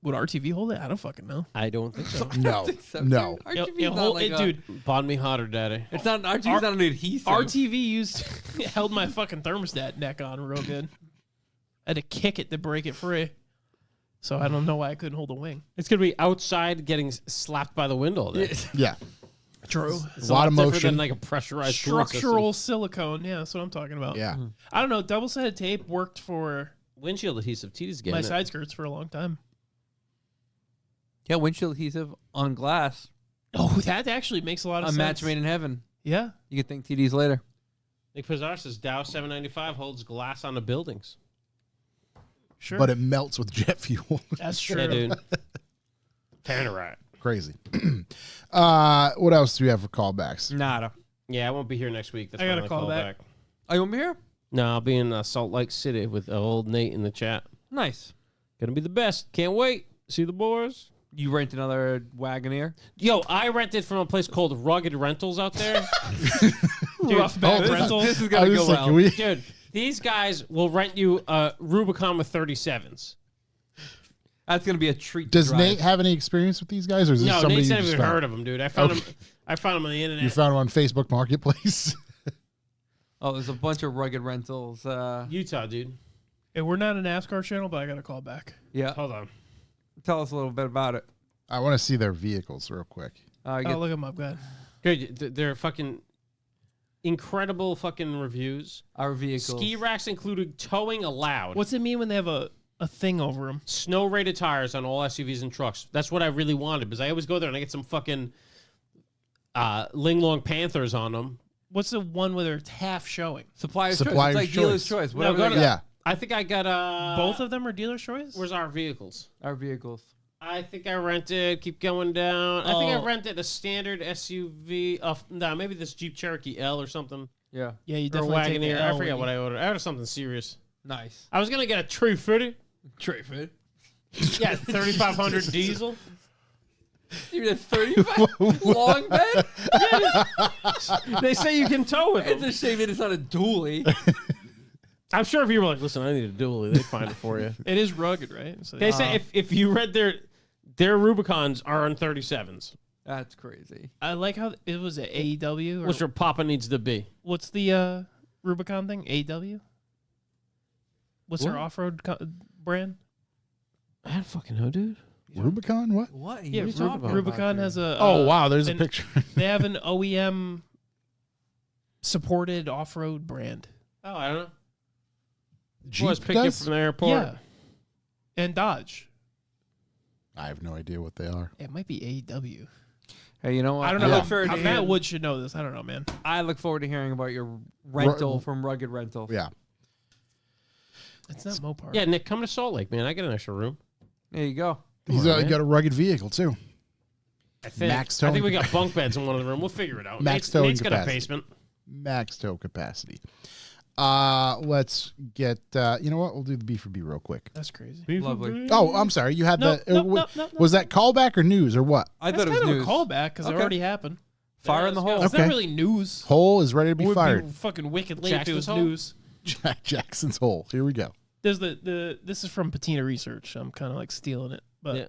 Would RTV hold it? I don't fucking know. I don't think so. No, no. RGB It'll hold like it, dude. Bond me hotter, daddy. It's not RGB's not an adhesive. RTV held my fucking thermostat neck on real good. I had to kick it to break it free. So I don't know why I couldn't hold the wing. It's gonna be outside getting slapped by the wind all day. Yeah. True. It's A lot of different motion. than like a pressurized cooling system. Structural silicone. Yeah, that's what I'm talking about. Yeah. I don't know. Double-sided tape worked for windshield adhesive. Tita's getting my it. side skirts for a long time. Yeah, windshield adhesive on glass. Oh, that actually makes a lot of A sense. match made in heaven. Yeah. You could think TDs later. Nick Pizarro says Dow 795 holds glass on the buildings. Sure. But it melts with jet fuel. That's true. Yeah, dude. Tannerite. Crazy. What else do we have for callbacks? Nada. Yeah, I won't be here next week. That's I why got a my call back. Oh, you want me here? No, I'll be in Salt Lake City with old Nate in the chat. Nice. Gonna be the best. Can't wait. See the boys. You rent another Wagoneer? Yo, I rented from a place called Rugged Rentals out there. Rough back rentals. This is I gonna was go like, well. can we- Dude, these guys will rent you a Rubicon with 37s. That's gonna be a treat. Does to drive. Nate have any experience with these guys, or is this No, somebody Nate's you never just even found? heard of them, dude. I found Okay. them. I found them on the internet. You found them on Facebook Marketplace. Oh, there's a bunch of rugged rentals. Utah, dude. Hey, we're not a NASCAR channel, but I got a call back. Yeah. Hold on. Tell us a little bit about it. I want to see their vehicles real quick. Oh, look them up. Go ahead. Dude, they're fucking incredible fucking reviews. Our vehicles. Ski racks included towing allowed. What's it mean when they have a thing over them? Snow rated tires on all SUVs and trucks. That's what I really wanted because I always go there and I get some fucking Linglong Panthers on them. What's the one where they're half showing? Supplier's Supplier's choice. It's like dealer's choice. choice. Whatever go they to- got. Yeah. I think I got Both of them are dealer's choice? Where's our vehicles? Our vehicles. I think I rented. Keep going down. I think I Oh. rented a standard SUV. No, maybe this Jeep Cherokee L or something. Yeah. Yeah, you Or definitely take the Wagoneer. I L forget when what I ordered. I ordered something serious. Nice. I was gonna get a Tree Fruity. Trayford. Yeah, 3500 diesel. Even a 35 long bed? They say you can tow with It's them. a shame that it's not a dually. I'm sure if you were like, listen, I need a dually, they'd find it for you. It is rugged, right? So They say if you read their Rubicons are on 37s, That's crazy. I like how it was at AEW. Or which your Papa needs to be. what's the Rubicon thing? AEW? What's their What? off-road brand? I don't fucking know, dude. Rubicon? What? What? Yeah, you talking about? Rubicon has a. Oh, wow. There's a and picture. They have an OEM supported off-road brand. Oh, I don't know. Jeep Boys pick you up does? from the airport. Yeah, and Dodge. I have no idea what they are. It might be AEW. Hey, you know what? I don't know. I how look forward to Matt hearing- Wood should know this. I don't know, man. I look forward to hearing about your rental from Rugged Rental. Yeah. It's not Mopar. Yeah, Nick, come to Salt Lake, man. I got an extra room. There you go. He's man. got a rugged vehicle, too. I think. Max I think we towing got bunk beds in one of the room. We'll figure it out. Max Nate's towing got a capacity. basement. Max tow capacity. Let's get. You know what? We'll do the B for B real quick. That's crazy. Lovely. Oh, I'm sorry. You had No, the. no. Was that callback or news or what? I That's thought it was kind of news. a callback because it Okay. already happened. Fire Yeah, in the let's go. hole. It's Okay. not really news. Hole is ready to It be would fired. be fucking wicked late if it Jackson's was hole? news. Jack Jackson's hole. Here we go. There's this is from Patina Research. I'm kind of like stealing it, but Yeah.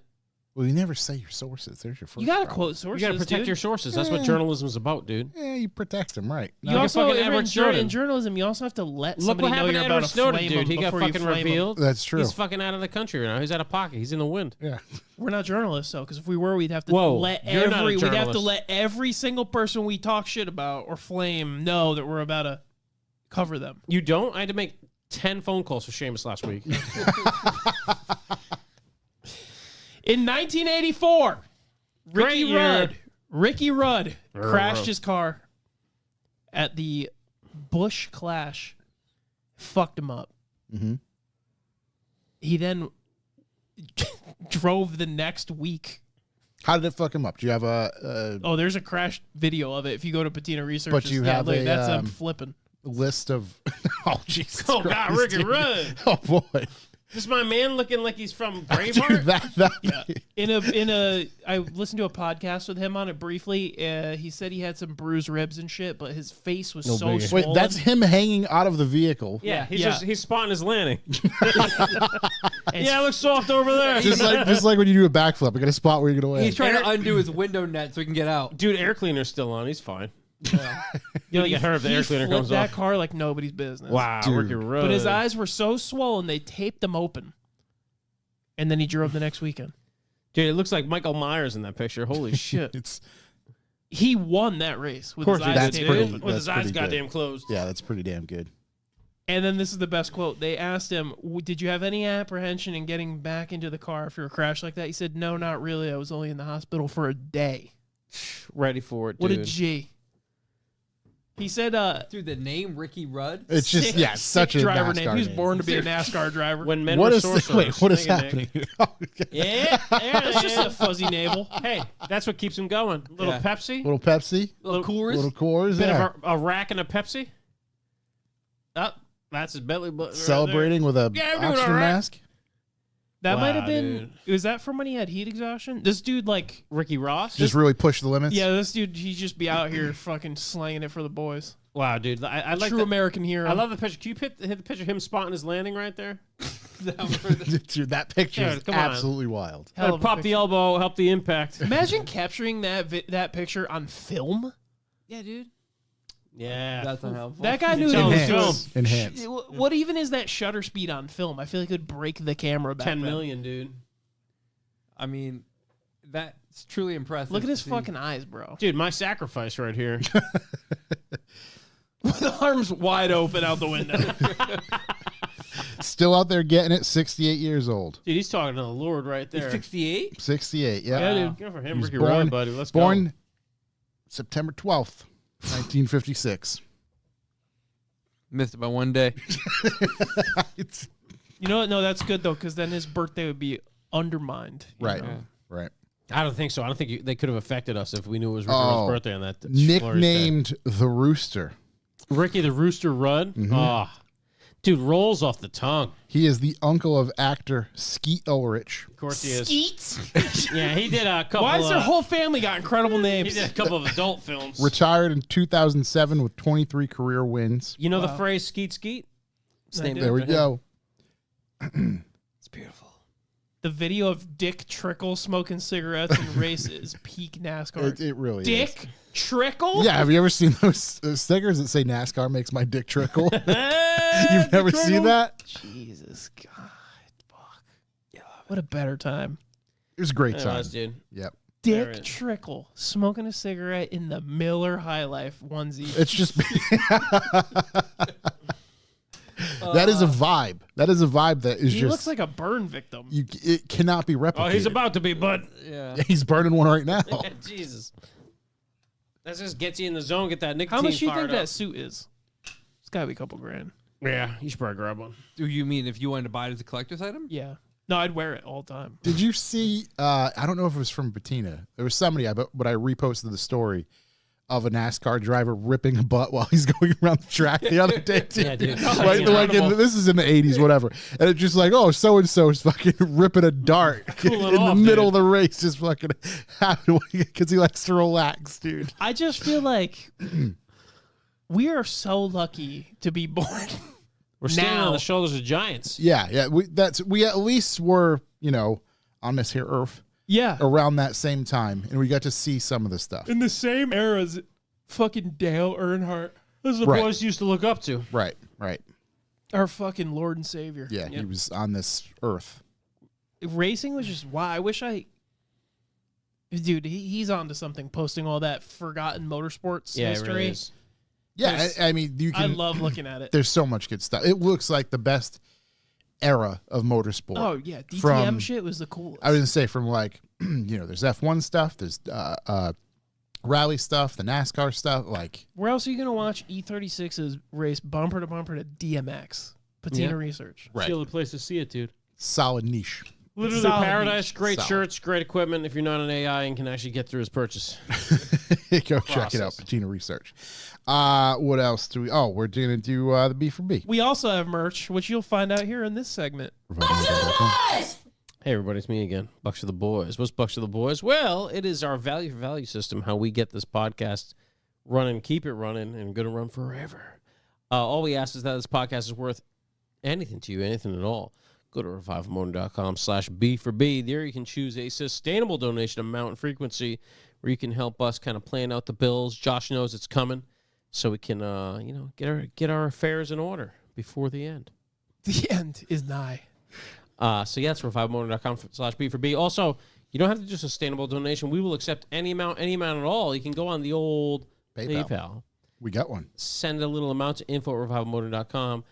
Well, you never say your sources. There's your first. you gotta problem. quote You sources. got to protect dude. your sources. That's what Yeah. journalism's about, dude. Yeah, you protect them, right? You Like a also fucking in, Edward Snowden. in journalism, you also have to let Look somebody what know happened you're to about Edward to Snowden, flame dude. them He got before you fucking flame 'em. revealed. That's true. He's fucking out of the country right now. He's out of pocket. He's in the wind. Yeah. We're not journalists, though, because if we were, we'd have to Whoa, let you're not a we'd have to journalist. let every single person we talk shit about or flame know that we're about to cover them. You don't? I had to make 10 phone calls for Seamus last week. In 1984, Great year. Ricky Rudd crashed Rudd. his car at the Bush Clash, fucked him up. Mm-hmm. He then drove the next week. How did it fuck him up? Do you have a Oh, there's a crash video of it. If you go to Patina Research, But you have a, that's him um, flipping. list of? Oh Jesus! Oh, God, Christ, Ricky dude. Rudd. Oh boy! This is my man looking like he's from Dude, Braveheart. that I listened to a podcast with him on it briefly. He said he had some bruised ribs and shit, but his face was so biggie. swollen. Wait, that's him hanging out of the vehicle. Yeah, he's Yeah. just he's spotting his landing. And Yeah, it looks soft over there. Just like when you do a backflip, you got a spot where you're gonna land. He's trying to undo his window net so he can get out. Dude, air cleaner's still on. He's fine. You only he- get hurt if the he air cleaner flipped comes that off. car like nobody's business. Wow, Dude. Ricky Rudd. But his eyes were so swollen they taped them open, and then he drove the next weekend. Dude, it looks like Michael Myers in that picture. Holy shit. It's He won that race with Of course his he eyes did, That's taped pretty- open. with his that's eyes pretty good. goddamn closed. yeah, that's pretty damn good. And then this is the best quote. They asked him, "Did you have any apprehension in getting back into the car after a crash like that?" He said, "No, not really. I was only in the hospital for a day." Ready for it, What dude. a G. He said, Dude, the name Ricky Rudd? It's just sick- such sick a driver NASCAR name. He was name. born to be a NASCAR driver. When men What were is sorcerers. wait? What is Thank you, happening? Nick. here? Yeah, That's just a fuzzy navel. Hey, that's what keeps him going. Little Yeah. Pepsi, Little Pepsi, Little Coors? little Coors, bit yeah. of a rack and a Pepsi. Up, that's his belly button. Celebrating with a Yeah, I'm doing oxygen all right. mask. That might have Wow, been. Was that from when he had heat exhaustion? This dude, like, Ricky Ross. Just really push the limits. yeah, this dude, he just be out here fucking slanging it for the boys. Wow, dude. I like True the, American hero. I love the picture. Can you hit the picture of him spotting his landing right there? Dude, that picture is Dude, come on. absolutely wild. Hell of a Pop the picture. elbow, help the impact. Imagine capturing that picture on film. Yeah, dude. Yeah. That's unhelpful. That guy knew Tell what he him was film. doing. Enhance. What even is that shutter speed on film? I feel like it would break the camera back 10 then. million, dude. I mean, that's truly impressive. Look at his to see. fucking eyes, bro. Dude, my sacrifice right here. With arms wide open out the window. Still out there getting it. 68 years old. Dude, he's talking to the Lord right He's there. 68? 68. Yeah. Yeah, dude. Good for him, He was Ricky born- Rudd, buddy. Let's go. Born September 12th, 1956. Missed it by one day. It's You know what? No, that's good though, because then his birthday would be undermined. you right. know? Right. I don't think so. I don't think they could have affected us if we knew it was Ricky Oh. Rudd's birthday on that. glorious day. Nicknamed the Rooster. Ricky the Rooster Rudd. Ah, dude, rolls off the tongue. He is the uncle of actor Skeet Ulrich. Of course he is. Skeets. Yeah, he did a couple. Why has their whole family got incredible He names? did a couple of adult films. Retired in 2007 with 23 career wins. You know the Wow. phrase "skeet skeet"? It's I named do. There we after him. go. It's beautiful. The video of Dick Trickle smoking cigarettes in race is peak NASCAR. It really is. Dick Trickle? Yeah, have you ever seen those stickers that say NASCAR makes my dick trickle? You've never seen that? Jesus God. Fuck. What a better time. It was a great It time. was, dude. Yep. There Dick it is. Trickle smoking a cigarette in the Miller High Life onesie. It's just that is a vibe. That is a vibe that is He just looks like a burn victim. it cannot be replicated. Oh, he's about to be, bud. Yeah. He's burning one right now. Jesus. That just gets you in the zone. Get that nicotine How much do you think fired up. that suit is? It's got to be a couple grand. Yeah, you should probably grab one. Do you mean if you wanted to buy it as a collector's item? Yeah. No, I'd wear it all the time. Did you see? I don't know if it was from Bettina. There was somebody, but I reposted the story. of a NASCAR driver ripping a butt while he's going around the track the other day. Too. Yeah, dude. This is in the 80s, whatever. And it's just like, oh, so-and-so is fucking ripping a dart Cooling in off, the middle dude. of the race, just fucking because he likes to relax, dude. I just feel like we are so lucky to be born. We're standing Now. on the shoulders of giants. Yeah. We at least were, on this here earth Yeah. around that same time, and we got to see some of the stuff. In the same era as fucking Dale Earnhardt, This is the Right. boys used to look up to. Right. our fucking Lord and Savior. Yeah, he was on this earth. Racing was just wow. I wish dude, he's on to something. Posting all that forgotten motorsports Yeah, it history. really is. Yeah, There's- I mean, you I can. love looking at it. There's so much good stuff. It looks like the best era of motorsport. Oh yeah, DTM From- shit was the coolest. I was gonna say from like, there's F1 stuff, there's rally stuff, the NASCAR stuff. Like, Where else are you gonna watch E36's race bumper to bumper to DMX? Patina Yeah. Research. right, It's the only place to see it, dude. solid niche. Literally Solid paradise. niche. Great Solid. shirts, great equipment. If you're not an AI and can actually get through his purchase. Go check it out, Process. Patina Research. What else do we? Oh, we're gonna do the B for B. We also have merch, which you'll find out here in this segment. Hey, everybody, it's me again. Bucks for the Boys. What's Bucks for the Boys? Well, it is our value for value system, how we get this podcast running, keep it running, and going to run forever. All we ask is that this podcast is worth anything to you, anything at all. Go to revivalmotor.com/B for B. There you can choose a sustainable donation amount and frequency where you can help us kind of plan out the bills. Josh knows it's coming, so we can, get our affairs in order before the end. The end is nigh. So yeah, it's revivalmotor.com/B for B. Also, you don't have to do sustainable donation. We will accept any amount at all. You can go on the old PayPal. We got one. Send a little amount to info@revivalmotor.com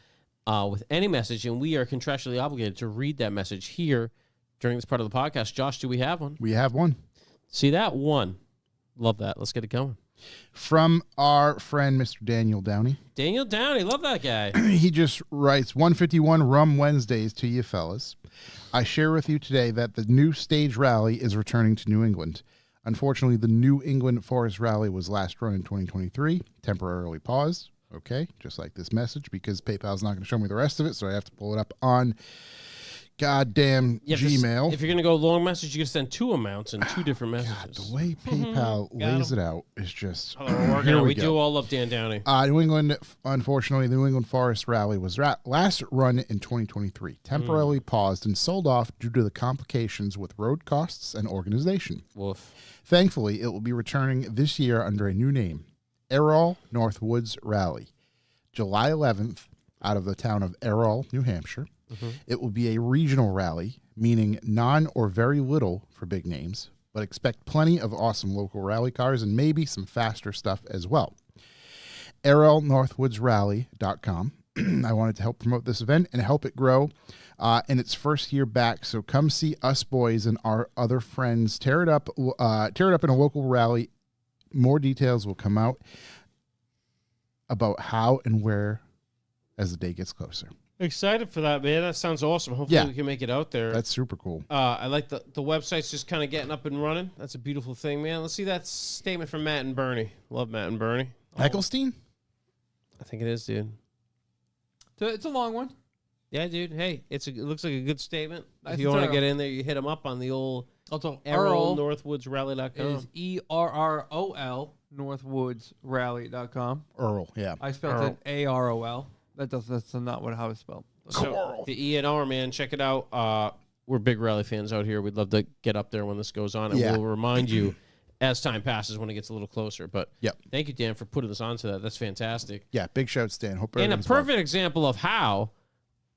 with any message, and we are contractually obligated to read that message here during this part of the podcast. Josh, do we have one? We have one See that? One. Love that. Let's get it going. from our friend Mr. Daniel Downey. Daniel Downey. Love that guy. He just writes 151 Rum Wednesdays to you fellas. I share with you today that the new stage rally is returning to New England. Unfortunately, the New England Forest Rally was last run in 2023, temporarily paused. Okay, just like this message, because PayPal's not going to show me the rest of it, so I have to pull it up on goddamn You have to Gmail. if you're going to go long message, you got to send two amounts and two different God, messages. the way PayPal lays 'em. it out is just. Oh, we're working Here on it. we We go. do all love Dan Downey. New England, unfortunately, the New England Forest Rally was last run in 2023, temporarily paused and sold off due to the complications with road costs and organization. Woof. Thankfully, it will be returning this year under a new name, Errol Northwoods Rally. July 11th, out of the town of Errol, New Hampshire. It will be a regional rally, meaning none or very little for big names, but expect plenty of awesome local rally cars and maybe some faster stuff as well. ErrolNorthwoodsRally.com. I wanted to help promote this event and help it grow in its first year back. So come see us boys and our other friends tear it up in a local rally. More details will come out about how and where as the day gets closer. Excited for that, man. That sounds awesome. Hopefully Yeah. we can make it out there. That's super cool. I like the website's just kind of getting up and running. That's a beautiful thing, man. Let's see that statement from Matt and Bernie. Love Matt and Bernie. Ecclestein? I think it is, dude. So it's a long one. Yeah, dude. Hey, it looks like a good statement. Nice If you want to thorough. get in there, you hit them up on the old Also, Errol Earl Northwoodsrally.com. is ERROL, Northwoodsrally.com. Earl, yeah. I spelled Earl. it AROL. That's not how it's spelled. So, the E and R, man, check it out. We're big rally fans out here. We'd love to get up there when this goes on, and Yeah. we'll remind you as time passes when it gets a little closer. But Yep. thank you, Dan, for putting us onto that. That's fantastic. Yeah, big shout, Stan. Hope And a everything's well. perfect example of how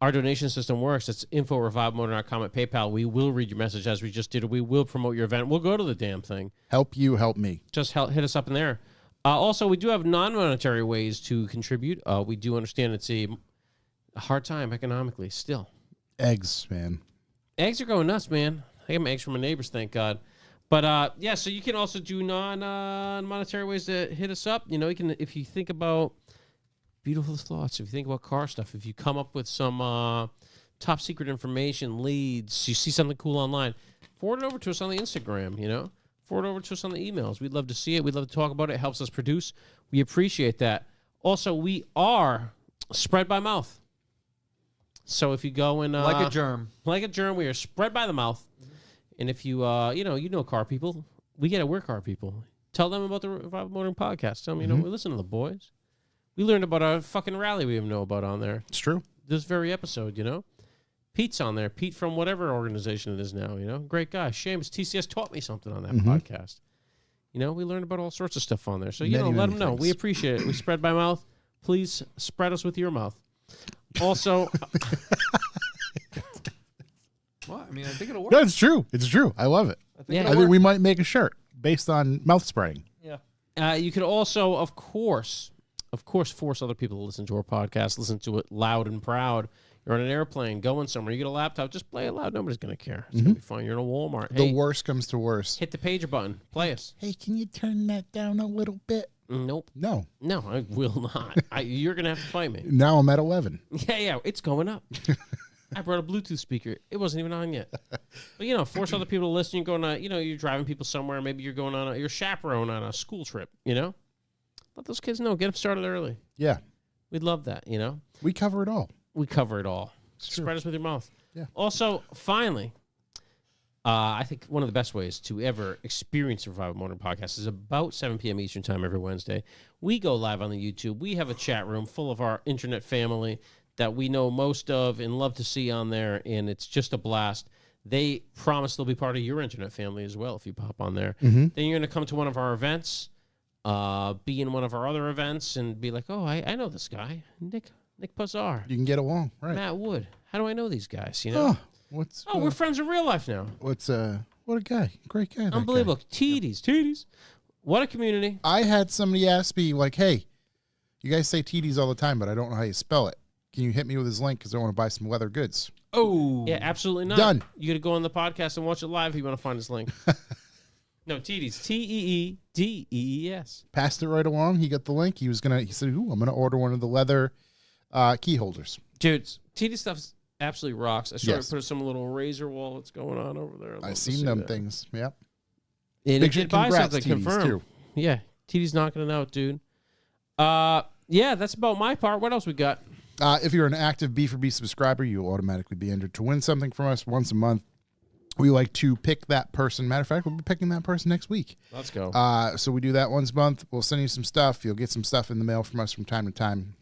our donation system works. It's info@revivemotor.com at PayPal. We will read your message as we just did. We will promote your event. We'll go to the damn thing. Help you, help me. Just hit us up in there. Also, we do have non-monetary ways to contribute. We do understand it's a hard time economically still. Eggs, man. Eggs are going nuts, man. I get my eggs from my neighbors, thank God. But yeah, so you can also do non-monetary ways to hit us up. You know, you can if you think about beautiful thoughts, if you think about car stuff, if you come up with some top secret information, leads, you see something cool online, forward it over to us on the Instagram. You know, forward over to us on the emails. We'd love to see it. We'd love to talk about it. It helps us produce. We appreciate that. Also, we are spread by mouth. So if you go and Like a germ. we are spread by the mouth. And if you you know car people, we're car people. Tell them about the Revival Motoring podcast. Tell them, we listen to the boys. We learned about a fucking rally we didn't know about on there. It's true. This very episode, Pete's on there. Pete from whatever organization it is now, Great guy. Seamus TCS taught me something on that podcast. We learned about all sorts of stuff on there. So, Many, let many them know. things. We appreciate it. We spread by mouth. Please spread us with your mouth. Also, Well, I mean, I think it'll work. No, it's true. It's true. I love it. yeah. I think we might make a shirt based on mouth spreading. Yeah. You could also, of course, force other people to listen to our podcast, listen to it loud and proud. You're on an airplane, going somewhere, you get a laptop, just play it loud. Nobody's going to care. It's going to be fine. You're in a Walmart. The Hey, worst comes to worst. hit the pager button. Play us. Hey, can you turn that down a little bit? Nope. No. No, I will not. You're going to have to fight me. Now I'm at 11. Yeah, it's going up. I brought a Bluetooth speaker. It wasn't even on yet. But, force other people to listen. You're going on, you're driving people somewhere. Maybe you're going on, you're chaperone on a school trip, Let those kids know. Get them started early. Yeah. We'd love that, We cover it all. We cover it all. true. Spread us with your mouth. Yeah. Also, finally, I think one of the best ways to ever experience the Revival Motoring podcast is about 7 p.m. Eastern time every Wednesday. We go live on the YouTube. We have a chat room full of our internet family that we know most of and love to see on there, and it's just a blast. They promise they'll be part of your internet family as well if you pop on there. Then you're going to come to one of our events, be in one of our other events, and be like, oh, I know this guy, Nick Pazar, You can get along. Right. Matt Wood. How do I know these guys? Oh, We're friends in real life now. what a guy. Great guy. that Unbelievable. guy. TDs. What a community. I had somebody ask me, like, hey, you guys say TDs all the time, but I don't know how you spell it. Can you hit me with his link because I want to buy some leather goods? Oh. Yeah, absolutely not. Done. You got to go on the podcast and watch it live if you want to find his link. No, TDs. TEEDEES. Passed it right along. He got the link. He said, ooh, I'm going to order one of the leather key holders. Dude, TD stuff absolutely rocks. I started Yes. putting some little razor wallets going on over there. I seen them things. Yep. And Big it did buy congrats, something, TDs, confirmed. too. Yeah, TD's knocking it out, dude. Yeah, that's about my part. What else we got? If you're an active B4B subscriber, you'll automatically be entered to win something from us once a month. We like to pick that person. Matter of fact, we'll be picking that person next week. Let's go. So we do that once a month. We'll send you some stuff. You'll get some stuff in the mail from us from time to time.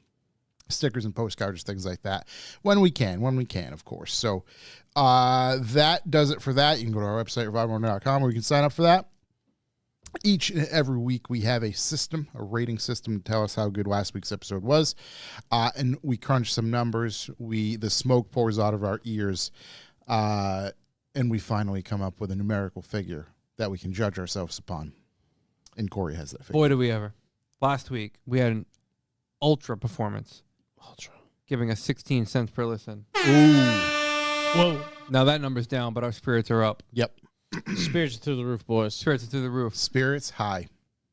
Stickers and postcards, things like that. When we can, of course. So that does it for that. You can go to our website, revivalmotoring.com, where you can sign up for that. Each and every week we have a rating system to tell us how good last week's episode was. And we crunch some numbers. The smoke pours out of our ears. And we finally come up with a numerical figure that we can judge ourselves upon. And Corey has that figure. Boy, did we ever. Last week, we had an ultra performance, giving us 16 cents per listen. Whoa. Now that number's down, but our spirits are up. Yep. Spirits are through the roof, boys. Spirits are through the roof. Spirits high.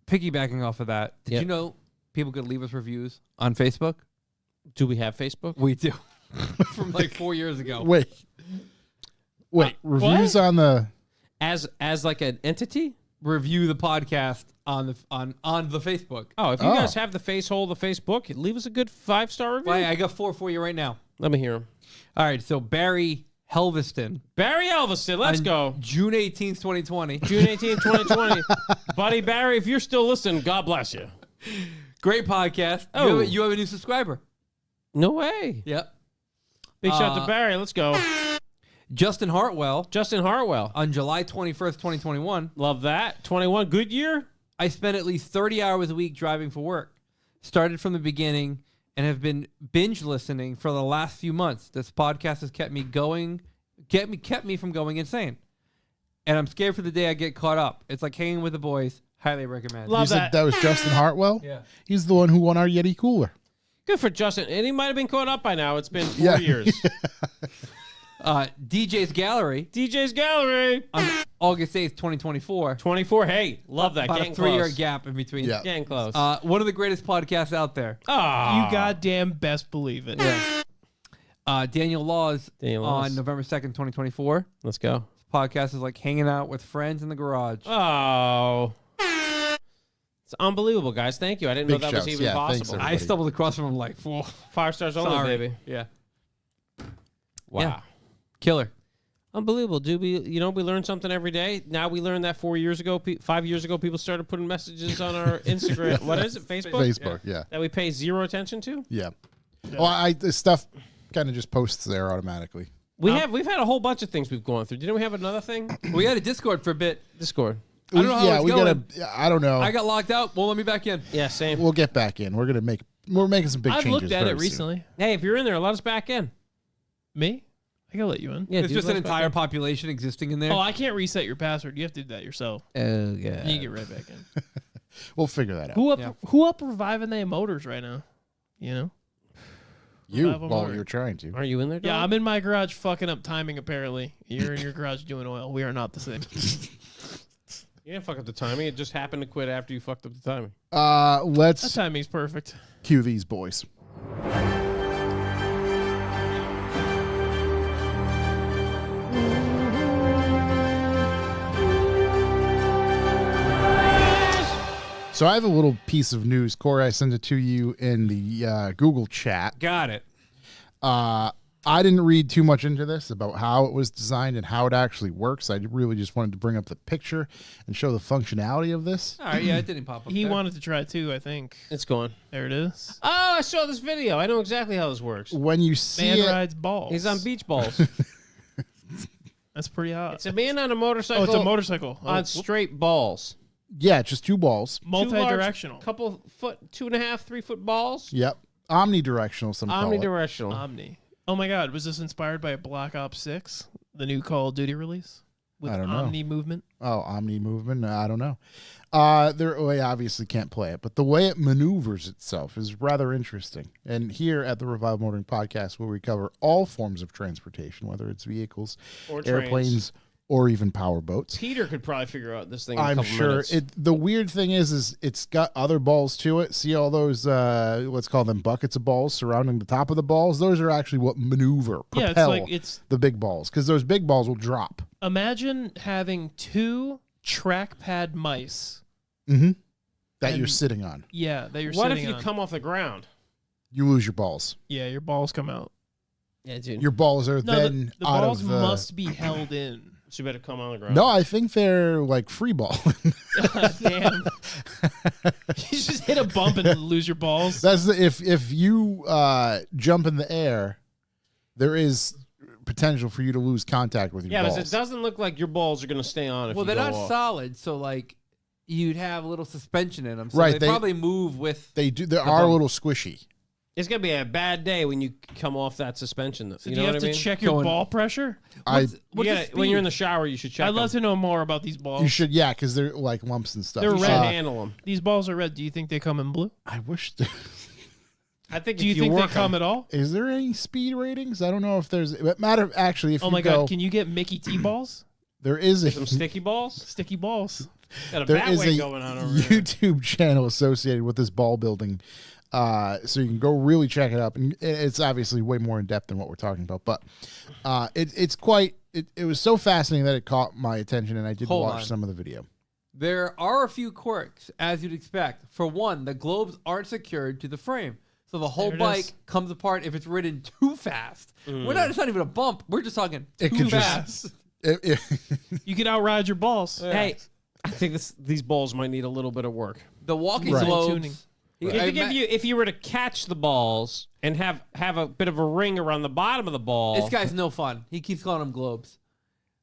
Piggybacking off of that, did Yep. you know people could leave us reviews on Facebook? Do we have Facebook? We do. From like 4 years ago. Wait, reviews on the... As like an entity? Review the podcast on the Facebook. Oh, if you guys have the Facebook, leave us a good 5-star review. I got 4 for you right now. Let me hear them. All right, so Barry Helveston. Barry Elviston, let's on go. June 18th, 2020. June 18th, 2020. Buddy Barry, if you're still listening, God bless you. Great podcast. Oh. You have a new subscriber. No way. Yep. Big shout out to Barry. Let's go. Justin Hartwell Justin Hartwell. on July 21st, 2021. Love that. 21. Good year. I spent at least 30 hours a week driving for work. Started from the beginning and have been binge listening for the last few months. This podcast has kept me from going insane. And I'm scared for the day I get caught up. It's like hanging with the boys. Highly recommend. Love You said that. that was Justin Hartwell? Yeah. He's the one who won our Yeti cooler. Good for Justin. And he might have been caught up by now. It's been 4 Yeah. years. DJ's Gallery DJ's Gallery. on August 8th, 2024. 24. Hey, love that. About a Getting 3-year close. gap in between. Yeah. Getting close. One of the greatest podcasts out there. Ah. You goddamn best believe it. Daniel Laws Daniel Laws. on November 2nd, 2024. Let's go. podcast is like hanging out with friends in the garage. Oh. It's unbelievable, guys. Thank you. I didn't know Big that was shouts. even Yeah, thanks, possible. everybody. I stumbled across from him like, whoa, 5 stars only, sorry. baby. Yeah. Wow. Yeah. Killer. Unbelievable, dude. We learn something every day. Now we learned that 5 years ago, people started putting messages on our Instagram. What is it? Facebook? Facebook, yeah. That we pay zero attention to? Yeah. Well, this stuff kind of just posts there automatically. We've had a whole bunch of things we've gone through. Didn't we have another thing? We had a Discord for a bit. Discord. I don't know how it's going. I don't know. I got locked out. Won't let me back in. Yeah, same. We'll get back in. We're making some big I've changes. looked at very it soon. recently. Hey, if you're in there, let us back in. Me? I can let you in. Yeah, It's dude, just let an us back entire in. population existing in there. Oh, I can't reset your password. You have to do that yourself. Oh, yeah. And you get right back in. We'll figure that out. Who up reviving their motors right now? You know? You, Revive 'em well, already. you're trying to. Are you in there, Yeah, dog? I'm in my garage fucking up timing apparently. You're in your garage doing oil. We are not the same. You didn't fuck up the timing. It just happened to quit after you fucked up the timing. That Let's timing's perfect. cue these boys. So I have a little piece of news, Corey. I sent it to you in the Google chat. Got it. I didn't read too much into this about how it was designed and how it actually works. I really just wanted to bring up the picture and show the functionality of this. All right. Yeah, it didn't pop up. He there. wanted to try it too, I think. It's gone. There it is. Oh, I saw this video. I know exactly how this works. When you see Man it, rides balls. He's on beach balls. That's pretty hot. It's a man on a Oh, motorcycle. it's a motorcycle. Oh, on straight balls. yeah, just two balls. multi-directional. Couple foot, 2.5, 3 foot balls. Yep. Omnidirectional, some call it. Omnidirectional. Omni. Oh my God, was this inspired by Black Ops 6, the new Call of Duty release? With I don't know. Omni movement? Oh, Omni movement? I don't know. They obviously can't play it, but the way it maneuvers itself is rather interesting. And here at the Revive Motoring Podcast, where we cover all forms of transportation, whether it's vehicles, Or trains. airplanes, or even power boats. Peter could probably figure out this thing in a I'm couple sure. minutes. The weird thing is it's got other balls to it. See all those, let's call them buckets of balls surrounding the top of the balls? Those are actually what maneuver, Yeah, propel it's the big balls, because those big balls will drop. imagine having 2 trackpad mice. That you're And- sitting on. Yeah, that you're What if sitting you on. come off the ground? You lose your balls. Yeah, your balls come out. Yeah, dude. Your balls are No, then the out balls of must be held in. So you better come on the ground. No, I think they're like free ball. Damn. You just hit a bump and lose your balls. That's if you jump in the air, there is potential for you to lose contact with your Yeah, balls. but it doesn't look like your balls are going to stay on if Well, you they're go not off. solid, so like you'd have a little suspension in them. So Right, they they- probably move with. They do. They are a bump. little squishy. It's going to be a bad day when you come off that suspension. So you do know you what have I to mean? check your Going- ball pressure? I You What's the gotta- when you're in speed? the shower, you should check I'd love them. to know more about these balls. you should because they're like lumps and stuff. They're You should red. handle them. These balls are red. Do you think they come in blue? I wish. I think Do you if think they work come 'em- at all? Is there any speed ratings? I don't know if there's. It matter actually. If Oh you my go, God, can you get Mickey T balls? there is a some sticky balls? Sticky balls. Got a there bat is weight a going on over here. YouTube channel associated with this ball building. So you can go really check it up, and it's obviously way more in depth than what we're talking about. But it's quite. It was so fascinating that it caught my attention, and I did Hold watch on. some of the video. There are a few quirks, as you'd expect. For one, the globes aren't secured to the frame. So the whole There it bike is. comes apart if it's ridden too fast. It's not even a bump. We're just talking It too could just- fast. You can outride your balls. Hey, I think these balls might need a little bit of work. The walking Right. globes. Tuning. If you were to catch the balls and have a bit of a ring around the bottom of the ball, This guy's no fun. He keeps calling them globes.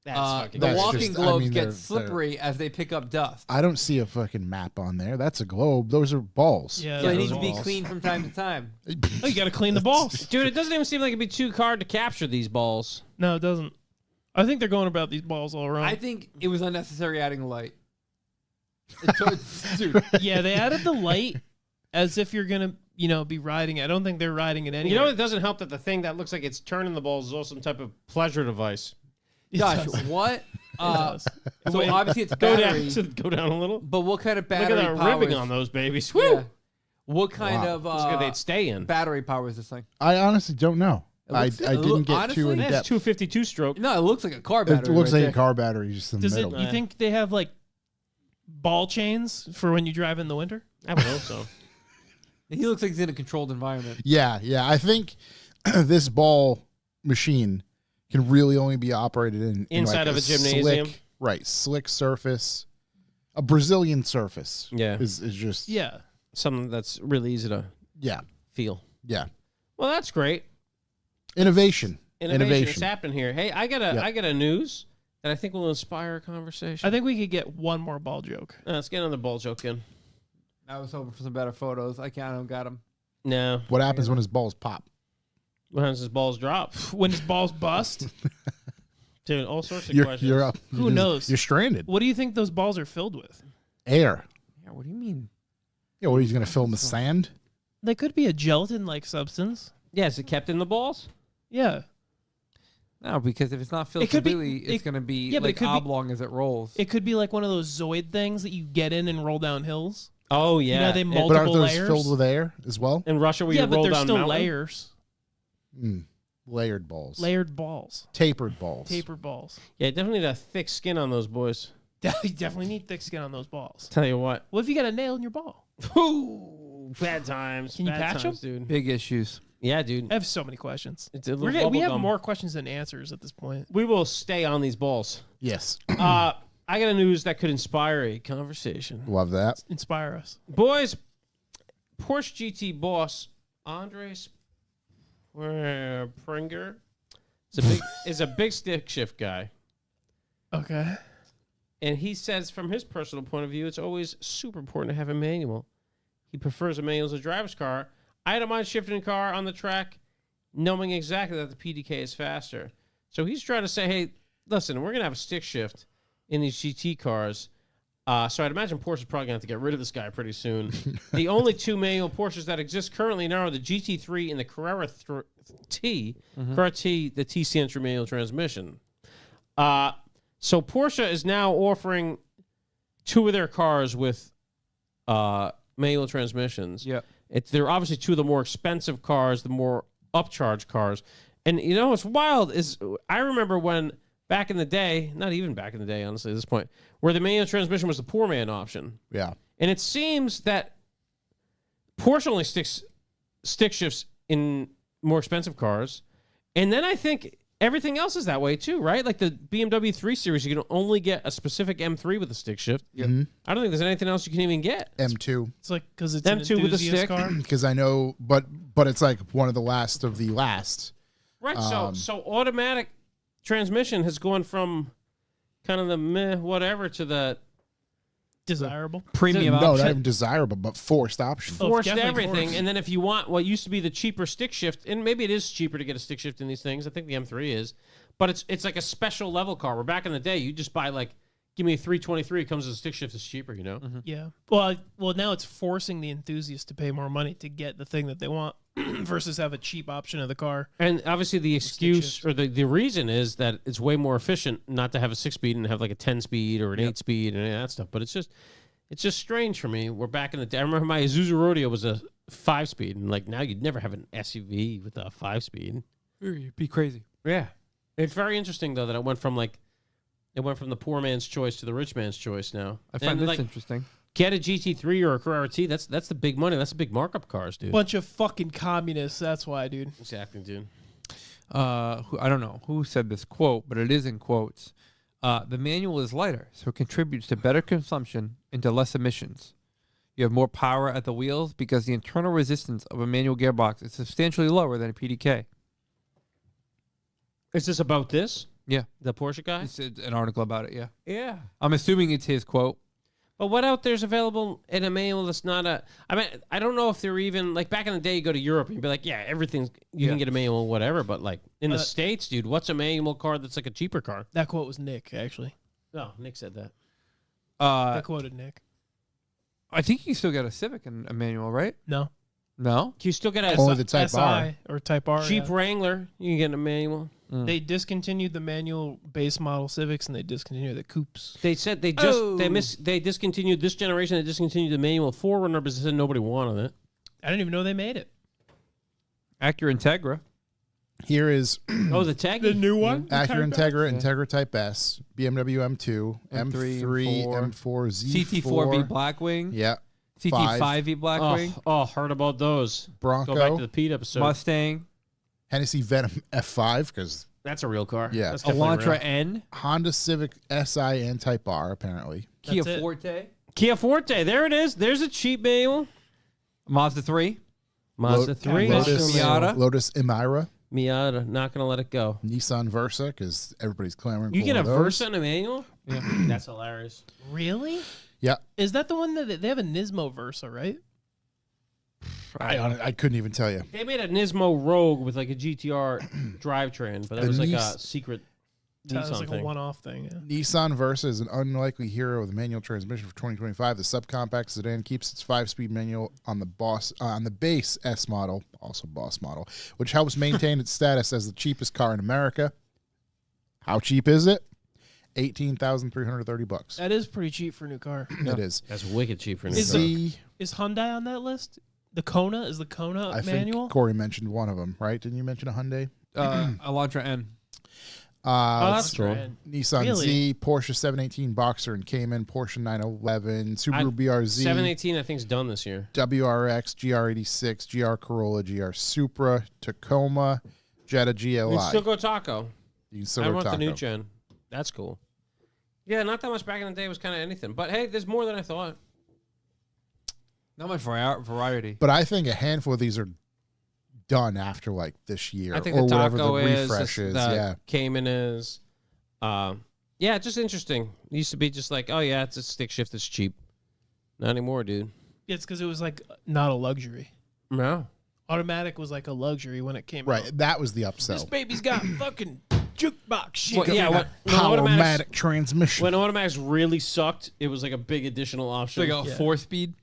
that's fucking The That's walking just- I globes mean, get they're- slippery as they pick up dust. I don't see a fucking map on there. That's a globe. Those are balls. Yeah, So they those need to are be balls. cleaned from time to time. Oh, you got to clean the balls. Dude, it doesn't even seem like it'd be too hard to capture these balls. No, it doesn't. I think they're going about these balls all wrong. I think it was unnecessary adding light. Dude, Yeah, they added the light as if you're gonna, be riding it. I don't think they're riding it anyway. You know, it doesn't help that the thing that looks like it's turning the balls is also some type of pleasure device. Josh, what? does. So Wait, obviously it's Go battery, down, go down a little. but what kind of Look battery at that powers? ribbing on those babies. Woo! Yeah. What kind Wow. of Looks like they'd stay in. battery powers this thing? I honestly don't know. I didn't get too in honestly, That's depth. 252 stroke. No, it looks like a car It battery. looks right like there. a car battery just in the Does it? middle. You think they have like ball chains for when you drive in the winter? I would hope so. He looks like he's in a controlled environment. Yeah. I think this ball machine can really only be operated in Inside like of a gymnasium? slick surface. A Brazilian surface. Yeah. Is just Yeah. Something that's really easy to yeah. feel. Well, that's great. Innovation. Innovation is happening here. Hey, I got a news that I think will inspire a conversation. I think we could get one more ball joke. Let's get another ball joke in. I was hoping for some better photos. I don't got them. No. What happens when his balls pop? What happens his balls drop? When his balls bust, Dude, all sorts of You're questions. up. Who knows? You're stranded. what do you think those balls are filled with? Air. Yeah, what do you mean? Yeah, what, he's going to fill them with sand? They could be a gelatin-like substance. Yeah, is it kept in the balls? Yeah. No, because if it's not filled It could be- completely, it's it- going to be yeah, but it like could be- oblong as it rolls. It could be like one of those Zoid things that you get in and roll down hills. Oh, yeah. You know, they But multiple aren't those layers. filled with air as well? in Russia, where Yeah, you but roll there's down still mountain? layers. Layered balls. Layered balls. Tapered balls. Tapered balls. Yeah, definitely need a thick skin on those boys. You definitely need thick skin on those balls. Tell you what. What if you got a nail in your ball? Ooh, bad times. Can you bad patch times, dude? Big issues. Yeah, dude. I have so many questions. It's a We little have bubblegum. more questions than answers at this point. We will stay on these balls. Yes. I got a news that could inspire a conversation. Love that. Inspire us. Boys, Porsche GT boss Andres Pringer is a big stick shift guy. Okay. And he says from his personal point of view, it's always super important to have a manual. He prefers a manual as a driver's car. I don't mind shifting a car on the track, knowing exactly that the PDK is faster. So he's trying to say, hey, listen, we're going to have a stick shift in these GT cars. So I'd imagine Porsche's probably going to have to get rid of this guy pretty soon. The only two manual Porsches that exist currently now are the GT3 and the Carrera T. Carrera T, the T-Century manual transmission. So Porsche is now offering two of their cars with manual transmissions. Yeah. They're obviously two of the more expensive cars, the more upcharge cars. And you know what's wild is I remember when back in the day, not even back in the day, honestly, at this point, where the manual transmission was the poor man option. Yeah. And it seems that Porsche only stick shifts in more expensive cars. And then I think everything else is that way too, right? Like the BMW 3 Series, you can only get a specific M3 with a stick shift. I don't think there's anything else you can even get. M2. It's like because it's Them an two with a enthusiast stick. car. Because I know, but it's like one of the last of the last. Right, so automatic transmission has gone from kind of the meh whatever to the Desirable. Premium No, option. not even desirable, but forced option. Oh, forced definitely everything. forced. And then if you want what used to be the cheaper stick shift, and maybe it is cheaper to get a stick shift in these things. I think the M3 is, but it's like a special level car. Where back in the day, you just buy like, give me a 323, it comes as a stick shift, it's cheaper, you know. Yeah. Well, now it's forcing the enthusiast to pay more money to get the thing that they want versus have a cheap option of the car. And obviously the excuse shift. or the reason is that it's way more efficient not to have a 6-speed and have like a 10-speed or an 8-speed and any of that stuff. But it's just strange for me. We're back in the day. I remember my Isuzu Rodeo was a 5-speed, and like now you'd never have an SUV with a 5-speed. It'd be crazy. Yeah, it's very interesting though that it went from the poor man's choice to the rich man's choice now. I find And, this like, interesting. get a GT3 or a Carrera T. That's the big money. That's the big markup cars, dude. Bunch of fucking communists. That's why, dude. Exactly, dude. I don't know who said this quote, but it is in quotes. The manual is lighter, so it contributes to better consumption and to less emissions. You have more power at the wheels because the internal resistance of a manual gearbox is substantially lower than a PDK. Is this about this? Yeah. The Porsche guy? It's an article about it, yeah. Yeah. I'm assuming it's his quote. But what out there's available in a manual that's not a... I mean, I don't know if they're even... Like, back in the day, you go to Europe and you'd be like, yeah, everything's... You can get a manual, whatever. But, like, in the States, dude, what's a manual car that's like a cheaper car? That quote was Nick, actually. No, Nick said that. I quoted Nick. I think you still got a Civic and a manual, right? No. No? Can you still get Only a the Type SI R. or Type R. Jeep yeah. Wrangler? You can get a manual. They discontinued the manual base model Civics and they discontinued the coupes. They said they just... Oh. They discontinued this generation. They discontinued the manual 4Runner because they said nobody wanted it. I didn't even know they made it. Acura Integra. Here is Oh, the tag. The new one? Acura Integra, Integra Type S, BMW M2, M3, M3, M4, M4, Z4. CT4V Blackwing. Yeah. CT5V Blackwing. Oh, heard about those. Bronco. Go back to the Pete episode. Mustang. Hennessy Venom F5 because That's a real car. Yeah. That's definitely Elantra real. N. Honda Civic Si and Type R apparently. Kia That's it. Forte. Kia Forte. There it is. There's a cheap manual. Mazda 3. Mazda 3. Lotus, Miata. Lotus Emira, Miata. Not going to let it go. Nissan Versa because everybody's clamoring. You for get a one of those. Versa and a manual? That's hilarious. Really? Yeah. Is that the one that they have a Nismo Versa, right? I couldn't even tell you. They made a Nismo Rogue with like a GTR drivetrain, but that The was like a Nis- secret That was Nissan like thing. a one-off thing. Yeah. Nissan Versa is an unlikely hero with a manual transmission for 2025. The subcompact sedan keeps its 5-speed manual on the base S model, also Boss model, which helps maintain its status as the cheapest car in America. How cheap is it? $18,330. That is pretty cheap for a new car. It is. That's wicked cheap for an Is Nissan. Is Hyundai on that list? The Kona? Is the Kona I manual? think Corey mentioned one of them, right? Didn't you mention a Hyundai? Elantra N. Oh, Let's that's cool. Nissan Really? Z, Porsche 718 Boxer and Cayman, Porsche 911, Subaru BRZ, 718, I think, is done this year. WRX, GR86, GR Corolla, GR Supra, Tacoma, Jetta GLI. We still go Taco. You can still I go want the new Taco. gen. That's cool. Yeah, not that much back in the day. It was kind of anything. But hey, there's more than I thought. Not much variety. But I think a handful of these are done after like this year I think or the whatever Taco the is. refresh is. The Yeah. Cayman is. Yeah, just interesting. It used to be just like, oh, yeah, it's a stick shift that's cheap. Not anymore, dude. Yeah, it's because it was like not a luxury. No. Automatic was like a luxury when it came Right. out. That was the This upsell. baby's got fucking jukebox shit. Well, yeah, when Powermatic automatics, transmission. when automatics really sucked, it was like a big additional option. It's like a Yeah. 4-speed.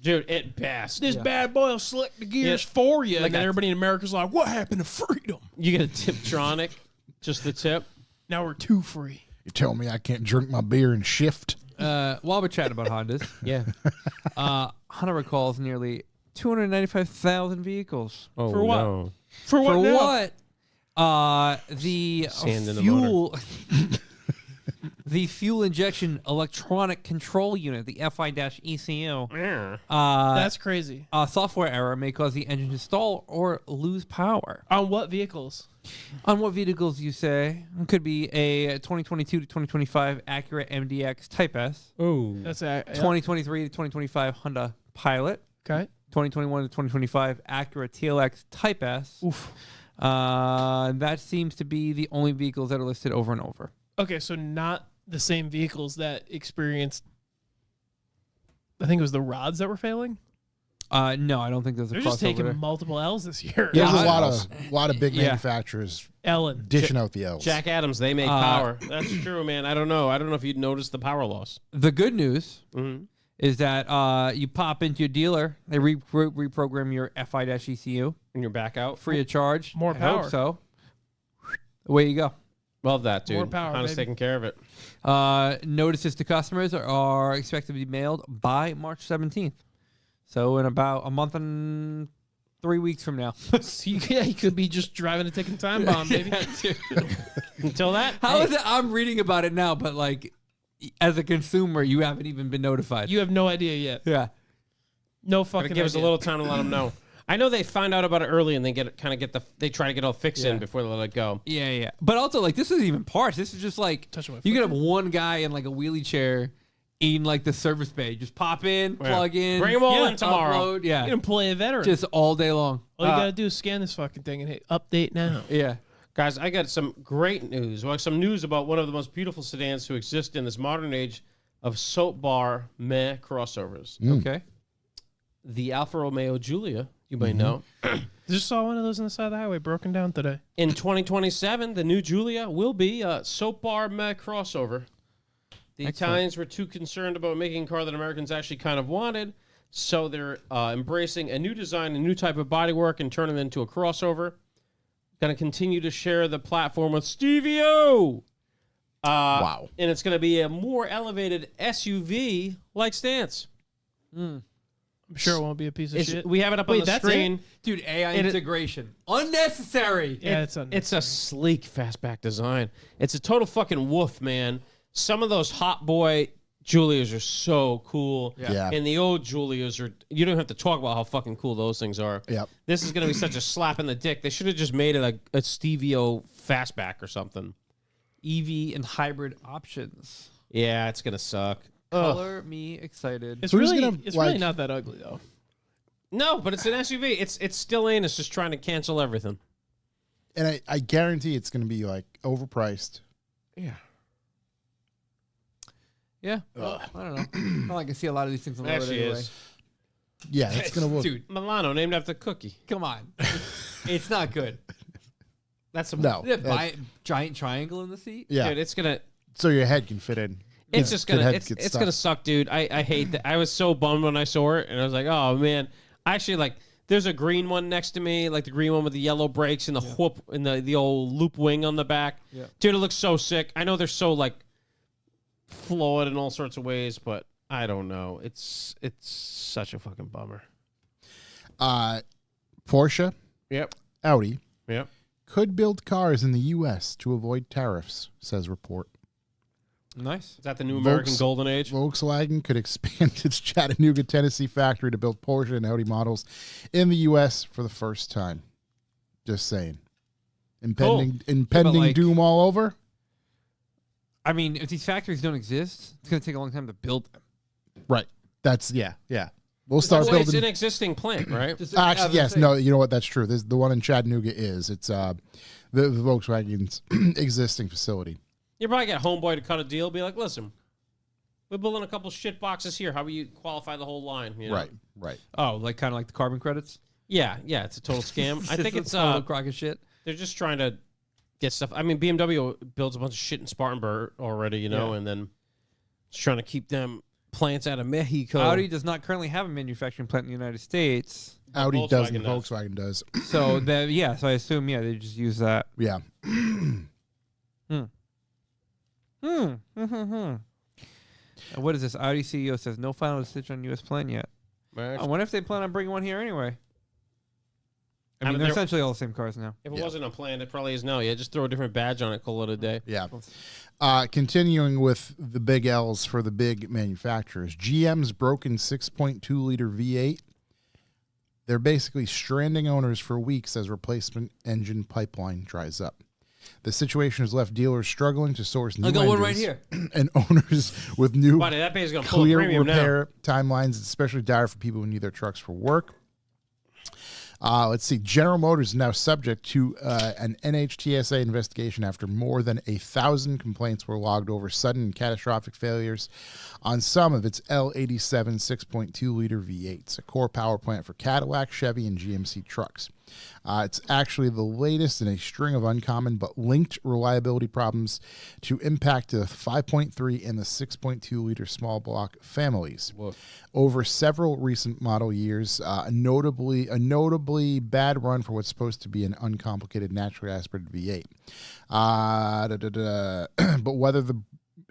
Dude, at best. This bad boy will select the gears Yeah. for you. Like and then that. everybody in America's like, what happened to freedom? You get a Tiptronic, just the tip. Now we're two free. You tell me I can't drink my beer and shift. While we're chatting about Hondas, Yeah. Honda recalls nearly 295,000 vehicles. Oh, For what? no. For what? For now? what? The Sand in the fuel, the fuel injection electronic control unit, the FI-ECU. That's crazy. A software error may cause the engine to stall or lose power. On what vehicles? On what vehicles you say? It could be a 2022 to 2025 Acura MDX Type S, Oh. That's a 2023 to 2025 Honda Pilot, okay. 2021 to 2025 Acura TLX Type S. Oof. That seems to be the only vehicles that are listed over and over. Okay, so not the same vehicles that experienced. I think it was the rods that were failing. No, I don't think there's a They're just crossover taking there. multiple L's this year. There's Yeah, a lot of big Yeah. manufacturers Ellen. dishing out the L's. Jack Adams, they make power. That's true, man. I don't know. I don't know if you'd notice the power loss. The good news Mm-hmm. is that you pop into your dealer, they reprogram your FI-ECU And you're back out. free of charge. More I hope power. so. Away you go. Love that, dude. More power, Honda's baby. taking care of it. Notices to customers are expected to be mailed by March 17th. So in about a month and 3 weeks from now. So you could be just driving a ticking time bomb, baby. Until that, How is it? I'm reading about it now, but like, as a consumer, you haven't even been notified. You have no idea yet. yeah. No Gotta fucking give us a idea. little time to let them know. I know they find out about it early and they they try to get all fixed in before they let it go. Yeah, yeah. But also, like, this isn't even parts. This is just like, Touching my you foot. could have one guy in like a wheelie chair in like the service bay. Just pop in, plug in, Bring 'em all Yeah, in tomorrow. upload. Yeah. You can play a veteran. Just all day long. All you gotta do is scan this fucking thing and hit update now. Yeah. Guys, I got some great news. Well, some news about one of the most beautiful sedans to exist in this modern age of soap bar meh crossovers. Okay. The Alfa Romeo Giulia, you may know. Just saw one of those on the side of the highway broken down today. In 2027, the new Giulia will be a soap bar meh crossover. The Italians were too concerned about making a car that Americans actually kind of wanted, so they're embracing a new design, a new type of bodywork, and turning it into a crossover. Going to continue to share the platform with Stevie O. Wow. And it's going to be a more elevated SUV-like stance. I'm sure it won't be a piece of shit. We have it up on Wait, the that's screen. Dude, AI It- integration. Unnecessary. Yeah, It's a sleek fastback design. It's a total fucking woof, man. Some of those Hot Boy Julias are so cool. Yeah. And the old Julias are, you don't have to talk about how fucking cool those things are. Yep. This is going to be such a slap in the dick. They should have just made it a Stevio fastback or something. EV and hybrid options. Yeah, it's going to suck. Color me excited. It's Who's really, gonna, it's really like- not that ugly though. No, but it's an SUV. It's still in. It's just trying to cancel everything. And I guarantee it's going to be like overpriced. Yeah. Yeah. Well, I don't know. I don't like to see a lot of these things on the road Actually anyway. is. Yeah, it's going to look. Dude, Milano, named after Cookie. come on. It's not good. That's a No. Giant triangle in the seat. Yeah. Dude, it's gonna. So your head can fit in. It's just gonna. Head It's gets gonna stuck. suck, dude. I hate that. I was so bummed when I saw it, and I was like, oh man. Actually, like, there's a green one next to me, like the green one with the yellow brakes and the whoop and the old loop wing on the back. Yeah. Dude, it looks so sick. I know they're so like flawed in all sorts of ways, but I don't know. It's such a fucking bummer. Porsche, Yep. Audi Yep. could build cars in the U.S. to avoid tariffs, says report. Nice. Is that the new American Volks- golden age? Volkswagen could expand its Chattanooga, Tennessee factory to build Porsche and Audi models in the U.S. for the first time. Just saying. Impending like- doom all over? I mean, if these factories don't exist, it's going to take a long time to build them. Right. That's, yeah. We'll start Well, it's building. an existing plant, right? Actually, yes. No, you know what? That's true. This, the one in Chattanooga is. It's the Volkswagen's existing facility. You probably get Homeboy to cut a deal, be like, listen, we're building a couple shit boxes here. How about you qualify the whole line? You know? Right. Oh, like kind of like the carbon credits? Yeah, it's a total scam. I think it's total crock of shit. they're just trying to get stuff. I mean, BMW builds a bunch of shit in Spartanburg already, you know, Yeah. and then it's trying to keep them plants out of Mexico. Audi does not currently have a manufacturing plant in the United States. Audi Volkswagen doesn't. does. Volkswagen does. So so I assume they just use that. Yeah. What is this? Audi CEO says no final decision on U.S. plan yet. I wonder if they plan on bringing one here anyway. I mean, mean, they're they're- essentially all the same cars now. If it wasn't a plan, it probably is now. Yeah, just throw a different badge on it, call it a day. Yeah. Continuing with the big L's for the big manufacturers, GM's broken 6.2 liter V8. They're basically stranding owners for weeks as replacement engine pipeline dries up. The situation has left dealers struggling to source new I got one right Oh, here. and owners with new Buddy, that baby's going to pull a clear premium now. repair timelines. It's especially dire for people who need their trucks for work. Let's see. General Motors is now subject to an NHTSA investigation after more than 1,000 complaints were logged over sudden and catastrophic failures on some of its L87 6.2 liter V8s, a core power plant for Cadillac, Chevy, and GMC trucks. It's actually the latest in a string of uncommon but linked reliability problems to impact the 5.3 and the 6.2 liter small block families. Over several recent model years, a notably bad run for what's supposed to be an uncomplicated naturally aspirated V8. But whether the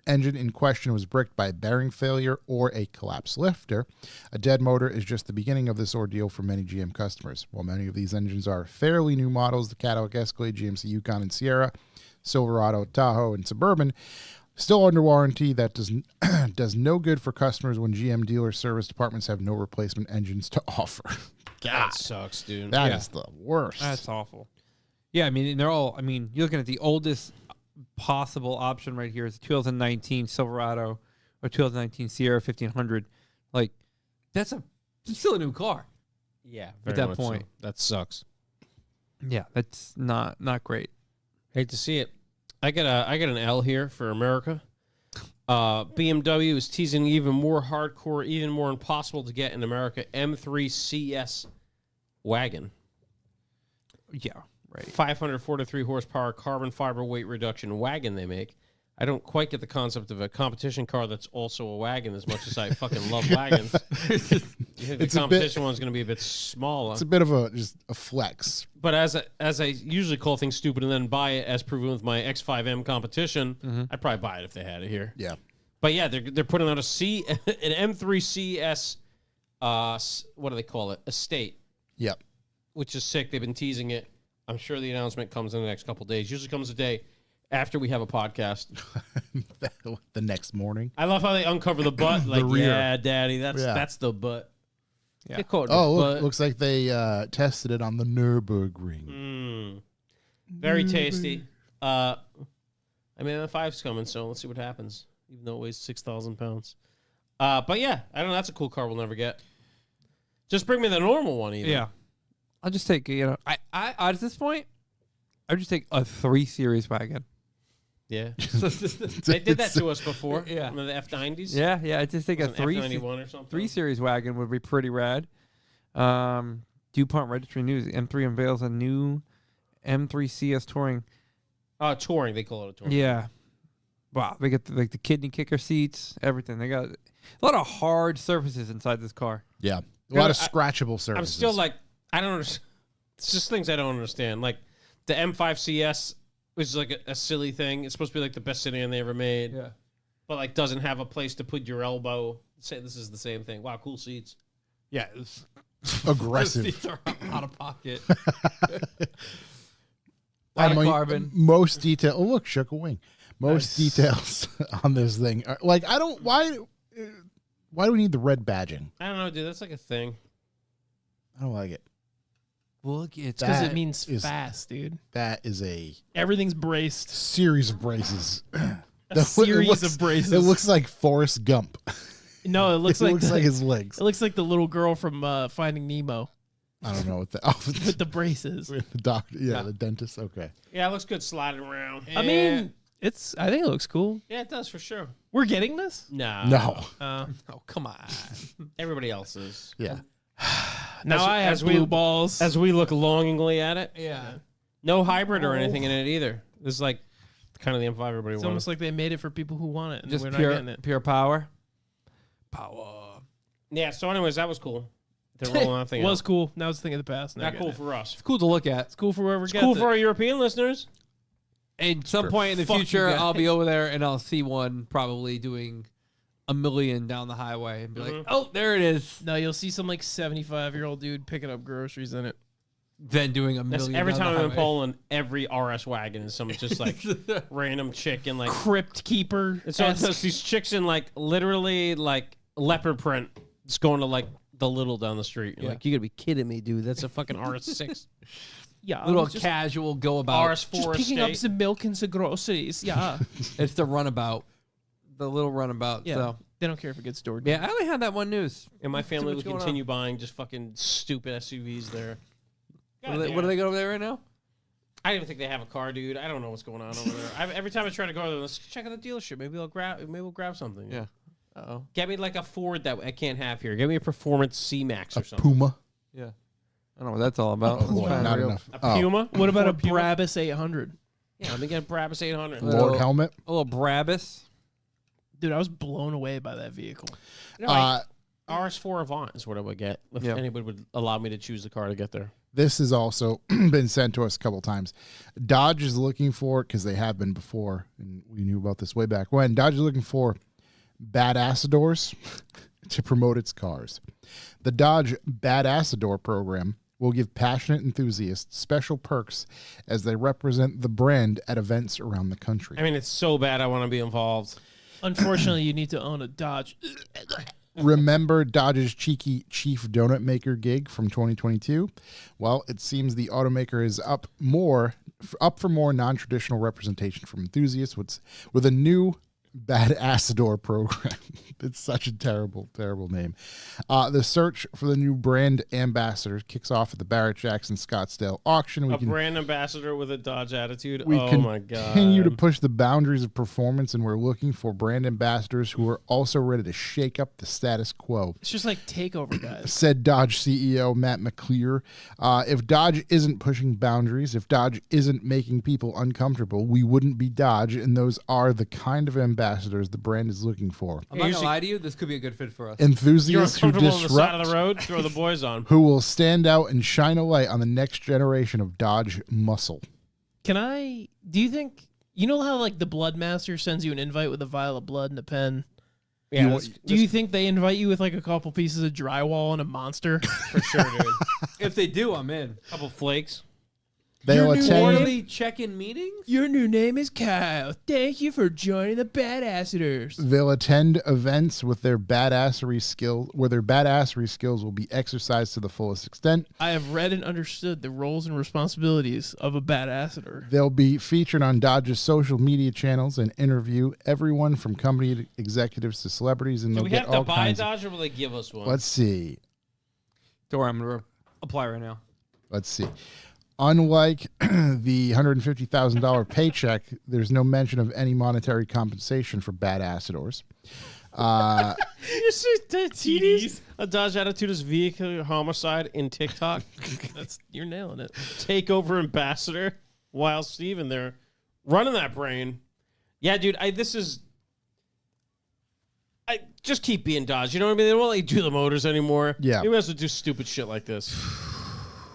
engine in question was bricked by a bearing failure or a collapsed lifter, a dead motor is just the beginning of this ordeal for many GM customers. While many of these engines are fairly new models, the Cadillac Escalade, GMC Yukon and Sierra, Silverado, Tahoe, and Suburban, still under warranty, that does no good for customers when GM dealer service departments have no replacement engines to offer. That sucks, dude. That is the worst. That's awful. Yeah, I mean, they're all. I mean, you're looking at the oldest possible option right here is 2019 Silverado or 2019 Sierra 1500. Like, it's still a new car. Yeah, At that point. That sucks. Yeah, that's not great. Hate to see it. I got an L here for America. BMW is teasing even more hardcore, even more impossible to get in America M3 CS wagon. Yeah, right. 543 horsepower carbon fiber weight reduction wagon they make. I don't quite get the concept of a competition car that's also a wagon as much as I fucking love wagons. You think It's the a competition one's going to be a bit smaller. It's a bit of just a flex. But as I usually call things stupid and then buy it, as proven with my X5M competition, I'd probably buy it if they had it here. Yeah. But yeah, they're putting out an M3 CS what do they call it? Estate, Yep. which is sick. They've been teasing it. I'm sure the announcement comes in the next couple of days. Usually comes a day after we have a podcast. The next morning. I love how they uncover the butt. Like, rear. yeah, daddy, that's Yeah. the butt. Yeah. They call it Oh, the look, butt. looks like they tested it on the Nürburgring. Very tasty. I mean, M5's coming, so let's see what happens. Even though it weighs 6,000 pounds. But yeah, I don't know. That's a cool car we'll never get. Just bring me the normal one, even. Yeah. I'll just take, I at this point, I would just take a 3 Series wagon. Yeah. They did that to us before. Yeah. Remember the F90s? Yeah, I'd just take a Wasn't 3 F91 or something. 3 Series wagon would be pretty rad. DuPont Registry News. M3 unveils a new M3 CS Touring. Touring. They call it a touring. Yeah. Wow. They get the kidney kicker seats, everything. They got a lot of hard surfaces inside this car. Yeah. A lot of I- scratchable surfaces. I'm still like, I don't understand. It's just things I don't understand. Like the M5 CS was like a silly thing. It's supposed to be like the best sedan they ever made. Yeah. But like doesn't have a place to put your elbow. Say this is the same thing. Wow, cool seats. Yeah. aggressive. Those seats are out of pocket. I Lot of mean, carbon. Most detail. Oh, look, shook a wing. Most details on this thing. Like, I don't. Why do we need the red badging? I don't know, dude. That's like a thing. I don't like it. Look, it's Because That it means is- fast, dude. That is a Everything's braced. series of braces. A series of braces. It looks like Forrest Gump. No, it looks It like looks like his legs. it looks like the little girl from Finding Nemo I don't know what the. Oh, with the braces. the doctor. Yeah, Yeah. the dentist. Okay. Yeah, it looks good sliding around. I mean, I think it looks cool. Yeah, it does for sure. We're getting this. No. No. oh, come on. Everybody else is. Yeah. Now I have as we- blue balls. As we look longingly at it. Yeah. No hybrid or anything in it either. This is like kind of the M5 everybody It's wants. almost like they made it for people who want it, and Just we're not pure, getting it. pure power. Power. Yeah, so anyways, that was cool. They're rolling that thing Was out. cool. Now it's a thing of the past. Never Not getting cool it. for us. It's cool to look at. It's cool for whoever It's gets cool it. for our European listeners. At some point in the Fuck you future, guys. I'll be over there and I'll see one probably doing a million down the highway and be like, oh, there it is. No, you'll see some like 75-year-old dude picking up groceries in it. Then doing a That's million. every down time the I'm in highway. Poland, every RS wagon is some just like random chick in like. Crypt keeper. And so it's these chicks in like literally like leopard print, just going to like the little down the street. You're Yeah. like, you gotta be kidding me, dude. That's a fucking RS6, Yeah, Little just, casual go about. RS4 just picking up estate. some milk and some groceries. Yeah, It's the runabout. The little runabout. yeah. So They don't care if it gets stored. yeah, I only had that one news. And my family what's would going continue buying just fucking stupid SUVs there. What do they got over there right now? I don't even think they have a car, dude. I don't know what's going on over there. Every time I try to go there, let's check out the dealership. Maybe we'll grab something. Yeah. Oh, Get me like a Ford that I can't have here. Get me a Performance C-Max or something. Puma. Yeah. I don't know what that's all about. Oh, boy, not enough. A Oh, Puma? what about a Ford Puma? Brabus 800? Yeah, let me get a Brabus 800. Little- Lord helmet. A little Brabus. Dude, I was blown away by that vehicle. No, RS4 Avant is what I would get if Yeah. anybody would allow me to choose the car to get there. This has also been sent to us a couple times. Dodge is looking for, because they have been before, and we knew about this way back when. Dodge is looking for Badassadors to promote its cars. The Dodge Badassador program will give passionate enthusiasts special perks as they represent the brand at events around the country. I mean, it's so bad I want to be involved. Unfortunately, you need to own a Dodge. Remember Dodge's cheeky chief donut maker gig from 2022? Well, it seems the automaker is up for more non-traditional representation from enthusiasts with a new Badassador program. It's such a terrible, terrible name. The search for the new brand ambassador kicks off at the Barrett Jackson Scottsdale auction. A brand ambassador with a Dodge attitude. We Oh my god! continue to push the boundaries of performance, and we're looking for brand ambassadors who are also ready to shake up the status quo, It's just like takeover guys. said Dodge CEO Matt McClear. If Dodge isn't pushing boundaries, if Dodge isn't making people uncomfortable, we wouldn't be Dodge, and those are the kind of ambassadors the brand is looking for. I'm not gonna lie to you. This could be a good fit for us. You're Enthusiasts who uncomfortable on the side of disrupt, the road. Throw the boys on. who will stand out and shine a light on the next generation of Dodge muscle. Do you think, you know how like the Bloodmaster sends you an invite with a vial of blood and a pen? Yeah, You that's- Do you think they invite you with like a couple pieces of drywall and a monster? for sure, dude. If they do, I'm in. Couple flakes. They'll Your new attend. Quarterly check-in meetings? Your new name is Kyle. Thank you for joining the Badassadors. They'll attend events with their badassery skills, where their badassery skills will be exercised to the fullest extent. I have read and understood the roles and responsibilities of a Badassador. They'll be featured on Dodge's social media channels and interview everyone from company executives to celebrities, and Do they'll we get have to all buy a kinds. Dodge or will they give us one? Let's see. Don't worry, I'm going to apply right now. Let's see. Unlike the $150,000 paycheck, there's no mention of any monetary compensation for badassadors. You see TDs? A Dodge Attitude is vehicular homicide in TikTok. You're nailing it. Takeover ambassador. While Steven there running that brain. Yeah, dude, I just keep being Dodge. You know what I mean? They won't let you do the motors anymore. Yeah. You might as well do stupid shit like this.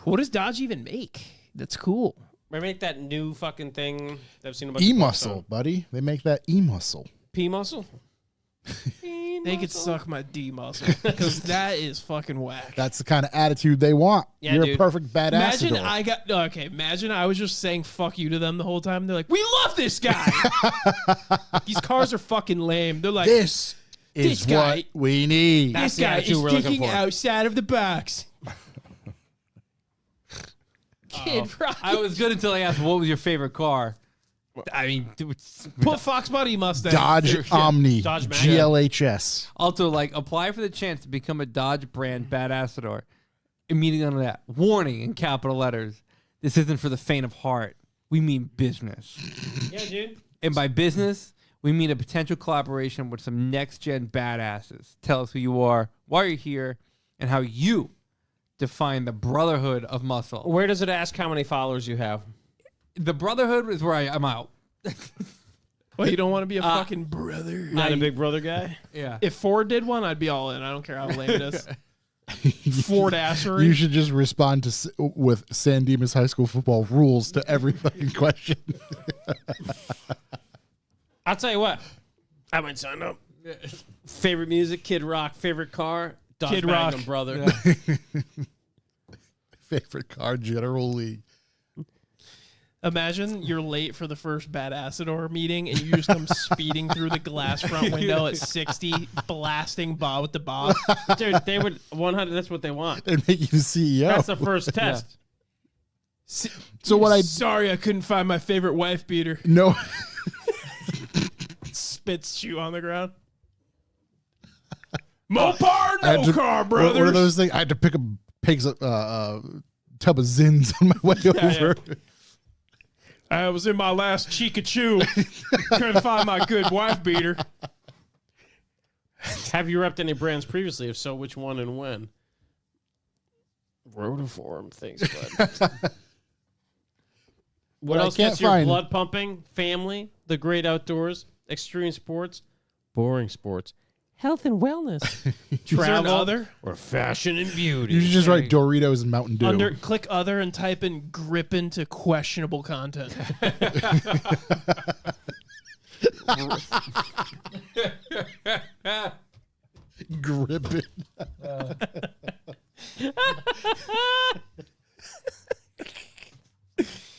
What does Dodge even make? That's cool. They make that new fucking thing that I've seen a bunch of E-muscle, buddy. They make that E-muscle. P muscle. They could suck my D muscle because that is fucking whack. That's the kind of attitude they want. Yeah, You're dude. a perfect badassador. Imagine I was just saying fuck you to them the whole time. They're like, we love this guy. These cars are fucking lame. They're like, This is This guy- what we need. That's this the guy attitude is we're looking thinking for. outside of the box. Kid Rock. I was good until I asked what was your favorite car. I mean, dude, Put Fox Buddy Mustang. Dodge Omni, Dodge Mag. GLHS. also, like, apply for the chance to become a Dodge brand badassador. Immediately under that, warning in capital letters. This isn't for the faint of heart. We mean business. Yeah, dude. And by business, we mean a potential collaboration with some next-gen badasses. Tell us who you are, why you're here, and how you define the brotherhood of muscle. Where does it ask how many followers you have? The brotherhood is where I'm out. Well, you don't want to be a fucking brother. Not a big brother guy. Yeah. If Ford did one, I'd be all in. I don't care how lame it is. Ford assery. You should just respond to with San Dimas High School football rules to every fucking question. I'll tell you what. I might sign up. Favorite music, Kid Rock. Favorite car, Dodge Kid Magnum, Rock. brother. Favorite car, General Lee. Imagine you're late for the first Badassador meeting and you just come speeding through the glass front window at 60, blasting Bob with the Bob. Dude, they would 100. That's what they want. They'd make you the CEO. That's the first test. So what I Sorry, I couldn't find my favorite wife beater. no, Spits shoe on the ground. Mopar, I had no to- car, one brothers. of those things. I had to pick a pig's tub of Zins on my way over. I was in my last Chikachu. Couldn't find my good wife beater. Have you repped any brands previously? If so, which one and when? Rotiform. Thanks, bud. What I else can't gets your find- blood pumping? Family, the great outdoors, extreme sports, boring sports, health and wellness, Is there travel, another? or fashion and beauty. You should just write Doritos and Mountain Dew. Click other and type in grip into questionable content. Grip it.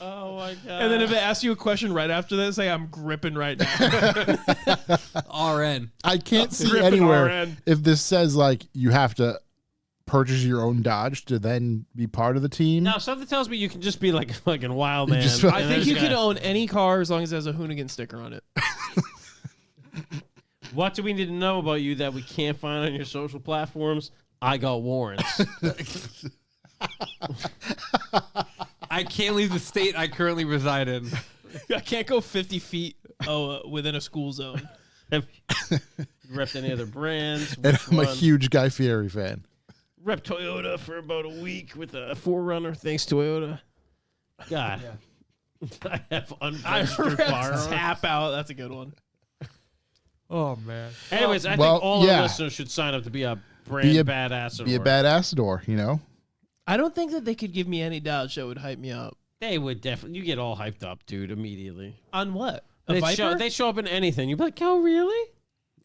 Oh my god! And then if it asks you a question right after that, say I'm gripping right now. RN. I can't see Gripping anywhere RN. if this says like you have to purchase your own Dodge to then be part of the team. now something tells me you can just be like a fucking wild man. just- and I think there's you a can guy- own any car as long as it has a Hoonigan sticker on it. What do we need to know about you that we can't find on your social platforms? I got warrants. I can't leave the state I currently reside in. I can't go 50 feet within a school zone. Have you repped any other brands? And Which I'm a one? huge Guy Fieri fan. Rep Toyota for about a week with a 4Runner. Thanks, Toyota. God. I have I unregistered firearms. tap out. That's a good one. Oh, man. Anyways, I Well, think all yeah. the listeners should sign up to be a brand Be a- badass. Be a badassador, you know? I don't think that they could give me any Dodge that would hype me up. They would definitely. You get all hyped up, dude, immediately. On what? A They Viper? show up in anything. You'd be like, oh, really?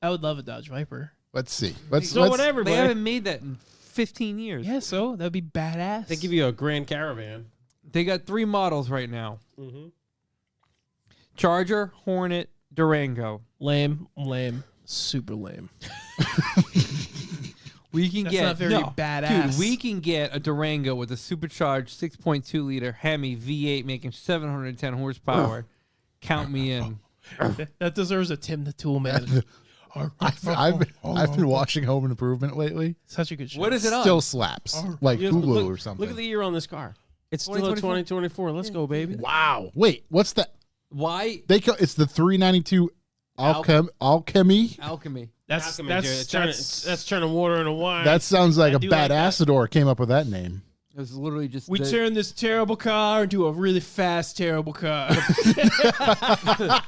I would love a Dodge Viper. Let's see. Let's So whatever, They buddy. haven't made that in 15 years. Yeah, so that'd be badass. They give you a Grand Caravan. They got 3 models right now. Mm-hmm. Charger, Hornet, Durango. lame, super lame. We can That's get not very badass. Dude, we can get a Durango with a supercharged 6.2 liter Hemi V8 making 710 horsepower. Count me in. That deserves a Tim the Tool Man. I've been watching Home Improvement lately. Such a good show. What is it on? Still slaps like Yeah, Hulu look, or something. Look at the year on this car. It's still a 2024. 2024. Let's go, baby. Wow. Wait, what's that? Why It's the 392 Alchemy. Alchemy? That's That's turning water into wine. That sounds like I a do bad like that. Asador came up with that name. It was literally just we the- turn this terrible car into a really fast terrible car the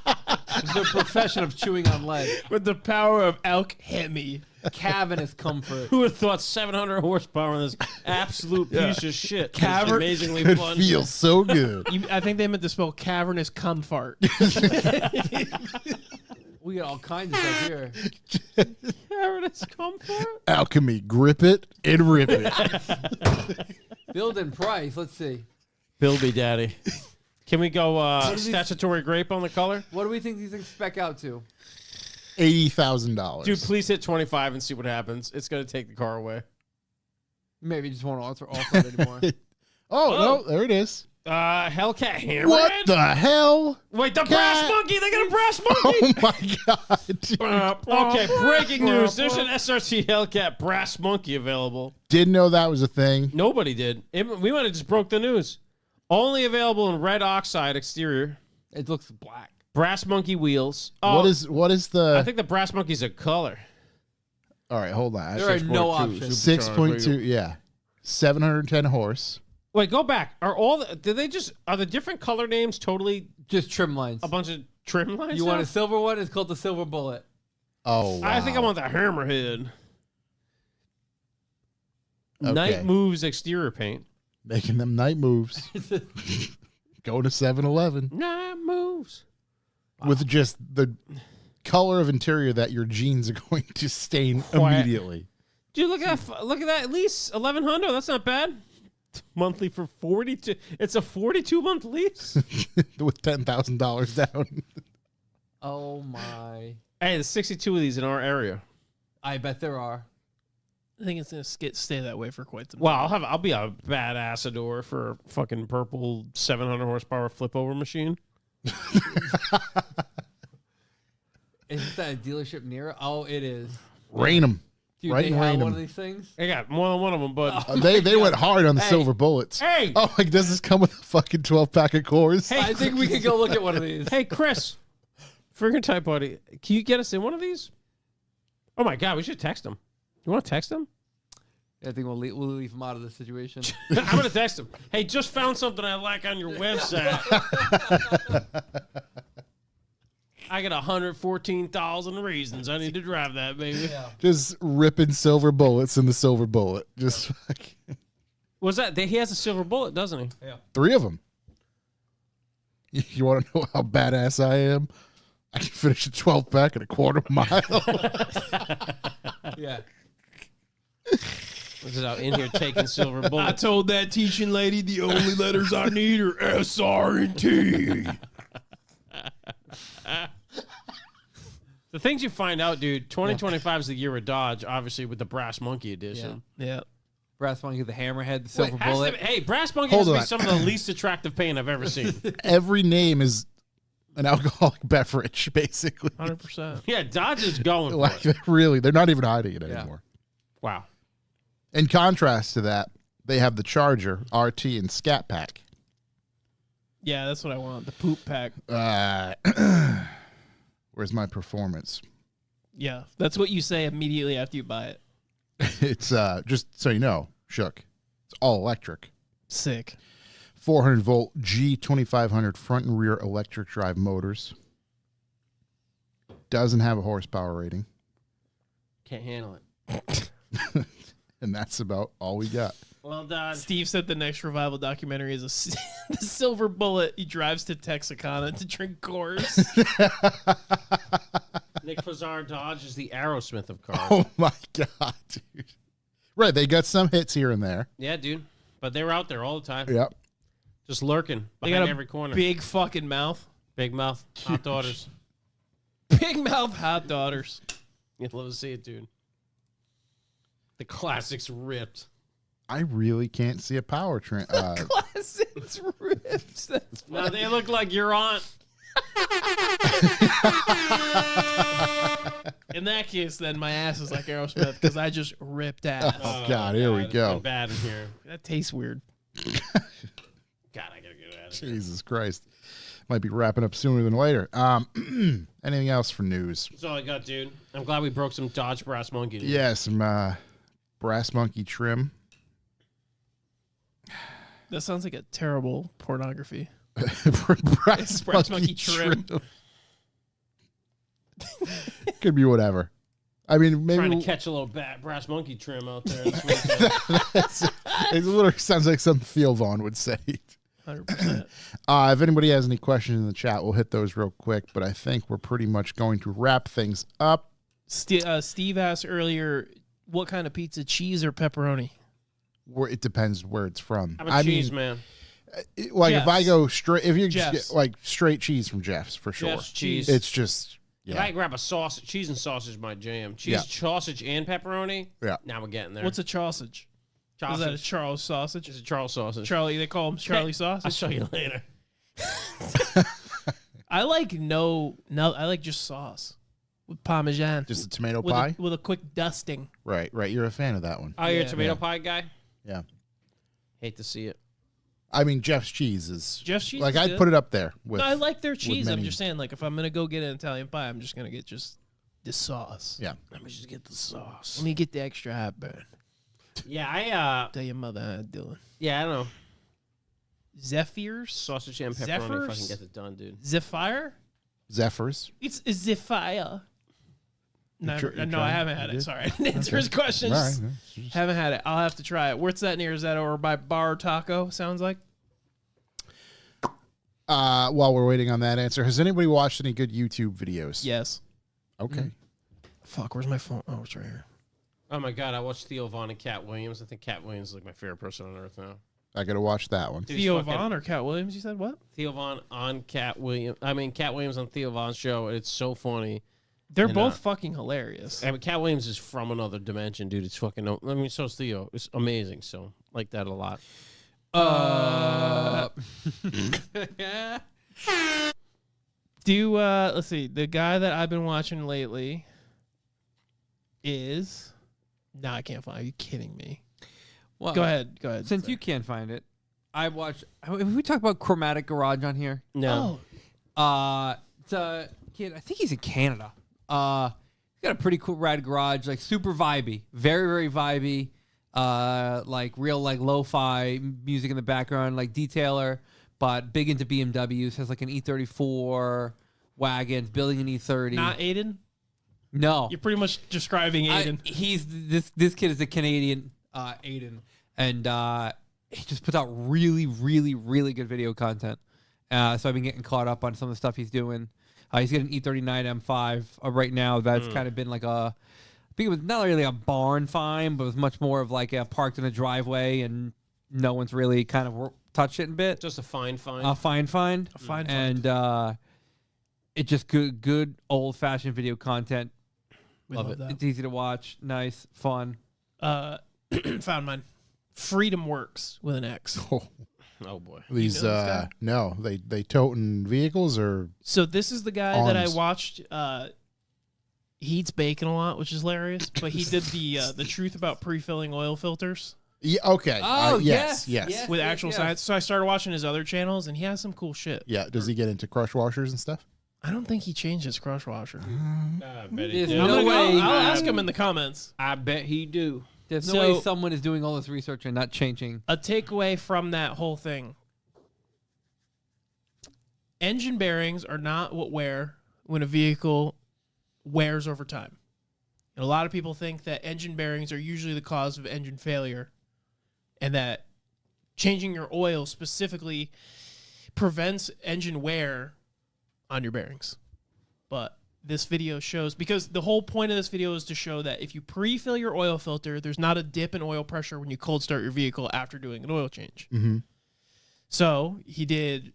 profession of chewing on lead. with the power of alchemy. Cavernous comfort. Who would have thought 700 horsepower on this absolute piece of shit? It's Cavern- amazingly It fun. feels so good. I think they meant to spell cavernous comfort. We got all kinds of stuff here. Cavernous comfort. Alchemy, grip it and rip it. Build and price. Let's see. Bilby Daddy. Can we go statutory grape on the color? What do we think these things spec out to? $80,000. Dude, please hit 25 and see what happens. It's going to take the car away. Maybe you just won't offer it anymore. Oh, no, there it is. Hellcat Hammerhead? What the hell? Wait, the brass monkey! They got a brass monkey! Oh my god. dude. Okay, breaking news. There's an SRT Hellcat brass monkey available. Didn't know that was a thing. Nobody did. We might have just broke the news. Only available in red oxide exterior. It looks black. Brass monkey wheels. Oh, What is the I think the brass monkey's a color. All right, hold on. There are no options. 6.2, yeah. 710 horse. Wait, go back. Are the different color names totally Just trim lines. a bunch of trim lines? You want now? a silver one? It's called the Silver Bullet. Oh, wow. I think I want the Hammerhead. Okay. Night Moves exterior paint. Making them night moves. Go to 7-Eleven Night Moves. with just the color of interior that your jeans are going to stain immediately. Dude, look at that. At least 1,100. That's not bad. Monthly for 42. It's a 42-month lease. With $10,000 down. Oh my! Hey, there's 62 of these in our area. I bet there are. I think it's gonna stay that way for quite some time. Well, I'll be a badass adore for a fucking purple 700 horsepower flip over machine. Is that a dealership near? Oh, it is. Rain them. Dude, Right they and have rain one 'em. of these things. I got more than one of them, but They went hard on the silver bullets. hey, Oh, like does this come with a fucking 12-pack of cores? Hey. I think we could go look at one of these. hey, Chris, friggin' type buddy, can you get us in one of these? Oh my God, we should text him. You want to text him? I think we'll leave him out of this situation. I'm gonna text him. Hey, just found something I like on your website. I got 114,000 reasons I need to drive that, baby. Just ripping silver bullets in the silver bullet. Just fucking What's that? He has a silver bullet, doesn't he? 3 of them. You want to know how badass I am? I can finish a 12-pack in a quarter mile. Yeah. Was it out in here taking silver I bullets? told that teaching lady the only letters I need are S, R, and T. The things you find out, dude. 2025 is the year of Dodge, obviously with the Brass Monkey edition. Yeah. Brass Monkey, the Hammerhead, the Silver Has to Bullet. be- hey, Brass Monkey Hold has to be on. some of the least attractive paint I've ever seen. Every name is an alcoholic beverage, basically. 100%. Yeah, Dodge is going for Like, it. really, they're not even hiding it anymore. Wow. In contrast to that, they have the Charger, RT, and Scat Pack. Yeah, that's what I want. The poop pack. Where's my performance? Yeah, that's what you say immediately after you buy it. It's just so you know, Shook. It's all electric. Sick. 400 volt G2500 front and rear electric drive motors. Doesn't have a horsepower rating, Can't handle it. and that's about all we got. Well done. Steve said the next revival documentary is the Silver Bullet. He drives to Texarkana to drink Coors. Nick Fazar Dodge is the Aerosmith of cars. Oh my god, dude. Right, they got some hits here and there. Yeah, dude. But they were out there all the time. Yep. Just lurking They behind got a every corner. big fucking mouth. Big mouth. Hot daughters. Big mouth hot daughters. You'd love to see it, dude. The classics ripped. I really can't see a powertrain. Classics rips. That's Now they look like your aunt. In that case, then my ass is like Aerosmith because I just ripped ass. Oh, God, here we it's go. been bad in here. That tastes weird. God, I gotta get out of here. Jesus Christ. Might be wrapping up sooner than later. Anything else for news? That's all I got, dude. I'm glad we broke some Dodge Brass Monkey. Dude. Yeah, some brass monkey trim. That sounds like a terrible pornography. brass monkey trim. Could be whatever. I mean, maybe Trying to catch a little Brass Monkey trim out there this weekend. it literally sounds like something Theo Vaughn would say. 100%. If anybody has any questions in the chat, we'll hit those real quick. But I think we're pretty much going to wrap things up. Steve asked earlier, what kind of pizza, cheese or pepperoni? It depends where it's from. I'm a cheese man. Like if I Jeff's. go straight, if you just Jeff's. get like straight cheese from Jeff's for sure. Jeff's cheese. It's just If yeah. I grab a sausage, cheese and sausage, my jam. Cheese, Yeah. sausage, and pepperoni. Yeah. Now we're getting there. What's a sausage? Is that a sausage? Charles sausage? It's a Charles sausage. Charlie, they call him Charlie I'll sausage. show you later. I like I like just sauce with Parmesan. Just a tomato with pie. with a quick dusting. Right. You're a fan of that one. Oh, you're a Yeah. tomato Yeah. pie guy? Yeah. Hate to see it. I mean, Jeff's cheese is Jeff's cheese like is I'd good. put it up there with. No, I like their cheese. I'm many- just saying, like, if I'm gonna go get an Italian pie, I'm just gonna get just the sauce. Yeah. Let me just get the sauce. Let me get the extra heartburn. Yeah, Tell your mother how to do it. I don't know. Zephyrs? Sausage and pepperoni if I Zephyrs? can get it done, dude. Zephyr? Zephyrs. It's a Zephyr. Never, you're no, I trying? haven't had You it. did? Sorry, I didn't answer his questions. All right. It's just- Haven't had it. I'll have to try it. Where's that near? Is that over by Bar Taco? Sounds like. While we're waiting on that answer, has anybody watched any good YouTube videos? Yes. Okay. Fuck, where's my phone? Oh, it's right here. Oh my god, I watched Theo Vaughn and Cat Williams. I think Cat Williams is like my favorite person on earth now. I got to watch that one. Dude, he's Theo fucking- Vaughn or Cat Williams? You said what? Theo Vaughn on Cat Williams. I mean, Cat Williams on Theo Vaughn's show. It's so funny. They're And, both fucking hilarious. I mean, Cat Williams is from another dimension, dude. It's fucking. I mean, so is Theo. It's amazing. So like that a lot. Let's see. The guy that I've been watching lately is. No, I can't find. Are you kidding me? Well, Go ahead. Since you can't find it, I watched. Have we talked about Chromatic Garage on here? No. Oh, It's a kid. I think he's in Canada. He's got a pretty cool rad garage, like super vibey, very very vibey. Like real like lo-fi music in the background, like detailer, but big into BMWs. Has like an E34 wagons, building an E30. not Aiden. No, You're pretty much describing Aiden. he's this kid is a Canadian Aiden, and he just puts out really good video content. So I've been getting caught up on some of the stuff he's doing. He's got an E39 M5 right now that's kind of been like I think it was not really a barn find, but it was much more of like a parked in a driveway and no one's really kind of touched it a bit. Just a fine find. A fine find. A fine And it's just good old fashioned video content. We Love love it. that. It's easy to watch, nice, fun. Found mine. Freedom Works with an X. Oh boy. These know this guy? no, they toting vehicles or So this is the guy that I Arms. watched. He eats bacon a lot, which is hilarious. But he did the truth about pre-filling oil filters yeah, okay. Oh, yes. with actual science. So I started watching his other channels, and he has some cool shit. Yeah, does he get into crush washers and stuff? I don't think he changed his crush washer. I bet he There's did. no way- I'll ask him in the comments. I bet he do. There's no So- way someone is doing all this research and not changing. A takeaway from that whole thing: engine bearings are not what wear when a vehicle wears over time. And a lot of people think that engine bearings are usually the cause of engine failure, and that changing your oil specifically prevents engine wear on your bearings. But this video shows, because the whole point of this video is to show that if you pre-fill your oil filter, there's not a dip in oil pressure when you cold start your vehicle after doing an oil change. Mm-hmm. So he did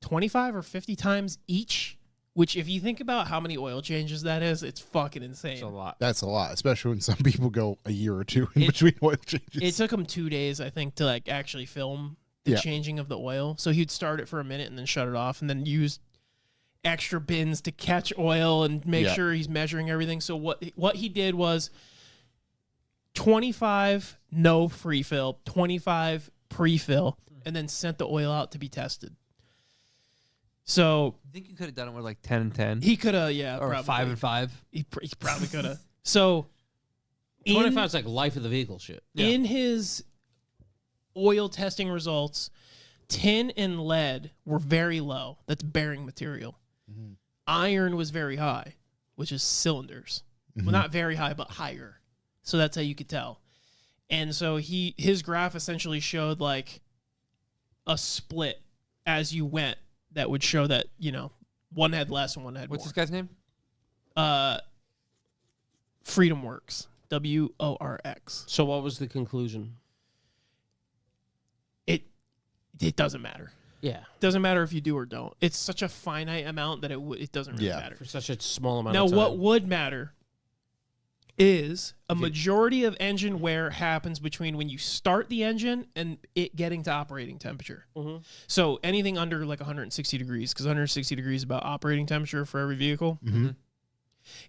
25 or 50 times each, which if you think about how many oil changes that is, it's fucking insane. It's a lot. That's a lot, especially when some people go a year or two in between oil changes. It took him 2 days, I think, to like actually film the Yeah. changing of the oil. So he'd start it for a minute and then shut it off, and then use extra bins to catch oil and make Yeah. sure he's measuring everything. So what he did was 25 no free fill, 25 pre-fill, and then sent the oil out to be tested. So I think you could have done it with like 10 and 10. he could have, yeah, or probably. 5 and 5. He probably could have. So 25 is like life of the vehicle shit. in his oil testing results, tin and lead were very low. That's bearing material. Iron was very high, which is cylinders. Well, not very high, but higher. So that's how you could tell. And so his graph essentially showed like a split as you went that would show that, you know, one had less and one had What's more. this guy's name? Freedom Works. WORX. So what was the conclusion? It doesn't matter. Yeah. Doesn't matter if you do or don't. It's such a finite amount that it doesn't really Yeah. matter. For such a small amount Now, of time. what would matter is a majority of engine wear happens between when you start the engine and it getting to operating temperature. Mhm. So anything under like 160 degrees, because 160 degrees is about operating temperature for every vehicle. Mm-hmm.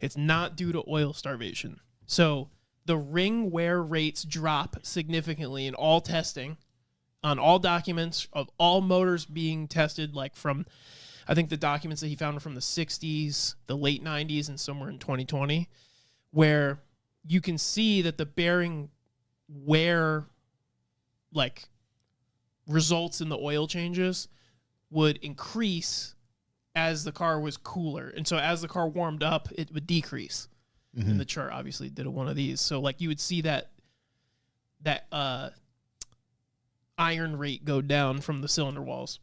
It's not due to oil starvation. So the ring wear rates drop significantly in all testing, on all documents of all motors being tested, like from, I think the documents that he found are from the 60s, the late 90s, and somewhere in 2020, where you can see that the bearing wear, like, results in the oil changes would increase as the car was cooler. And so as the car warmed up, it would decrease. And the chart obviously did one of these. So like you would see that iron rate go down from the cylinder walls.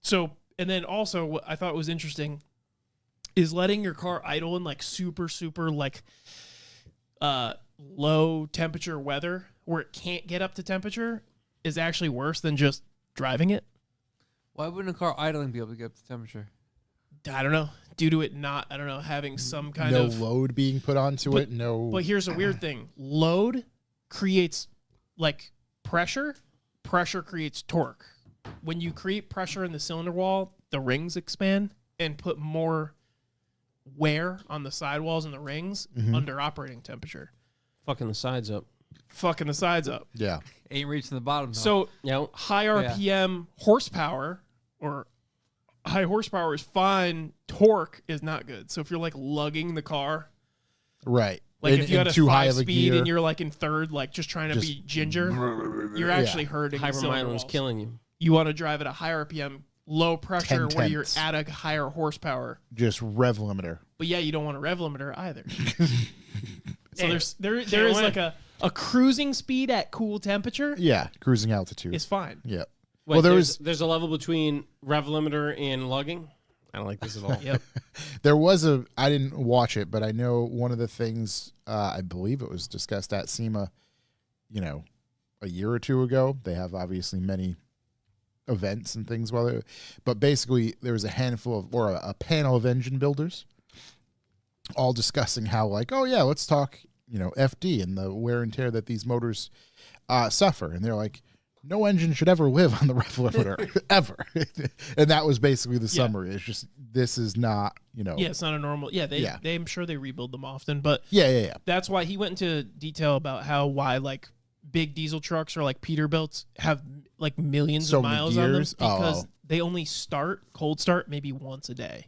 So, and then also what I thought was interesting is letting your car idle in like super like low temperature weather where it can't get up to temperature is actually worse than just driving it. Why wouldn't a car idling be able to get up to temperature? I don't know. Due to it not, I don't know, having some kind No of load being put onto But- it. No. But here's a weird thing. Load creates like pressure. Pressure creates torque. When you create pressure in the cylinder wall, the rings expand and put more wear on the sidewalls and the rings under operating temperature. Fucking the sides up. Fucking the sides up. Yeah. Ain't reaching the bottom. Though. So Yeah. high RPM horsepower or high horsepower is fine. Torque is not good. So if you're like lugging the car, Right. like In- if you in had a too high 5 of a speed gear. and you're like in third, like just trying to Just- be ginger, you're actually hurting the cylinder Hypermilen's walls. killing you. You want to drive at a high RPM, low pressure, 10 where you're tenths. at a higher horsepower. Just rev limiter. But yeah, you don't want a rev limiter either. So Hey, there can't is win. like a cruising speed at cool temperature Yeah. Cruising altitude. is fine. Yeah. Wait, Well, there there's a level between rev limiter and lugging. I don't like this at all. Yep. There was I didn't watch it, but I know one of the things, I believe it was discussed at SEMA, a year or two ago. They have obviously many events and things but basically there was a handful of, or a panel of engine builders all discussing how like, oh yeah, let's talk, FD and the wear and tear that these motors suffer. And they're like, no engine should ever live on the rev limiter ever. And that was basically the summary. It's just, this is not, Yeah, it's not a normal. Yeah, I'm sure they rebuild them often, but Yeah. that's why he went into detail about why like big diesel trucks or like Peterbilts have like millions So of many miles on them gears? Oh, because oh. they only cold start maybe once a day.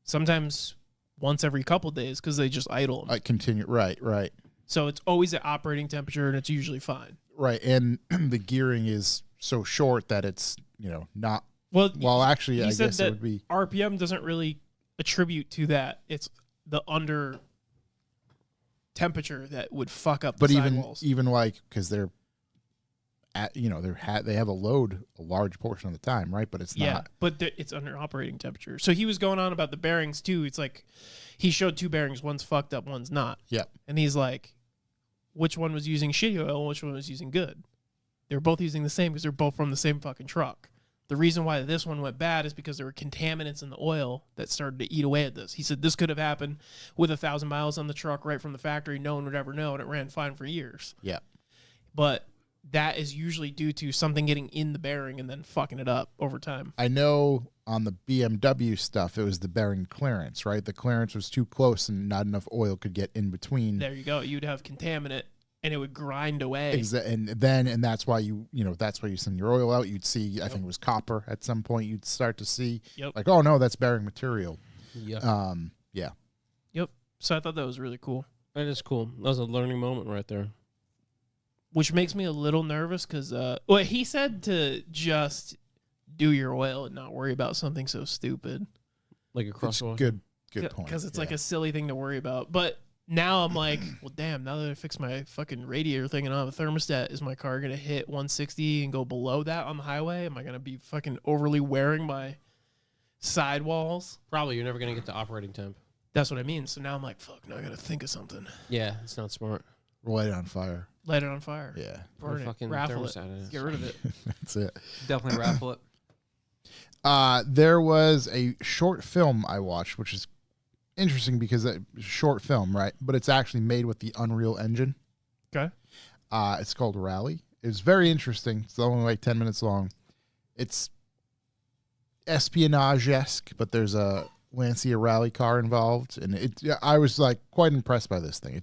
Sometimes once every couple days because they just idle 'em. I continue. Right. So it's always at operating temperature and it's usually fine. Right. And the gearing is so short that it's, not, Well, actually, he I said guess that it would be, RPM doesn't really attribute to that. It's the under temperature that would fuck up the but sidewalls. even like, because they're they have a load a large portion of the time, right? But it's Yeah, not. but it's under operating temperature. So he was going on about the bearings too. It's like he showed 2 bearings, one's fucked up, one's not. Yep. And he's like, which one was using shitty oil and which one was using good? They were both using the same because they're both from the same fucking truck. The reason why this one went bad is because there were contaminants in the oil that started to eat away at this. He said this could have happened with 1,000 miles on the truck right from the factory. No one would ever know, and it ran fine for years. Yeah. But that is usually due to something getting in the bearing and then fucking it up over time. I know on the BMW stuff, it was the bearing clearance, right? The clearance was too close and not enough oil could get in between. There you go. You'd have contaminant, and it would grind away. And that's why that's why you send your oil out. You'd see, I think it was copper at some point. You'd start to see, like, oh no, that's bearing material. Yeah. Yeah. Yep. So I thought that was really cool, That is cool. That was a learning moment right there. which makes me a little nervous because he said to just do your oil and not worry about something so stupid. Like a It's crosswalk. good point. Because it's Yeah. like a silly thing to worry about. But now I'm like, well, damn, now that I fixed my fucking radiator thing and I have a thermostat, is my car going to hit 160 and go below that on the highway? Am I going to be fucking overly wearing my sidewalls? Probably you're never going to get to operating temp. That's what I mean. So now I'm like, fuck, now I got to think of something. Yeah, it's not smart. Light it on fire. Light it on fire. Yeah. Put a Burn it. fucking Raffle it. thermostat in it. Get rid of it. That's it. Definitely raffle it. There was a short film I watched, which is interesting because it's a short film, right? But it's actually made with the Unreal Engine. Okay. It's called Rally. It's very interesting. It's only like 10 minutes long. It's espionage-esque, but there's a Lancia rally car involved, and I was like quite impressed by this thing.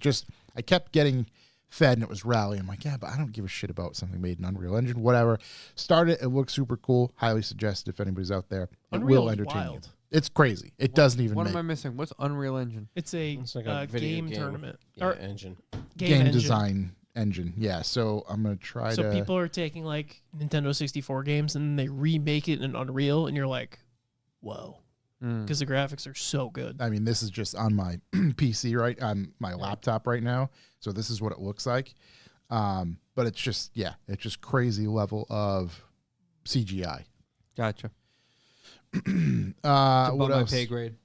I kept getting fed, and it was Rally. I'm like, yeah, but I don't give a shit about something made in Unreal Engine. Whatever. Start it. It looks super cool. Highly suggested if anybody's out there. It Unreal will is entertain you. wild. It's crazy. It doesn't even What make am I missing? What's Unreal Engine? It's a, It's like a video game tournament. Yeah, Or engine. game engine. design engine. Yeah, so I'm going to try So to... people are taking like Nintendo 64 games and they remake it in Unreal, and you're like, whoa. Because the graphics are so good. I mean, this is just on my PC, right? On my laptop right now. So this is what it looks like. But it's just crazy level of CGI. Gotcha. What Above my else? pay grade.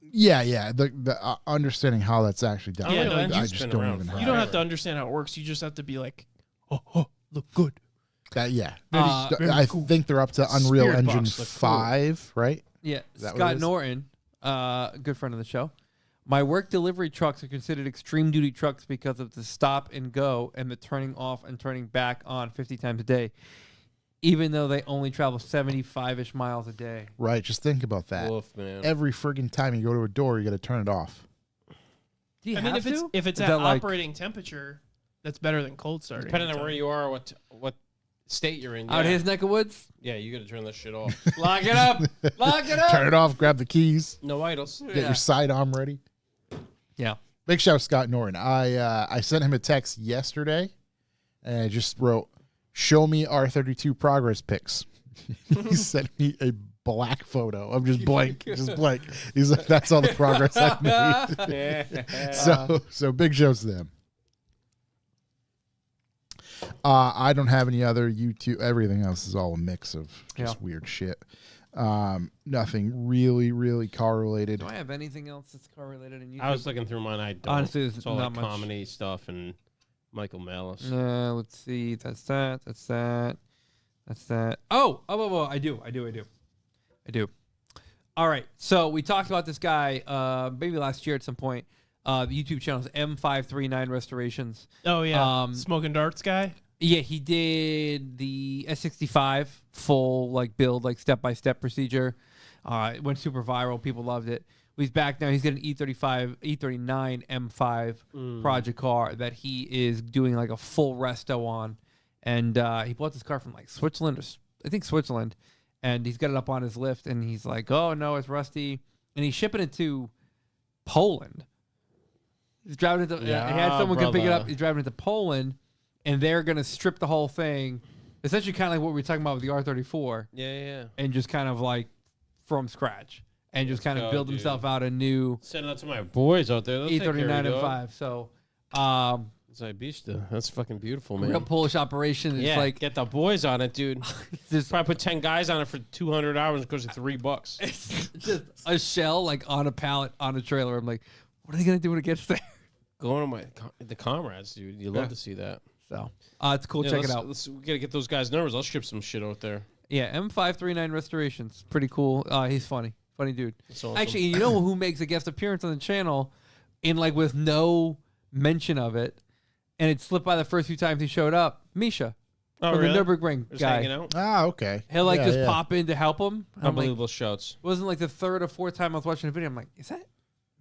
Yeah. The understanding how that's actually done. Yeah, I, no, I Engine's just been don't around even for have You don't Forever. have to understand how it works. You just have to be like, oh, look good. that. Yeah, Very I cool. think they're up to Unreal Spirit Engine box look cool. 5, right? Yeah, that what it Scott is? Norton, a good friend of the show. My work delivery trucks are considered extreme duty trucks because of the stop and go and the turning off and turning back on 50 times a day, even though they only travel 75-ish miles a day. Right. Just think about that. Woof, man. Every friggin' time you go to a door, you got to turn it off. Do you I mean, have to? if it's Is at that like- operating temperature, that's better than cold starting. Depending on anytime. where you are, what state you're in. Out yeah. his neck of woods? Yeah, you got to turn this shit off. Lock it up. Lock it up. Turn it off, grab the keys, No idles. get your sidearm ready. Yeah. Big shout out Scott Norton. I sent him a text yesterday, and I just wrote, "Show me R32 progress pics." He sent me a black photo of just blank, just blank. He's like, "That's all the progress I've made." So big shouts to them. I don't have any other YouTube. Everything else is all a mix of just weird shit. Nothing really car related. Do I have anything else that's car related in YouTube? I was looking through mine. I don't. Honestly, there's it's all not like much. comedy stuff and Michael Malice. Let's see. That's that. That's that. That's that. Oh, I do. All right. So we talked about this guy maybe last year at some point. The YouTube channel is M539 Restorations. Oh yeah, Um, smoking darts guy. Yeah, he did the S65 full like build, like step-by-step procedure. It went super viral. People loved it. He's back now. He's got an E39 M5 project car that he is doing like a full resto on. And he bought this car from like Switzerland, or I think Switzerland. And he's got it up on his lift. And he's like, oh, no, it's rusty. And he's shipping it to Poland. He's driving it. He had someone come pick it up. He's driving it to Poland. And they're going to strip the whole thing. Essentially kind of like what we were talking about with the R34. Yeah. And just kind of like from scratch. And just kind of go, build dude. himself out a new Send that to my boys out there. They'll take care of E39 you, and dog. 5. So Zaybishta. That's fucking beautiful, man. Real Polish operation. It's Yeah, like get the boys on it, dude. just, Probably put 10 guys on it for 200 hours because of $3. it's just a shell like on a pallet on a trailer. I'm like, what are they gonna do when it gets there? Going to the comrades, dude. You love to see that. So it's cool. Yeah, Check it let's- out. we gotta get those guys' numbers. I'll ship some shit out there. Yeah, M539 Restorations. Pretty cool. He's funny. Funny dude. That's awesome. Actually, you know who makes a guest appearance on the channel in like with no mention of it, and it slipped by the first few times he showed up? Misha. Oh, from really? the Nürburgring Just guy. hanging out. Ah, okay. He'll like Yeah, just yeah. pop in to help him. I'm like, Unbelievable shouts. it wasn't like the third or fourth time I was watching the video. I'm like, is that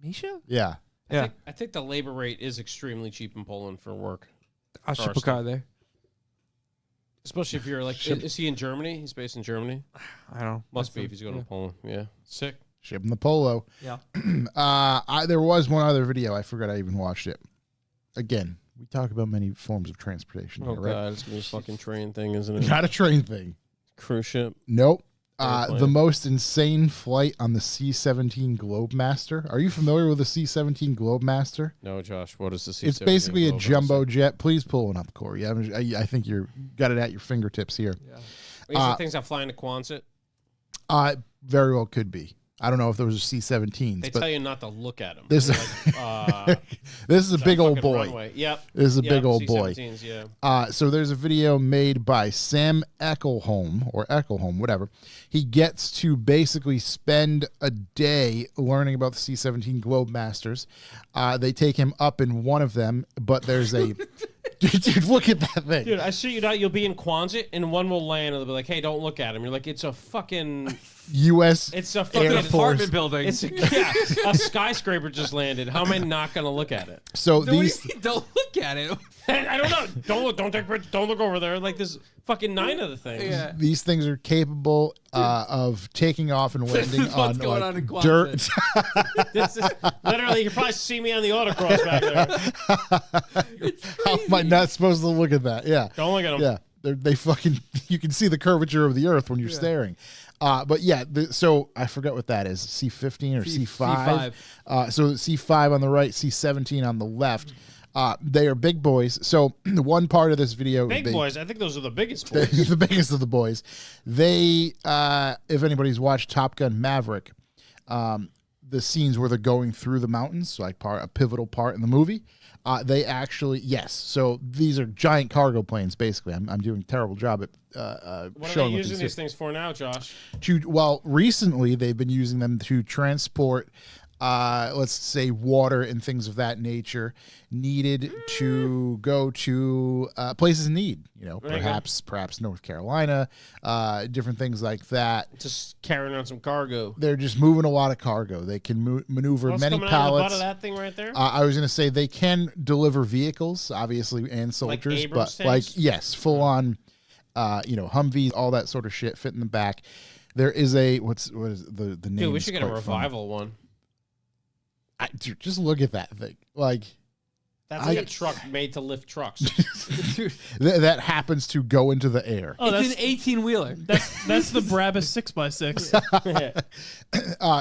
Misha? Yeah. Yeah. I think the labor rate is extremely cheap in Poland for work. I'll for ship our a car there. Especially if you're like, is he in Germany? He's based in Germany. I don't know. Must be if he's going to Poland. Yeah. Sick. Ship him the polo. Yeah. There was one other video. I forgot I even watched it. Again, we talk about many forms of transportation. Oh, here, right? God. It's going to be a fucking train thing, isn't it? Not a train thing. Cruise ship. Nope. Airplane. The most insane flight on the C-17 Globemaster. Are you familiar with the C-17 Globemaster? No, Josh. What is the C-17 It's basically a Globemaster? jumbo jet. Please pull one up, Corey. I think you're got it at your fingertips here. These are things that fly into Quonset. Very well could be. I don't know if those are C-17s, They but tell you not to look at them. this this is a big old boy. Runway. Yep. This is a big old boy. C-17s, yeah. So there's a video made by Sam Eckelholm, whatever. He gets to basically spend a day learning about the C-17 Globemasters. They take him up in one of them, but there's a... Dude, look at that thing. Dude, I see you out. You'll be in Quonset, and one will land, and they'll be like, "Hey, don't look at him." You're like, "It's a fucking, U.S. it's a fucking Air Force. Apartment building. It's a skyscraper just landed. How am I not gonna look at it? So No, these... don't look at it. I don't know. Don't look over there. Like there's fucking 9 of the things. Yeah. These things are capable of taking off and landing is what's on going like, on in Quonset. dirt. This is literally. You probably see me on the autocross back there. How am I not supposed to look at that? Yeah. Don't look at them. Yeah, they fucking. You can see the curvature of the Earth when you're staring. But yeah, so I forgot what that is. C-15 or C-5. So C-5 on the right, C-17 on the left. They are big boys. So the one part of this video, Big boys. I think those are the biggest boys. the biggest of the boys. They, if anybody's watched Top Gun Maverick, the scenes where they're going through the mountains, so like a pivotal part in the movie. They actually, yes. So these are giant cargo planes, basically. I'm doing a terrible job at What are showing they what using these things for now, Josh? Well, recently they've been using them to transport, let's say, water and things of that nature needed to go to places in need. You know, There you go. perhaps North Carolina, different things like that. Just carrying on some cargo. They're just moving a lot of cargo. They can maneuver What's many coming out of the butt pallets. of that thing right there? I was going to say they can deliver vehicles, obviously, and soldiers, Abrams but like, tanks? yes, full on, Humvees, all that sort of shit fit in the back. There is a what is the name? Dude, we is should get a quite funny. revival one. Dude, just look at that thing. Like That's like a truck made to lift trucks. Dude, that happens to go into the air. Oh, it's that's an 18-wheeler. that's the Brabus 6x6.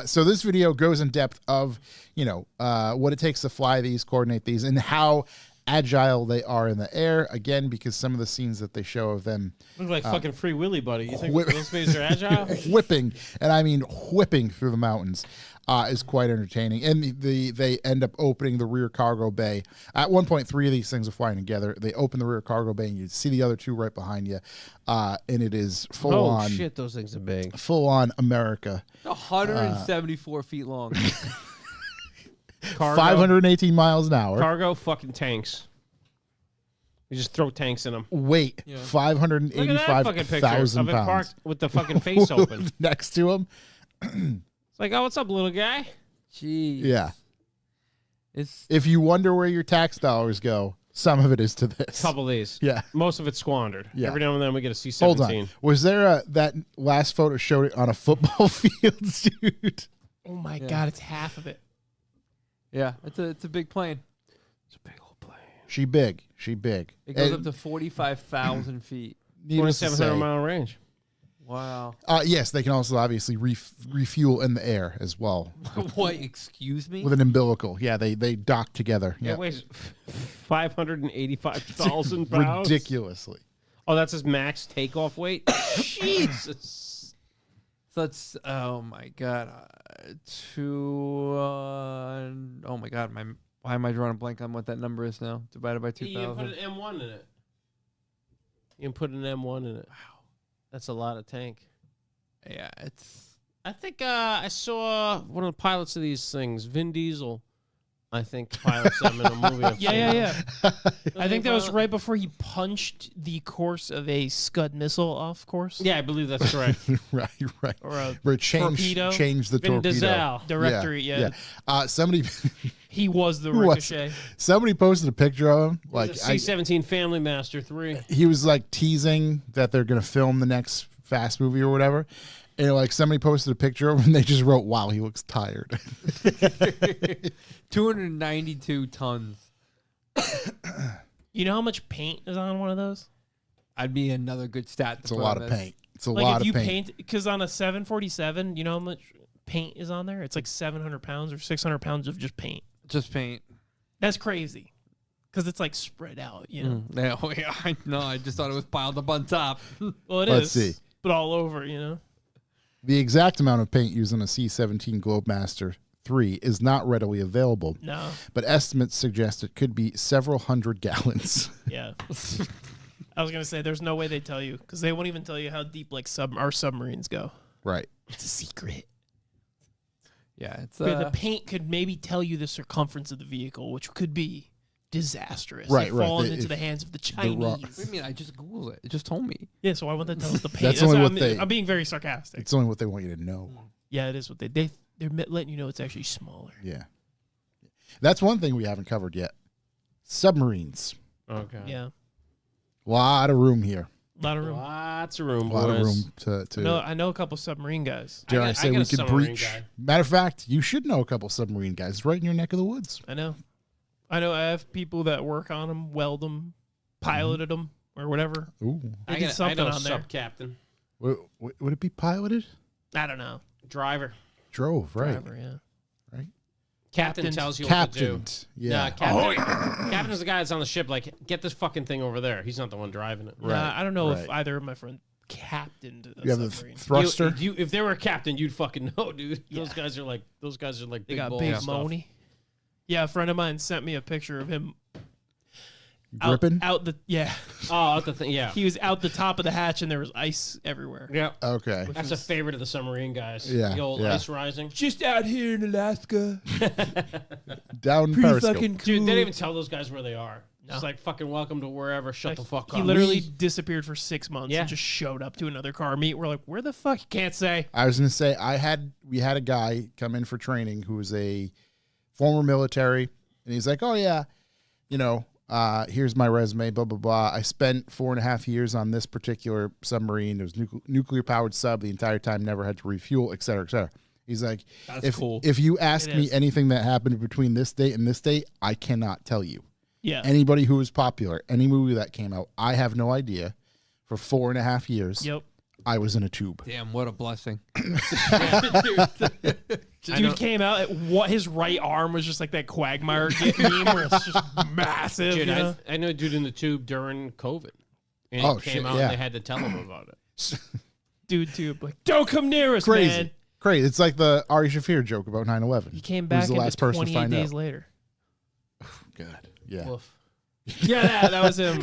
So this video goes in depth of what it takes to fly these, coordinate these, and how agile they are in the air. Again, because some of the scenes that they show of them Look like fucking Free Willy, buddy. You think whip- those babies are agile? whipping, and I mean whipping through the mountains, is quite entertaining. And they end up opening the rear cargo bay. At one point, 3 of these things are flying together. They open the rear cargo bay, and you see the other 2 right behind you, and it is full Oh on, shit, those things are big. full on America. 174 feet long. Cargo, 518 miles an hour. cargo, fucking tanks. You just throw tanks in them. Weight Look at that fucking picture 585,000 of it pounds. parked with the fucking face open. Next to him, It's like, oh, what's up, little guy? Jeez. yeah. It's If you wonder where your tax dollars go, some of it is to this. Couple of these. Yeah. Most of it's squandered. Yeah. Every now and then we get a C-17. Hold on. Was there that last photo showed it on a football field, dude? Oh my god, it's half of it. yeah, it's a big plane. It's a big old plane. She big. She big. It goes And up to 45,000 feet. needless to 2,700 say, mile range. Wow. Yes, they can also obviously refuel in the air as well What? Excuse me? with an umbilical. Yeah, they dock together. It Yeah, weighs 585,000 pounds. ridiculously. Oh, that's his max takeoff weight? Jesus. So it's oh my god, oh my god, why am I drawing a blank on what that number is now? Divided by You can put 2,000. an M1 in it. You can put an M1 in it. Wow. That's a lot of tank. Yeah, it's I think I saw one of the pilots of these things, Vin Diesel. I think pilots them in a movie. I've seen. Yeah. I think that was pilot? right before he punched the course of a Scud missile off course. Yeah, I believe that's correct. right. Or a Where it torpedo? changed the Vin torpedo. Diesel. directory. Yeah. Somebody He was the Who was ricochet. somebody posted a picture of him. Like Like C-17 Family Master 3. he was like teasing that they're gonna film the next Fast movie or whatever. And like somebody posted a picture of him and they just wrote, "Wow, he looks tired." 292 tons. You know how much paint is on one of those? I'd be another good stat. It's a lot of paint. It's a lot Like if of you paint. because on a 747, you know how much paint is on there? It's like 700 pounds or 600 pounds of just paint. Just paint. That's crazy. Because it's like spread out, you know? Yeah, oh, yeah, I know. I just thought it was piled up on top. Well, it Let's is, see. but all over, you know? The exact amount of paint used on a C-17 Globemaster 3 is not readily available, No. but estimates suggest it could be several hundred gallons. Yeah. I was going to say, there's no way they tell you because they won't even tell you how deep like our submarines go. Right. It's a secret. Yeah, it's But the paint could maybe tell you the circumference of the vehicle, which could be disastrous. Right, if right. fallen If into the hands of the raw- Chinese. What do you mean? I just Googled it. It just told me. Yeah, so why won't they tell us the paint? That's only why what I'm, they- I'm being very sarcastic. It's only what they want you to know. Yeah, it is what they're letting you know it's actually smaller. Yeah. That's one thing we haven't covered yet. Submarines. Okay. Yeah, Lot of room here. a lot of room. Lots of room, A lot of boys. room to No, I know a couple submarine guys. dare I I got- say I got we a could submarine breach. guy. Matter of fact, you should know a couple submarine guys. It's right in your neck of the woods. I know. I have people that work on them, weld them, piloted them, or whatever. Ooh. They did something I know on there. sub-captain. Would it be piloted? I don't know. Driver. Drove, right. Driver, yeah. Right. Captain Captained. tells you what to do. Captained. Yeah. Nah, captain, captain is the guy that's on the ship. Like, get this fucking thing over there. He's not the one driving it. Nah, I don't know if right. either of my friends captained a You have the submarine. thruster. If they were a captain, you'd fucking know, dude. Those guys are like They big got balls big and stuff. money. Yeah, a friend of mine sent me a picture of him out, Gripping? out the Oh, out the thing, yeah. he was out the top of the hatch and there was ice everywhere. Yeah. Okay. That's a favorite of the submarine guys. Yeah, The old yeah. ice rising. Just out here in Alaska. Down Pretty Periscope. fucking cool. Dude, they don't even tell those guys where they are. No. Just like fucking welcome to wherever. Shut the fuck He up. literally disappeared for 6 months Yeah. and just showed up to another car meet. We're like, where the fuck? Can't say. I was gonna say we had a guy come in for training who was a former military, and he's like, "Oh yeah, you know, here's my resume, blah blah blah. I spent 4.5 years on this particular submarine. It was nuclear powered sub the entire time, never had to refuel, et cetera, et cetera." He's like, That's cool. If you ask It me is. anything that happened between this date and this date, I cannot tell you. Yeah. Anybody who was popular, any movie that came out, I have no idea. For 4.5 years, Yep. I was in a tube. Damn, what a blessing. Dude came out at what his right arm was just like that Quagmire meme where it's just massive. Dude, you know? I know a dude in the tube during COVID. And Oh, he came shit, out yeah. and they had to tell him about it. Dude, tube, like, don't come near us, Crazy. man. Crazy. It's like the Ari Shafir joke about 9/11. He came Who's back the into last person to 28 find days out? later. God. Yeah. Woof. Yeah, that was him.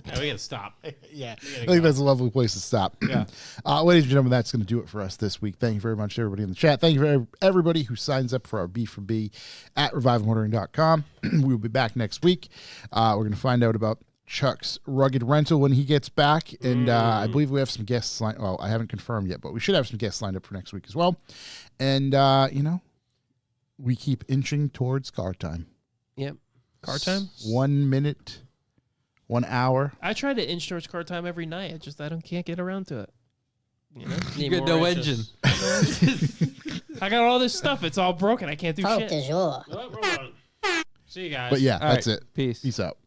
Yeah, we gotta stop. Yeah. We I gotta think go. that's a lovely place to stop. Yeah. Ladies and gentlemen, that's going to do it for us this week. Thank you very much to everybody in the chat. Thank you for everybody who signs up for our B4B at revivalmotoring.com. We will be back next week. We're going to find out about Chuck's rugged rental when he gets back. And I believe we have some guests lined. Well, I haven't confirmed yet, but we should have some guests lined up for next week as well. And, we keep inching towards car time. Yep. Car time? 1 minute, 1 hour. I try to inch towards car time every night. I can't get around to it. You know? Need got more no inches. I got all this stuff. It's all broken. I can't do Faute shit. de jour. Oh, roll on. See you guys. But yeah, All that's right, it. Peace. Peace out.